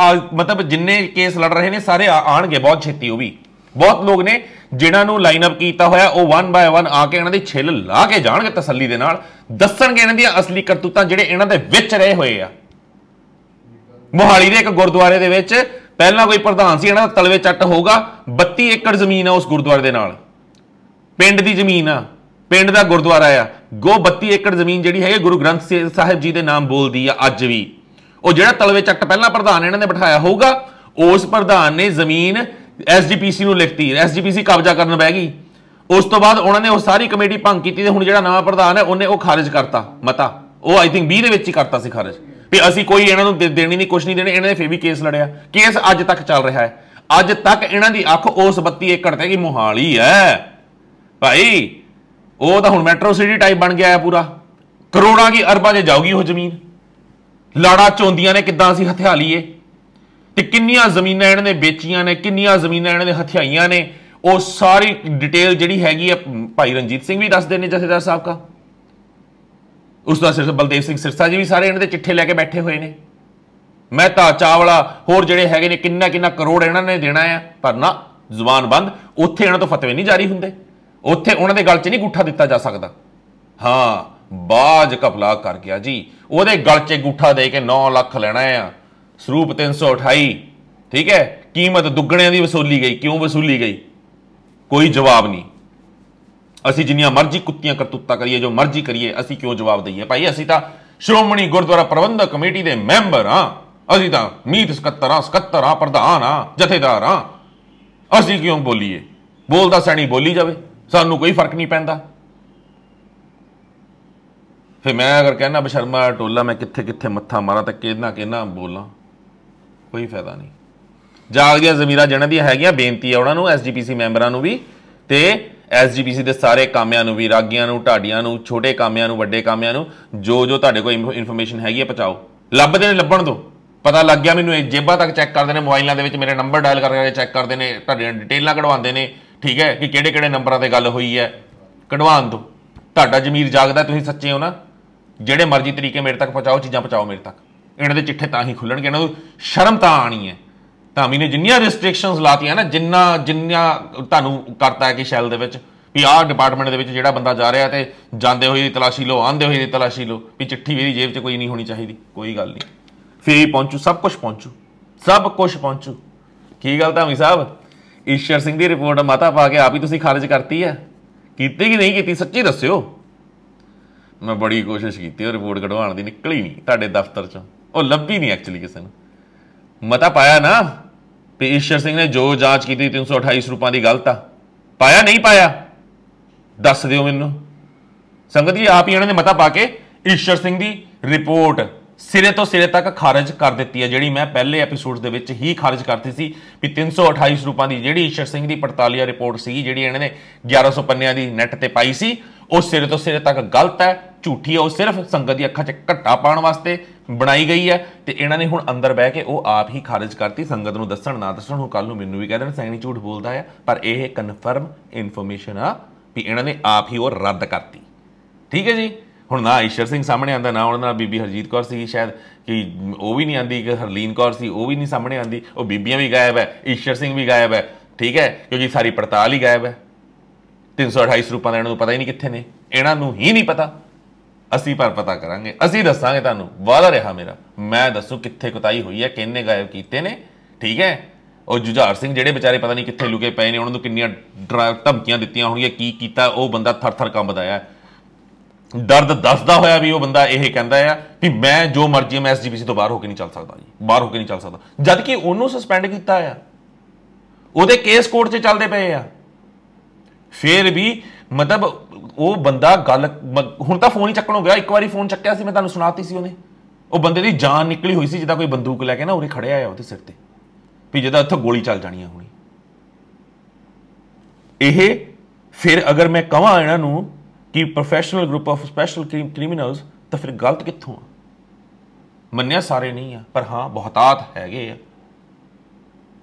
ਮਤਲਬ ਜਿੰਨੇ ਕੇਸ ਲੜ ਰਹੇ ਨੇ ਸਾਰੇ ਆਣਗੇ ਬਹੁਤ ਛੇਤੀ। ਉਹ ਵੀ ਬਹੁਤ ਲੋਕ ਨੇ ਜਿਨ੍ਹਾਂ ਨੂੰ ਲਾਈਨ ਅਪ ਕੀਤਾ ਹੋਇਆ, ਉਹ 1 ਬਾਏ 1 ਆ ਕੇ ਇਹਨਾਂ ਦੀ ਛਿੱਲ ਲਾ ਕੇ ਜਾਣਗੇ ਤਸੱਲੀ ਦੇ ਨਾਲ, ਦੱਸਣਗੇ ਇਹਨਾਂ ਦੀਆਂ ਅਸਲੀ ਕਰਤੂਤਾਂ ਜਿਹੜੇ ਇਹਨਾਂ ਦੇ ਵਿੱਚ ਰਹੇ ਹੋਏ ਆ। ਮੋਹਾਲੀ ਦੇ ਇੱਕ ਗੁਰਦੁਆਰੇ ਦੇ ਵਿੱਚ ਪਹਿਲਾਂ ਕੋਈ ਪ੍ਰਧਾਨ ਸੀ, ਇਹਨਾਂ ਦਾ ਤਲਵੇ ਚੱਟ ਹੋਊਗਾ, 32 ਏਕੜ ਜ਼ਮੀਨ ਆ ਉਸ ਗੁਰਦੁਆਰੇ ਦੇ ਨਾਲ, ਪਿੰਡ ਦੀ ਜ਼ਮੀਨ ਆ, ਪਿੰਡ ਦਾ ਗੁਰਦੁਆਰਾ ਆ, ਗੋ 32 ਏਕੜ ਜ਼ਮੀਨ ਜਿਹੜੀ ਹੈਗੀ ਗੁਰੂ ਗ੍ਰੰਥ ਸਾਹਿਬ ਜੀ ਦੇ ਨਾਮ ਬੋਲਦੀ ਆ ਅੱਜ ਵੀ। ਉਹ ਜਿਹੜਾ ਤਲਵੇ ਚੱਟ ਪਹਿਲਾਂ ਪ੍ਰਧਾਨ ਇਹਨਾਂ ਨੇ ਬਿਠਾਇਆ ਹੋਊਗਾ, ਉਸ ਪ੍ਰਧਾਨ ਨੇ ਜ਼ਮੀਨ ਐਸਜੀਪੀਸੀ ਨੂੰ ਲਿਖਤੀ, ਐਸਜੀਪੀਸੀ ਕਬਜ਼ਾ ਕਰਨ ਬਹਿ ਗਈ। ਉਸ ਤੋਂ ਬਾਅਦ ਉਹਨਾਂ ਨੇ ਉਹ ਸਾਰੀ ਕਮੇਟੀ ਭੰਗ ਕੀਤੀ ਤੇ ਹੁਣ ਜਿਹੜਾ ਨਵਾਂ ਪ੍ਰਧਾਨ ਹੈ ਉਹਨੇ ਉਹ ਖਾਰਿਜ ਕਰਤਾ ਮਤਾ, ਉਹ ਆਈ ਥਿੰਕ 20 ਦੇ ਵਿੱਚ ਹੀ ਕਰਤਾ ਸੀ ਖਾਰਿਜ, ਵੀ ਅਸੀਂ ਕੋਈ ਇਹਨਾਂ ਨੂੰ ਦੇਣੀ ਨਹੀਂ, ਕੁਛ ਨਹੀਂ ਦੇਣੇ। ਇਹਨਾਂ ਨੇ ਫਿਰ ਵੀ ਕੇਸ ਲੜਿਆ, ਕੇਸ ਅੱਜ ਤੱਕ ਚੱਲ ਰਿਹਾ ਹੈ। ਅੱਜ ਤੱਕ ਇਹਨਾਂ ਦੀ ਅੱਖ ਉਸ 32 ਏਕੜ ਤੇ ਕਿ ਮੋਹਾਲੀ ਹੈ ਭਾਈ, ਉਹ ਤਾਂ ਹੁਣ ਮੈਟਰੋ ਸਿਟੀ ਟਾਈਪ ਬਣ ਗਿਆ ਹੈ ਪੂਰਾ, ਕਰੋੜਾਂ ਕੀ ਅਰਬਾਂ 'ਚ ਜਾਊਗੀ ਉਹ ਜ਼ਮੀਨ। ਲਾੜਾ ਚੋਂਦੀਆਂ ਨੇ ਕਿੱਦਾਂ ਅਸੀਂ ਹਥਿਆ ਲਈਏ, ਤੇ ਕਿੰਨੀਆਂ ਜ਼ਮੀਨਾਂ ਇਹਨਾਂ ਨੇ ਵੇਚੀਆਂ ਨੇ, ਕਿੰਨੀਆਂ ਜ਼ਮੀਨਾਂ ਇਹਨਾਂ ਨੇ ਹਥਿਆਈਆਂ ਨੇ। ਉਹ ਸਾਰੀ ਡਿਟੇਲ ਜਿਹੜੀ ਹੈਗੀ ਆ ਭਾਈ ਰਣਜੀਤ ਸਿੰਘ ਵੀ ਦੱਸਦੇ ਨੇ, ਜਥੇਦਾਰ ਸਾਬਕਾ, ਉਸ ਦਾ ਸਿਰਫ ਬਲਦੇਵ ਸਿੰਘ ਸਿਰਸਾ ਜੀ ਵੀ ਸਾਰੇ ਇਹਨਾਂ ਦੇ ਚਿੱਠੇ ਲੈ ਕੇ ਬੈਠੇ ਹੋਏ ਨੇ। ਮਹਿਤਾ, ਚਾਵਲਾ, ਹੋਰ ਜਿਹੜੇ ਹੈਗੇ ਨੇ, ਕਿੰਨਾ ਕਿੰਨਾ ਕਰੋੜ ਇਹਨਾਂ ਨੇ ਦੇਣਾ ਆ, ਪਰ ਨਾ, ਜ਼ੁਬਾਨ ਬੰਦ। ਉੱਥੇ ਇਹਨਾਂ ਤੋਂ ਫਤਵੇ ਨਹੀਂ ਜਾਰੀ ਹੁੰਦੇ, ਉੱਥੇ ਉਹਨਾਂ ਦੇ ਗਲ 'ਚ ਨਹੀਂ ਗੂਠਾ ਦਿੱਤਾ ਜਾ ਸਕਦਾ। ਹਾਂ, ਬਾਜ ਘਪਲਾ ਕਰ ਗਿਆ ਜੀ, ਉਹਦੇ ਗਲ 'ਚ ਗੂਠਾ ਦੇ ਕੇ 9 ਲੱਖ ਲੈਣਾ ਆ। ਸਰੂਪ 328, ਠੀਕ ਹੈ, ਕੀਮਤ ਦੁੱਗਣਿਆਂ ਦੀ ਵਸੂਲੀ ਗਈ। ਕਿਉਂ ਵਸੂਲੀ ਗਈ? ਕੋਈ ਜਵਾਬ ਨਹੀਂ। ਅਸੀਂ ਜਿੰਨੀਆਂ ਮਰਜ਼ੀ ਕੁੱਤੀਆਂ ਕਰਤੂਤਾਂ ਕਰੀਏ, ਜੋ ਮਰਜ਼ੀ ਕਰੀਏ, ਅਸੀਂ ਕਿਉਂ ਜਵਾਬ ਦਈਏ ਭਾਈ? ਅਸੀਂ ਤਾਂ ਸ਼੍ਰੋਮਣੀ ਗੁਰਦੁਆਰਾ ਪ੍ਰਬੰਧਕ ਕਮੇਟੀ ਦੇ ਮੈਂਬਰ ਹਾਂ, ਅਸੀਂ ਤਾਂ ਮੀਤ ਸਕੱਤਰ ਹਾਂ, ਪ੍ਰਧਾਨ ਹਾਂ, ਜਥੇਦਾਰ ਹਾਂ। ਅਸੀਂ ਕਿਉਂ ਬੋਲੀਏ? ਬੋਲਦਾ ਸੈਣੀ ਬੋਲੀ ਜਾਵੇ, ਸਾਨੂੰ ਕੋਈ ਫਰਕ ਨਹੀਂ ਪੈਂਦਾ। ਫਿਰ ਮੈਂ ਅਗਰ ਕਹਿਣਾ ਬਸ਼ਰਮਾ ਟੋਲਾ ਮੈਂ ਕਿੱਥੇ ਕਿੱਥੇ ਮੱਥਾ ਮਾਰਾਂ ਤਾਂ ਕਿਹਨਾ ਬੋਲਾਂ, ਕੋਈ ਫਾਇਦਾ ਨਹੀਂ। ਜਾਗਦੀਆਂ ਜ਼ਮੀਰਾਂ ਜਿਹਨਾਂ ਦੀਆਂ ਹੈਗੀਆਂ, ਬੇਨਤੀ ਹੈ ਉਹਨਾਂ ਨੂੰ, SGPC ਮੈਂਬਰਾਂ ਨੂੰ ਵੀ, ਤੇ SGPC ਦੇ ਸਾਰੇ ਕਾਮਿਆਂ ਨੂੰ ਵੀ, ਰਾਗੀਆਂ ਨੂੰ, ਢਾਡੀਆਂ ਨੂੰ, ਛੋਟੇ ਕਾਮਿਆਂ ਨੂੰ, ਵੱਡੇ ਕਾਮਿਆਂ ਨੂੰ, ਜੋ ਤੁਹਾਡੇ ਕੋਲ ਇਨਫੋਰਮੇਸ਼ਨ ਹੈਗੀ ਹੈ ਪਹੁੰਚਾਓ। ਲੱਭਦੇ ਨੇ, ਲੱਭਣ ਦਿਓ। ਪਤਾ ਲੱਗ ਗਿਆ ਮੈਨੂੰ, ਇਹ ਜੇਬਾਂ ਤੱਕ ਚੈੱਕ ਕਰਦੇ ਨੇ, ਮੋਬਾਈਲਾਂ ਦੇ ਵਿੱਚ ਮੇਰੇ ਨੰਬਰ ਡਾਇਲ ਕਰਕੇ ਚੈੱਕ ਕਰਦੇ ਨੇ, ਤੁਹਾਡੀਆਂ ਡਿਟੇਲਾਂ ਕਢਵਾਉਂਦੇ ਨੇ, ਠੀਕ ਹੈ, ਕਿ ਕਿਹੜੇ ਕਿਹੜੇ ਨੰਬਰਾਂ ਤੇ ਗੱਲ ਹੋਈ ਹੈ, ਕਢਵਾਉਣ ਦਿਓ। ਤੁਹਾਡਾ ਜ਼ਮੀਰ ਜਾਗਦਾ, ਤੁਸੀਂ ਸੱਚੇ ਹੋ ਨਾ, ਜਿਹੜੇ ਮਰਜ਼ੀ ਤਰੀਕੇ ਮੇਰੇ ਤੱਕ ਪਹੁੰਚਾਓ, ਚੀਜ਼ਾਂ ਪਹੁੰਚਾਓ ਮੇਰੇ ਤੱਕ। ਇਹਨਾਂ ਦੇ ਚਿੱਠੇ ਤਾਂ ਹੀ ਖੁੱਲਣਗੇ, ਇਹਨਾਂ ਨੂੰ ਸ਼ਰਮ ਤਾਂ ਆਣੀ ਹੈ। ਧਾਮੀ ਨੇ ਜਿੰਨੀਆਂ ਰਿਸਟ੍ਰਿਕਸ਼ਨਸ ਲਾਤੀਆਂ ਨਾ, ਜਿੰਨਾ ਤੁਹਾਨੂੰ ਕਰਤਾ ਹੈ ਕਿ ਸ਼ੈਲ ਦੇ ਵਿੱਚ ਵੀ ਆਹ ਡਿਪਾਰਟਮੈਂਟ ਦੇ ਵਿੱਚ ਜਿਹੜਾ ਬੰਦਾ ਜਾ ਰਿਹਾ ਤੇ ਜਾਂਦੇ ਹੋਏ ਦੀ ਤਲਾਸ਼ੀ ਲਓ, ਆਉਂਦੇ ਹੋਏ ਦੀ ਤਲਾਸ਼ੀ ਲਓ, ਵੀ ਚਿੱਠੀ ਵੀ ਜੇਬ 'ਚ ਕੋਈ ਨਹੀਂ ਹੋਣੀ ਚਾਹੀਦੀ। ਕੋਈ ਗੱਲ ਨਹੀਂ, ਫੇਰ ਪਹੁੰਚੂ, ਸਭ ਕੁਝ ਪਹੁੰਚੂ, ਸਭ ਕੁਝ ਪਹੁੰਚੂ। ਕੀ ਗੱਲ ਧਾਮੀ ਸਾਹਿਬ, ਈਸ਼ਰ ਸਿੰਘ ਦੀ ਰਿਪੋਰਟ ਮਾਤਾ ਪਾ ਕੇ ਆਪ ਹੀ ਤੁਸੀਂ ਖਾਰਜ ਕਰਤੀ ਹੈ? ਕੀਤੀ ਕਿ ਨਹੀਂ ਕੀਤੀ? ਸੱਚੀ ਦੱਸਿਓ। ਮੈਂ ਬੜੀ ਕੋਸ਼ਿਸ਼ ਕੀਤੀ ਉਹ ਰਿਪੋਰਟ ਕਢਵਾਉਣ ਦੀ, ਨਿਕਲੀ ਨਹੀਂ ਤੁਹਾਡੇ ਦਫ਼ਤਰ 'ਚੋਂ, ਉਹ ਲੱਭੀ ਨਹੀਂ ਐਕਚੁਅਲੀ ਕਿਸੇ ਨੂੰ। ਮਤਾ ਪਾਇਆ ਨਾ ਵੀ ਈਸ਼ਰ ਸਿੰਘ ਨੇ ਜੋ ਜਾਂਚ ਕੀਤੀ 328 ਸਰੂਪਾਂ ਦੀ ਗਲਤ ਆ? ਪਾਇਆ ਨਹੀਂ ਪਾਇਆ? ਦੱਸ ਦਿਓ ਮੈਨੂੰ। ਸੰਗਤ ਜੀ, ਆਪ ਹੀ ਇਹਨਾਂ ਨੇ ਮਤਾ ਪਾ ਕੇ ਈਸ਼ਰ ਸਿੰਘ ਦੀ ਰਿਪੋਰਟ ਸਿਰੇ ਤੋਂ ਸਿਰੇ ਤੱਕ ਖਾਰਜ ਕਰ ਦਿੱਤੀ ਹੈ, ਜਿਹੜੀ ਮੈਂ ਪਹਿਲੇ ਐਪੀਸੋਡ ਦੇ ਵਿੱਚ ਹੀ ਖਾਰਜ ਕਰਤੀ ਸੀ ਵੀ 328 ਸਰੂਪਾਂ ਦੀ ਜਿਹੜੀ ਈਸ਼ਰ ਸਿੰਘ ਦੀ ਪੜਤਾਲੀਆ ਰਿਪੋਰਟ ਸੀ, ਜਿਹੜੀ ਇਹਨਾਂ ਨੇ 1100 ਪੰਨਿਆਂ ਦੀ ਨੈਟ ਤੇ ਪਾਈ ਸੀ, ਉਹ ਸਿਰੇ ਤੋਂ ਸਿਰੇ ਤੱਕ ਗਲਤ ਹੈ, ਝੂਠੀ ਹੈ। ਉਹ ਸਿਰਫ ਸੰਗਤ ਦੀ ਅੱਖਾਂ 'ਚ ਘੱਟਾ ਪਾਉਣ ਵਾਸਤੇ ਬਣਾਈ ਗਈ ਹੈ, ਤੇ ਇਹਨਾਂ ਨੇ ਹੁਣ ਅੰਦਰ ਬਹਿ ਕੇ ਉਹ ਆਪ ਹੀ ਖਾਰਜ ਕਰਤੀ। ਸੰਗਤ ਨੂੰ ਦੱਸਣ ਨਾ ਦੱਸਣ, ਹੁਣ ਕੱਲ ਨੂੰ ਮੈਨੂੰ ਵੀ ਕਹਿ ਦੇਣ ਸੈਣੀ ਝੂਠ ਬੋਲਦਾ ਆ, ਪਰ ਇਹ ਕਨਫਰਮ ਇਨਫੋਰਮੇਸ਼ਨ ਆ ਵੀ ਇਹਨਾਂ ਨੇ ਆਪ ਹੀ ਉਹ ਰੱਦ ਕਰਤੀ। ਠੀਕ ਹੈ ਜੀ। ਹੁਣ ਨਾ ਈਸ਼ਰ ਸਿੰਘ ਸਾਹਮਣੇ ਆਉਂਦਾ, ਨਾ ਉਹਨਾਂ ਨਾਲ ਬੀਬੀ ਹਰਜੀਤ ਕੌਰ ਸੀ, ਸ਼ਾਇਦ ਕਿ ਉਹ ਵੀ ਨਹੀਂ ਆਉਂਦੀ, ਕਿ ਹਰਲੀਨ ਕੌਰ ਸੀ, ਉਹ ਵੀ ਨਹੀਂ ਸਾਹਮਣੇ ਆਉਂਦੀ। ਉਹ ਬੀਬੀਆਂ ਵੀ ਗਾਇਬ ਹੈ, ਈਸ਼ਰ ਸਿੰਘ ਵੀ ਗਾਇਬ ਹੈ, ਠੀਕ ਹੈ, ਕਿਉਂਕਿ ਸਾਰੀ ਪੜਤਾਲ ਹੀ ਗਾਇਬ ਹੈ। 328 ਸਰੂਪਾਂ ਦਾ ਇਹਨਾਂ ਨੂੰ ਪਤਾ ਹੀ ਨਹੀਂ ਕਿੱਥੇ ਨੇ, ਇਹਨਾਂ ਨੂੰ ਹੀ ਨਹੀਂ ਪਤਾ। ਅਸੀਂ ਪਰ ਪਤਾ ਕਰਾਂਗੇ, ਅਸੀਂ ਦੱਸਾਂਗੇ ਤੁਹਾਨੂੰ, ਵਾਅਦਾ ਰਿਹਾ ਮੇਰਾ। ਮੈਂ ਦੱਸੂ ਕਿੱਥੇ ਕੁਤਾਹੀ ਹੋਈ ਹੈ, ਕਿਹਨੇ ਗਾਇਬ ਕੀਤੇ ਨੇ, ਠੀਕ ਹੈ। ਉਹ ਜੁਝਾਰ ਸਿੰਘ ਜਿਹੜੇ ਵਿਚਾਰੇ ਪਤਾ ਨਹੀਂ ਕਿੱਥੇ ਲੁਕੇ ਪਏ ਨੇ, ਉਹਨਾਂ ਨੂੰ ਕਿੰਨੀਆਂ ਧਮਕੀਆਂ ਦਿੱਤੀਆਂ ਹੋਣਗੀਆਂ, ਕੀ ਕੀਤਾ, ਉਹ ਬੰਦਾ ਥਰ-ਥਰ ਕੰਬਦਾ ਆ, ਦਰਦ ਦੱਸਦਾ ਹੋਇਆ ਵੀ ਉਹ ਬੰਦਾ ਇਹ ਕਹਿੰਦਾ ਆ ਵੀ ਮੈਂ ਜੋ ਮਰਜ਼ੀ ਮੈਂ SGPC ਤੋਂ ਬਾਹਰ ਹੋ ਕੇ ਨਹੀਂ ਚੱਲ ਸਕਦਾ ਜੀ, ਬਾਹਰ ਹੋ ਕੇ ਨਹੀਂ ਚੱਲ ਸਕਦਾ, ਜਦ ਕਿ ਉਹਨੂੰ ਸਸਪੈਂਡ ਕੀਤਾ ਆ, ਉਹਦੇ ਕੇਸ ਕੋਰਟ 'ਚ ਚੱਲਦੇ ਪਏ ਆ। ਫਿਰ ਵੀ ਮਤਲਬ ਉਹ ਬੰਦਾ ਗੱਲ, ਹੁਣ ਤਾਂ ਫੋਨ ਹੀ ਚੱਕਣ ਹੋ ਗਿਆ। ਇੱਕ ਵਾਰੀ ਫੋਨ ਚੱਕਿਆ ਸੀ, ਮੈਂ ਤੁਹਾਨੂੰ ਸੁਣਾਤੀ ਸੀ, ਉਹਨੇ, ਉਹ ਬੰਦੇ ਦੀ ਜਾਨ ਨਿਕਲੀ ਹੋਈ ਸੀ, ਜਿੱਦਾਂ ਕੋਈ ਬੰਦੂਕ ਲੈ ਕੇ ਨਾ ਉਰੇ ਖੜਿਆ ਆ ਉਹਦੇ ਸਿਰ ਤੇ, ਵੀ ਜਿੱਦਾਂ ਉੱਥੇ ਗੋਲੀ ਚੱਲ ਜਾਣੀ ਆ ਹੁਣੀ। ਇਹ ਫਿਰ ਅਗਰ ਮੈਂ ਕਹਾਂ ਇਹਨਾਂ ਨੂੰ ਕਿ professional group of special criminals, ਤਾਂ ਫਿਰ ਗਲਤ ਕਿੱਥੋਂ ਆ? ਮੰਨਿਆ ਸਾਰੇ ਨਹੀਂ ਆ, ਪਰ ਹਾਂ ਬਹੁਤਾਤ ਹੈਗੇ ਆ।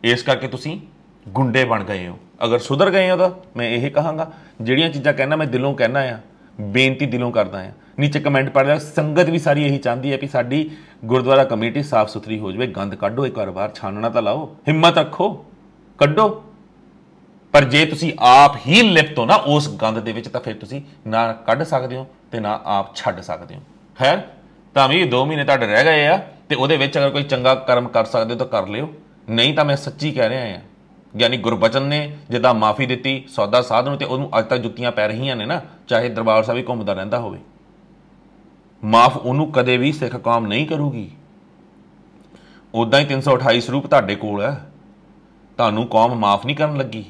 ਇਸ ਕਰਕੇ ਤੁਸੀਂ ਗੁੰਡੇ ਬਣ ਗਏ ਹੋ। ਅਗਰ ਸੁਧਰ ਗਏ ਹੋ ਤਾਂ ਮੈਂ ਇਹ ਕਹਾਂਗਾ, ਜਿਹੜੀਆਂ ਚੀਜ਼ਾਂ ਕਹਿਣਾ ਮੈਂ ਦਿਲੋਂ ਕਹਿਣਾ ਆ, ਬੇਨਤੀ ਦਿਲੋਂ ਕਰਦਾ ਆ। ਨੀਚੇ ਕਮੈਂਟ ਪੜ੍ਹ, ਸੰਗਤ ਵੀ ਸਾਰੀ ਇਹੀ ਚਾਹੁੰਦੀ ਹੈ ਕਿ ਸਾਡੀ ਗੁਰਦੁਆਰਾ ਕਮੇਟੀ ਸਾਫ਼ ਸੁਥਰੀ ਹੋ ਜਾਵੇ। ਗੰਦ ਕੱਢੋ, ਇੱਕ ਵਾਰ ਬਾਹਰ ਛਾਨਣਾ ਤਾਂ ਲਾਓ, ਹਿੰਮਤ ਰੱਖੋ, ਕੱਢੋ। ਪਰ ਜੇ ਤੁਸੀਂ ਆਪ ਹੀ ਲਿਪਤ ਹੋ ਨਾ ਉਸ ਗੰਦ ਦੇ ਵਿੱਚ, ਤਾਂ ਫਿਰ ਤੁਸੀਂ ਨਾ ਕੱਢ ਸਕਦੇ ਹੋ ਤੇ ਨਾ ਆਪ ਛੱਡ ਸਕਦੇ ਹੋ। ਖੈਰ, ਤਾਂ ਵੀ 2 ਮਹੀਨੇ ਤੁਹਾਡੇ ਰਹਿ ਗਏ ਆ, ਤੇ ਉਹਦੇ ਵਿੱਚ ਅਗਰ ਕੋਈ ਚੰਗਾ ਕਰਮ ਕਰ ਸਕਦੇ ਹੋ ਤਾਂ ਕਰ ਲਿਓ, ਨਹੀਂ ਤਾਂ ਮੈਂ ਸੱਚੀ ਕਹਿ ਰਿਹਾ ਆ। ਯਾਨੀ ਗੁਰਬਚਨ ਨੇ ਜਿੱਦਾਂ ਮਾਫੀ ਦਿੱਤੀ ਸੌਦਾ ਸਾਧ ਨੂੰ, ਤੇ ਉਹਨੂੰ ਅੱਜ ਤੱਕ ਜੁੱਤੀਆਂ ਪੈ ਰਹੀਆਂ ਨੇ ਨਾ, ਚਾਹੇ ਦਰਬਾਰ ਸਾਹਿਬ ਵੀ ਘੁੰਮਦਾ ਰਹਿੰਦਾ ਹੋਵੇ, ਮਾਫ ਉਹਨੂੰ ਕਦੇ ਵੀ ਸਿੱਖ ਕੌਮ ਨਹੀਂ ਕਰੂਗੀ। ਉਦਾਂ ਹੀ 328 ਸਰੂਪ ਤੁਹਾਡੇ ਕੋਲ ਹੈ, ਤੁਹਾਨੂੰ ਕੌਮ ਮਾਫ ਨਹੀਂ ਕਰਨ ਲੱਗੀ।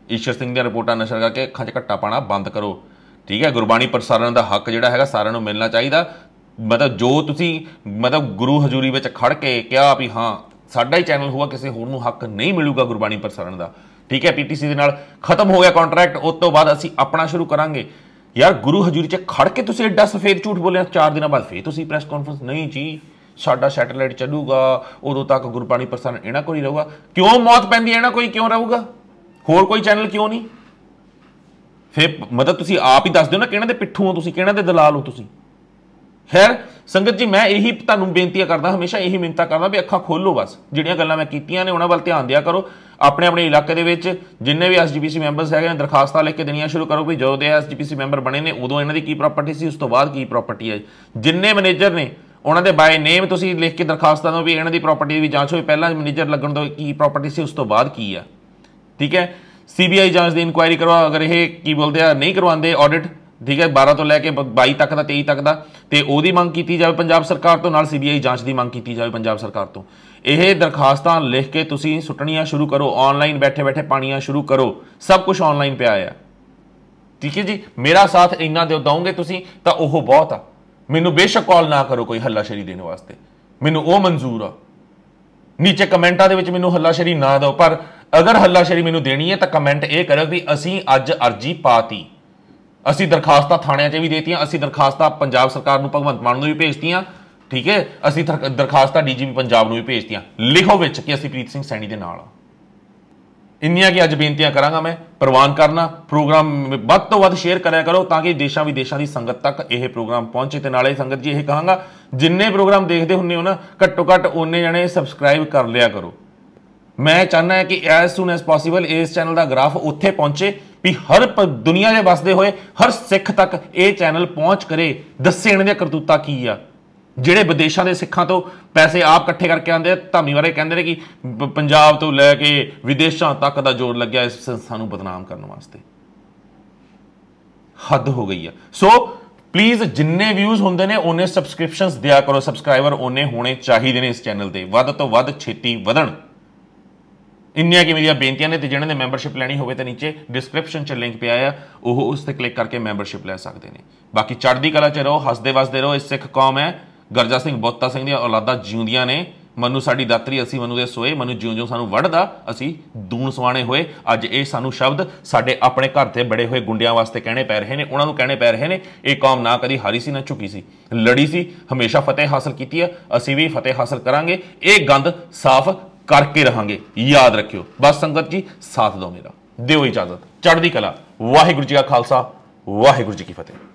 ਈਸ਼ਰ ਸਿੰਘ ਦੀਆਂ ਰਿਪੋਰਟਾਂ ਨਸ਼ਰ ਕਰਕੇ ਅੱਖਾਂ 'ਚ ਘੱਟਾ ਪਾਣਾ ਬੰਦ ਕਰੋ, ਠੀਕ ਹੈ। ਗੁਰਬਾਣੀ ਪ੍ਰਸਾਰਣ ਦਾ ਹੱਕ ਜਿਹੜਾ ਹੈਗਾ ਸਾਰਿਆਂ ਨੂੰ ਮਿਲਣਾ ਚਾਹੀਦਾ। ਮਤਲਬ ਜੋ ਤੁਸੀਂ ਮਤਲਬ ਗੁਰੂ ਹਜ਼ੂਰੀ ਵਿੱਚ ਖੜ ਕੇ ਕਿਹਾ ਵੀ ਹਾਂ ਸਾਡਾ ਹੀ ਚੈਨਲ ਹੋਊਗਾ, ਕਿਸੇ ਹੋਰ ਨੂੰ ਹੱਕ ਨਹੀਂ ਮਿਲੂਗਾ ਗੁਰਬਾਣੀ ਪ੍ਰਸਾਰਣ ਦਾ, ਠੀਕ ਹੈ। PTC ਦੇ ਨਾਲ ਖਤਮ ਹੋ ਗਿਆ ਕੰਟਰੈਕਟ, ਉਸ ਤੋਂ ਬਾਅਦ ਅਸੀਂ ਆਪਣਾ ਸ਼ੁਰੂ ਕਰਾਂਗੇ। ਯਾਰ ਗੁਰੂ ਹਜ਼ੂਰੀ 'ਚ ਖੜ ਕੇ ਤੁਸੀਂ ਐਡਾ ਸਫੇਦ ਝੂਠ ਬੋਲਿਆ, 4 ਦਿਨਾਂ ਬਾਅਦ ਫੇਰ ਤੁਸੀਂ ਪ੍ਰੈਸ ਕਾਨਫਰੰਸ, ਨਹੀਂ ਜੀ ਸਾਡਾ ਸੈਟੇਲਾਈਟ ਚੱਲੂਗਾ, ਉਦੋਂ ਤੱਕ ਗੁਰਬਾਣੀ ਪ੍ਰਸਾਰਣ ਇਹਨਾਂ ਕੋਲ ਹੀ ਰਹੂਗਾ। ਕਿਉਂ ਮੌਤ ਪੈਂਦੀ ਹੈ ਇਹਨਾਂ ਕੋਈ, ਕਿਉਂ ਰਹੂਗਾ? ਹੋਰ ਕੋਈ ਚੈਨਲ ਕਿਉਂ ਨਹੀਂ? ਫਿਰ ਮਤਲਬ ਤੁਸੀਂ ਆਪ ਹੀ ਦੱਸ ਦਿਓ ਨਾ, ਕਿਹਨਾਂ ਦੇ ਪਿੱਠੂ ਹੋ ਤੁਸੀਂ, ਕਿਹਨਾਂ ਦੇ ਦਲਾਲ ਹੋ ਤੁਸੀਂ। ਖੈਰ ਸੰਗਤ ਜੀ, ਮੈਂ ਇਹੀ ਤੁਹਾਨੂੰ ਬੇਨਤੀ ਕਰਦਾ, ਹਮੇਸ਼ਾ ਇਹੀ ਮਿੰਨਤਾਂ ਕਰਦਾ ਵੀ ਅੱਖਾਂ ਖੋਲੋ, ਬਸ ਜਿਹੜੀਆਂ ਗੱਲਾਂ ਮੈਂ ਕੀਤੀਆਂ ਨੇ ਉਹਨਾਂ ਵੱਲ ਧਿਆਨ ਦਿਆ ਕਰੋ। ਆਪਣੇ ਆਪਣੇ ਇਲਾਕੇ ਦੇ ਵਿੱਚ ਜਿੰਨੇ ਵੀ SGPC ਮੈਂਬਰਸ ਹੈਗੇ ਨੇ, ਦਰਖਾਸਤਾਂ ਲਿਖ ਕੇ ਦੇਣੀਆਂ ਸ਼ੁਰੂ ਕਰੋ ਵੀ ਜਦੋਂ ਦੇ SGPC ਮੈਂਬਰ ਬਣੇ ਨੇ ਉਦੋਂ ਇਹਨਾਂ ਦੀ ਕੀ ਪ੍ਰਾਪਰਟੀ ਸੀ, ਉਸ ਤੋਂ ਬਾਅਦ ਕੀ ਪ੍ਰਾਪਰਟੀ ਹੈ। ਜਿੰਨੇ ਮੈਨੇਜਰ ਨੇ ਉਹਨਾਂ ਦੇ ਬਾਏ ਨੇਮ ਤੁਸੀਂ ਲਿਖ ਕੇ ਦਰਖਾਸਤਾਂ ਦਿਓ ਵੀ ਇਹਨਾਂ ਦੀ ਪ੍ਰਾਪਰਟੀ ਦੀ ਜਾਂਚ ਹੋਈ, ਪਹਿਲਾਂ ਮੈਨੇਜਰ ਲੱਗਣ ਤੋਂ ਕੀ ਪ੍ਰਾਪਰਟੀ ਸੀ, ਉਸ ਤੋਂ ਬਾਅਦ ਕੀ ਆ। ਠੀਕ ਹੈ, CBI ਜਾਂਚ ਦੀ ਇਨਕੁਆਇਰੀ ਕਰਵਾ, ਅਗਰ ਇਹ ਕੀ ਬੋਲਦੇ ਆ ਨਹੀਂ ਕਰਵਾਉਂਦੇ ਆਡਿਟ, ਠੀਕ ਹੈ, 12 ਤੋਂ ਲੈ ਕੇ 22 ਤੱਕ ਦਾ, 23 ਤੱਕ ਦਾ, ਤੇ ਉਹਦੀ ਮੰਗ ਕੀਤੀ ਜਾਵੇ ਪੰਜਾਬ ਸਰਕਾਰ ਤੋਂ, ਨਾਲ CBI ਜਾਂਚ ਦੀ ਮੰਗ ਕੀਤੀ ਜਾਵੇ ਪੰਜਾਬ ਸਰਕਾਰ ਤੋਂ। ਇਹ ਦਰਖਾਸਤਾਂ ਲਿਖ ਕੇ ਤੁਸੀਂ ਸੁੱਟਣੀਆਂ ਸ਼ੁਰੂ ਕਰੋ, ਆਨਲਾਈਨ ਬੈਠੇ ਬੈਠੇ ਪਾਣੀਆਂ ਸ਼ੁਰੂ ਕਰੋ, ਸਭ ਕੁਝ ਆਨਲਾਈਨ ਪਿਆ ਆ। ਠੀਕ ਹੈ ਜੀ, ਮੇਰਾ ਸਾਥ ਇੰਨਾ ਦਓਗੇ ਤੁਸੀਂ ਤਾਂ ਉਹ ਬਹੁਤ ਆ। ਮੈਨੂੰ ਬੇਸ਼ੱਕ ਕਾਲ ਨਾ ਕਰੋ ਕੋਈ ਹੱਲਾਸ਼ੇਰੀ ਦੇਣ ਵਾਸਤੇ, ਮੈਨੂੰ ਉਹ ਮਨਜ਼ੂਰ ਆ। ਨੀਚੇ ਕਮੈਂਟਾਂ ਦੇ ਵਿੱਚ ਮੈਨੂੰ ਹੱਲਾਸ਼ੇਰੀ ਨਾ ਦਿਓ, ਪਰ ਅਗਰ ਹੱਲਾਸ਼ੇਰੀ ਮੈਨੂੰ ਦੇਣੀ ਹੈ ਤਾਂ ਕਮੈਂਟ ਇਹ ਕਰੋ ਵੀ ਅਸੀਂ ਅੱਜ ਅਰਜੀ ਪਾਤੀ, ਅਸੀਂ ਦਰਖਾਸਤਾਂ ਥਾਣਿਆਂ 'ਚ ਵੀ ਦੇਤੀਆਂ, ਅਸੀਂ ਦਰਖਾਸਤਾਂ ਪੰਜਾਬ ਸਰਕਾਰ ਨੂੰ, ਭਗਵੰਤ ਮਾਨ ਨੂੰ ਵੀ ਭੇਜਤੀਆਂ। ਠੀਕ ਹੈ, ਅਸੀਂ ਦਰਖਾਸਤਾਂ DGP ਪੰਜਾਬ ਨੂੰ ਵੀ ਭੇਜਤੀਆਂ। ਲਿਖੋ ਵਿੱਚ ਕਿ ਅਸੀਂ ਪ੍ਰੀਤ ਸਿੰਘ ਸੈਣੀ ਦੇ ਨਾਲ ਆ। ਇੰਨੀਆਂ ਕਿ ਅੱਜ ਬੇਨਤੀਆਂ ਕਰਾਂਗਾ ਮੈਂ। ਪ੍ਰਵਾਨ ਕਰਨਾ, ਪ੍ਰੋਗਰਾਮ ਵੱਧ ਤੋਂ ਵੱਧ ਸ਼ੇਅਰ ਕਰਿਆ ਕਰੋ ਤਾਂ ਕਿ ਦੇਸ਼ਾਂ ਵਿਦੇਸ਼ਾਂ ਦੀ ਸੰਗਤ ਤੱਕ ਇਹ ਪ੍ਰੋਗਰਾਮ ਪਹੁੰਚੇ। ਤੇ ਨਾਲੇ ਸੰਗਤ ਜੀ ਇਹ ਕਹਾਂਗਾ, ਜਿੰਨੇ ਪ੍ਰੋਗਰਾਮ ਦੇਖਦੇ ਹੁੰਦੇ ਹੋ ਨਾ, ਘੱਟੋ ਘੱਟ ਓਨੇ ਜਣੇ ਸਬਸਕ੍ਰਾਈਬ ਕਰ ਲਿਆ ਕਰੋ। ਮੈਂ ਚਾਹੁੰਦਾ ਹਾਂ ਕਿ ਐਜ਼ ਸੂਨ ਐਜ਼ ਪੋਸੀਬਲ ਇਸ ਚੈਨਲ ਦਾ ਗ੍ਰਾਫ ਉੱਥੇ ਪਹੁੰਚੇ ਵੀ ਹਰ ਦੁਨੀਆ ਦੇ ਵਸਦੇ ਹੋਏ ਹਰ ਸਿੱਖ ਤੱਕ ਇਹ ਚੈਨਲ ਪਹੁੰਚ ਕਰੇ, ਦੱਸੇ ਇਹਨਾਂ ਦੀਆਂ ਕਰਤੂਤਾਂ ਕੀ ਆ। ਜਿਹੜੇ ਵਿਦੇਸ਼ਾਂ ਦੇ ਸਿੱਖਾਂ ਤੋਂ ਪੈਸੇ ਆਪ ਇਕੱਠੇ ਕਰਕੇ ਆਉਂਦੇ ਆ, ਧਾਮੀ ਬਾਰੇ ਕਹਿੰਦੇ ਨੇ ਕਿ ਪੰਜਾਬ ਤੋਂ ਲੈ ਕੇ ਵਿਦੇਸ਼ਾਂ ਤੱਕ ਦਾ ਜ਼ੋਰ ਲੱਗਿਆ ਇਸ ਸੰਸਥਾ ਨੂੰ ਬਦਨਾਮ ਕਰਨ ਵਾਸਤੇ। ਹੱਦ ਹੋ ਗਈ ਆ। ਸੋ ਪਲੀਜ਼ ਜਿੰਨੇ ਵਿਊਜ਼ ਹੁੰਦੇ ਨੇ ਉਹਨੇ ਸਬਸਕ੍ਰਿਪਸ਼ਨਸ ਦਿਆ ਕਰੋ, ਸਬਸਕ੍ਰਾਈਬਰ ਉਹਨੇ ਹੋਣੇ ਚਾਹੀਦੇ ਨੇ ਇਸ ਚੈਨਲ ਤੇ, ਵੱਧ ਤੋਂ ਵੱਧ ਛੇਤੀ ਵਧਣ। ਇੰਨੀਆਂ ਕਿ ਮੇਰੀਆਂ ਬੇਨਤੀਆਂ ਨੇ। ਤੇ ਜਿਹਨਾਂ ਨੇ ਮੈਂਬਰਸ਼ਿਪ ਲੈਣੀ ਹੋਵੇ ਤਾਂ ਨੀਚੇ ਡਿਸਕ੍ਰਿਪਸ਼ਨ 'ਚ ਲਿੰਕ ਪਿਆ ਆ, ਉਹ ਉਸ ਤੇ ਕਲਿੱਕ ਕਰਕੇ ਮੈਂਬਰਸ਼ਿਪ ਲੈ ਸਕਦੇ ਨੇ। ਬਾਕੀ ਚੜ੍ਹਦੀ ਕਲਾ 'ਚ ਰਹੋ, ਹੱਸਦੇ ਵਸਦੇ ਰਹੋ। ਇਹ ਸਿੱਖ ਕੌਮ ਹੈ, ਗਰਜਾ ਸਿੰਘ ਬੋਤਾ ਸਿੰਘ ਦੀਆਂ ਔਲਾਦਾਂ ਜਿਉਂਦੀਆਂ ਨੇ। ਮਨੂੰ ਸਾਡੀ ਦਾਤਰੀ, ਅਸੀਂ ਮਨੂੰ ਦੇ ਸੋਏ, ਮਨੂੰ ਜਿਉਂ-ਜਿਉਂ ਸਾਨੂੰ ਵੜਦਾ ਅਸੀਂ ਦੂਣ ਸਵਾਣੇ ਹੋਏ। ਅੱਜ ਇਹ ਸਾਨੂੰ ਸ਼ਬਦ ਸਾਡੇ ਆਪਣੇ ਘਰ ਤੇ ਬੜੇ ਹੋਏ ਗੁੰਡਿਆਂ ਵਾਸਤੇ ਕਹਿਣੇ ਪੈ ਰਹੇ ਨੇ, ਉਹਨਾਂ ਨੂੰ ਕਹਿਣੇ ਪੈ ਰਹੇ ਨੇ। ਇਹ ਕੌਮ ਨਾ ਕਦੀ ਹਾਰੀ ਸੀ, ਨਾ ਝੁਕੀ ਸੀ, ਲੜੀ ਸੀ, ਹਮੇਸ਼ਾ ਫਤਿਹ ਹਾਸਲ ਕੀਤੀ ਹੈ। ਅਸੀਂ ਵੀ ਫਤਿਹ ਹਾਸਲ ਕਰਾਂਗੇ, ਇਹ ਗੰਦ ਸਾਫ਼ ਕਰਕੇ ਰਹਾਂਗੇ, ਯਾਦ ਰੱਖਿਓ। ਬਸ ਸੰਗਤ ਜੀ ਸਾਥ ਦਿਓ ਮੇਰਾ, ਦਿਓ ਇਜਾਜ਼ਤ। ਚੜ੍ਹਦੀ ਕਲਾ। ਵਾਹਿਗੁਰੂ ਜੀ ਕਾ ਖਾਲਸਾ, ਵਾਹਿਗੁਰੂ ਜੀ ਕੀ ਫਤਿਹ।